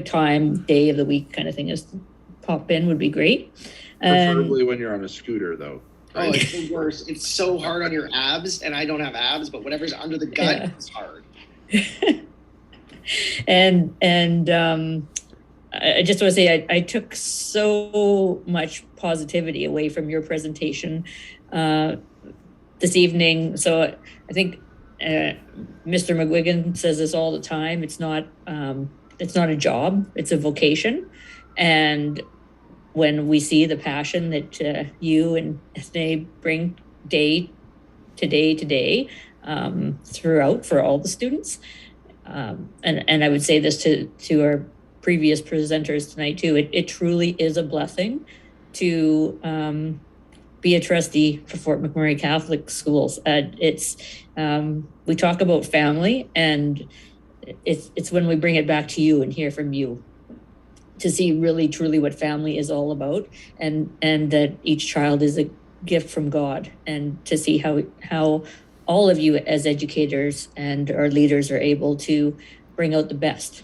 S3: time, day of the week kind of thing is to pop in would be great.
S10: Preferably when you're on a scooter, though.
S18: Right? Oh, it's the worst. It's so hard on your abs, and I don't have abs, but whatever's under the gut is hard.
S3: and I just want to say I took so much positivity away from your presentation this evening. So I think Mr. McGuigan says this all the time. It's not a job; it's a vocation. And when we see the passion that you and Esne bring day to day throughout for all the students, and I would say this to our previous presenters tonight too, it truly is a blessing to be a trustee for Fort McMurray Catholic Schools. We talk about family, and it's when we bring it back to you and hear from you to see really truly what family is all about, and that each child is a gift from God, and to see how all of you as educators and our leaders are able to bring out the best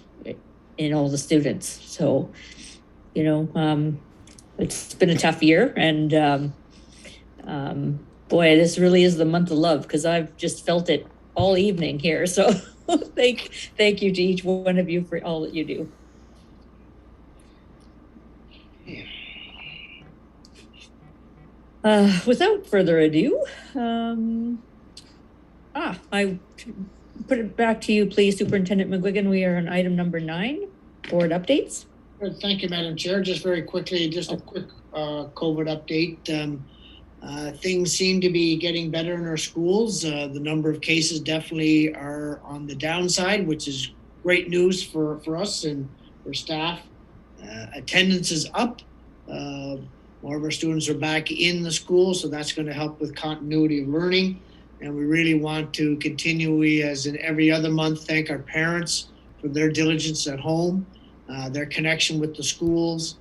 S3: in all the students. So, it's been a tough year, and boy, this really is the month of love, because I've just felt it all evening here. So thank you to each one of you for all that you do. Without further ado, I put it back to you, please, Superintendent McGuigan. We are on item number 9, board updates.
S5: Thank you, Madam Chair. Just very quickly, just a quick COVID update. Things seem to be getting better in our schools. The number of cases definitely are on the downside, which is great news for us and for staff. Attendance is up. More of our students are back in the school, so that's going to help with continuity of learning. And we really want to continually, as in every other month, thank our parents for their diligence at home, their connection with the schools,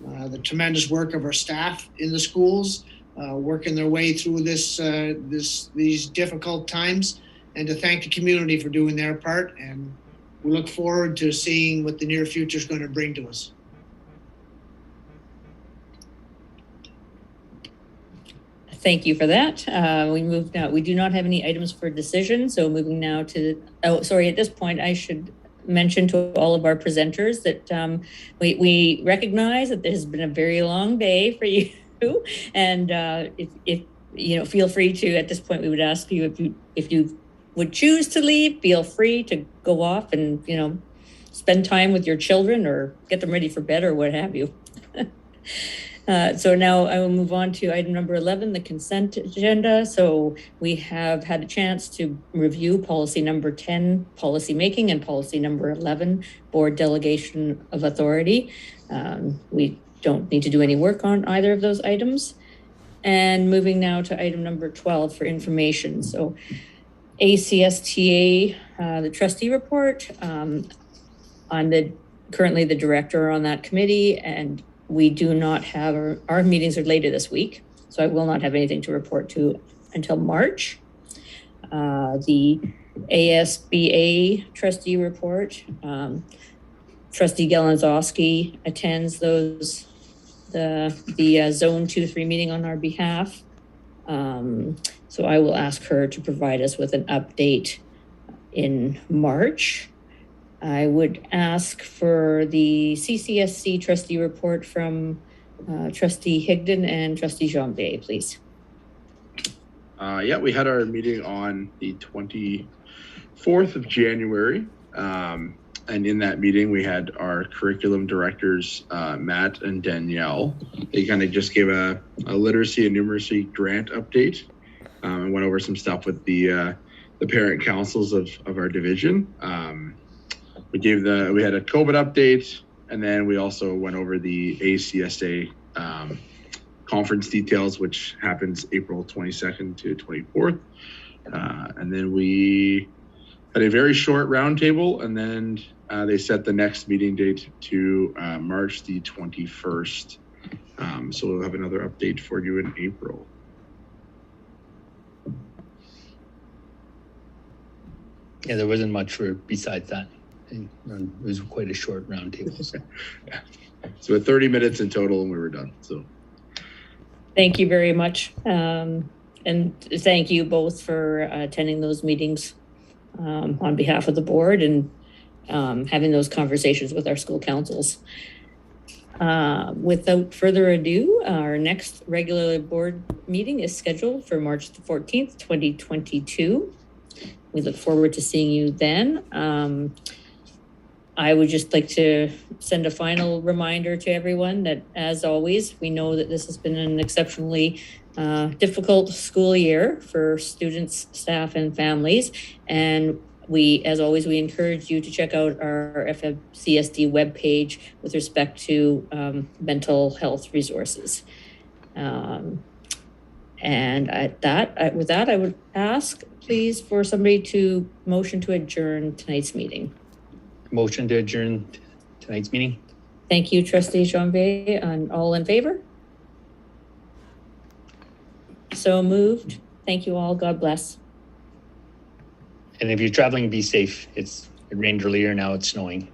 S5: the tremendous work of our staff in the schools, working their way through these difficult times, and to thank the community for doing their part. And we look forward to seeing what the near future is going to bring to us.
S3: Thank you for that. We move now. We do not have any items for decision. So moving now to, at this point, I should mention to all of our presenters that we recognize that this has been a very long day for you. And if feel free to, at this point, we would ask you if you would choose to leave, feel free to go off and, spend time with your children or get them ready for bed or what have you. So now I will move on to item number 11, the consent agenda. So we have had a chance to review policy number 10, policy making, and policy number 11, board delegation of authority. We don't need to do any work on either of those items. And moving now to item number 12 for information. So ACSTA, the trustee report. I'm currently the director on that committee, and we do not have, our meetings are later this week, so I will not have anything to report to until March. The ASBA trustee report, Trustee Galanzowski attends the Zone 2-3 meeting on our behalf. So I will ask her to provide us with an update in March. I would ask for the CCSC trustee report from Trustee Higdon and Trustee Jean-Bay, please.
S10: We had our meeting on the 24th of January. And in that meeting, we had our curriculum directors, Matt and Danielle. They kind of just gave a literacy and numeracy grant update and went over some stuff with the parent councils of our division. We had a COVID update, and then we also went over the ACSA conference details, which happens April 22nd to 24th. And then we had a very short roundtable, and then they set the next meeting date to March the 21st. So we'll have another update for you in April.
S8: Yeah, there wasn't much besides that. It was quite a short roundtable. So.
S10: Yeah. So 30 minutes in total, and we were done. So
S3: thank you very much. And thank you both for attending those meetings on behalf of the board and having those conversations with our school councils. Without further ado, our next regular board meeting is scheduled for March the 14th, 2022. We look forward to seeing you then. I would just like to send a final reminder to everyone that, as always, we know that this has been an exceptionally difficult school year for students, staff, and families. And we, as always, we encourage you to check out our FMCSD webpage with respect to mental health resources. And with that, I would ask, please, for somebody to motion to adjourn tonight's meeting.
S8: Motion to adjourn tonight's meeting.
S3: Thank you, Trustee Janvier. And all in favor? So moved. Thank you all. God bless.
S8: And if you're traveling, be safe. It rained earlier, now it's snowing.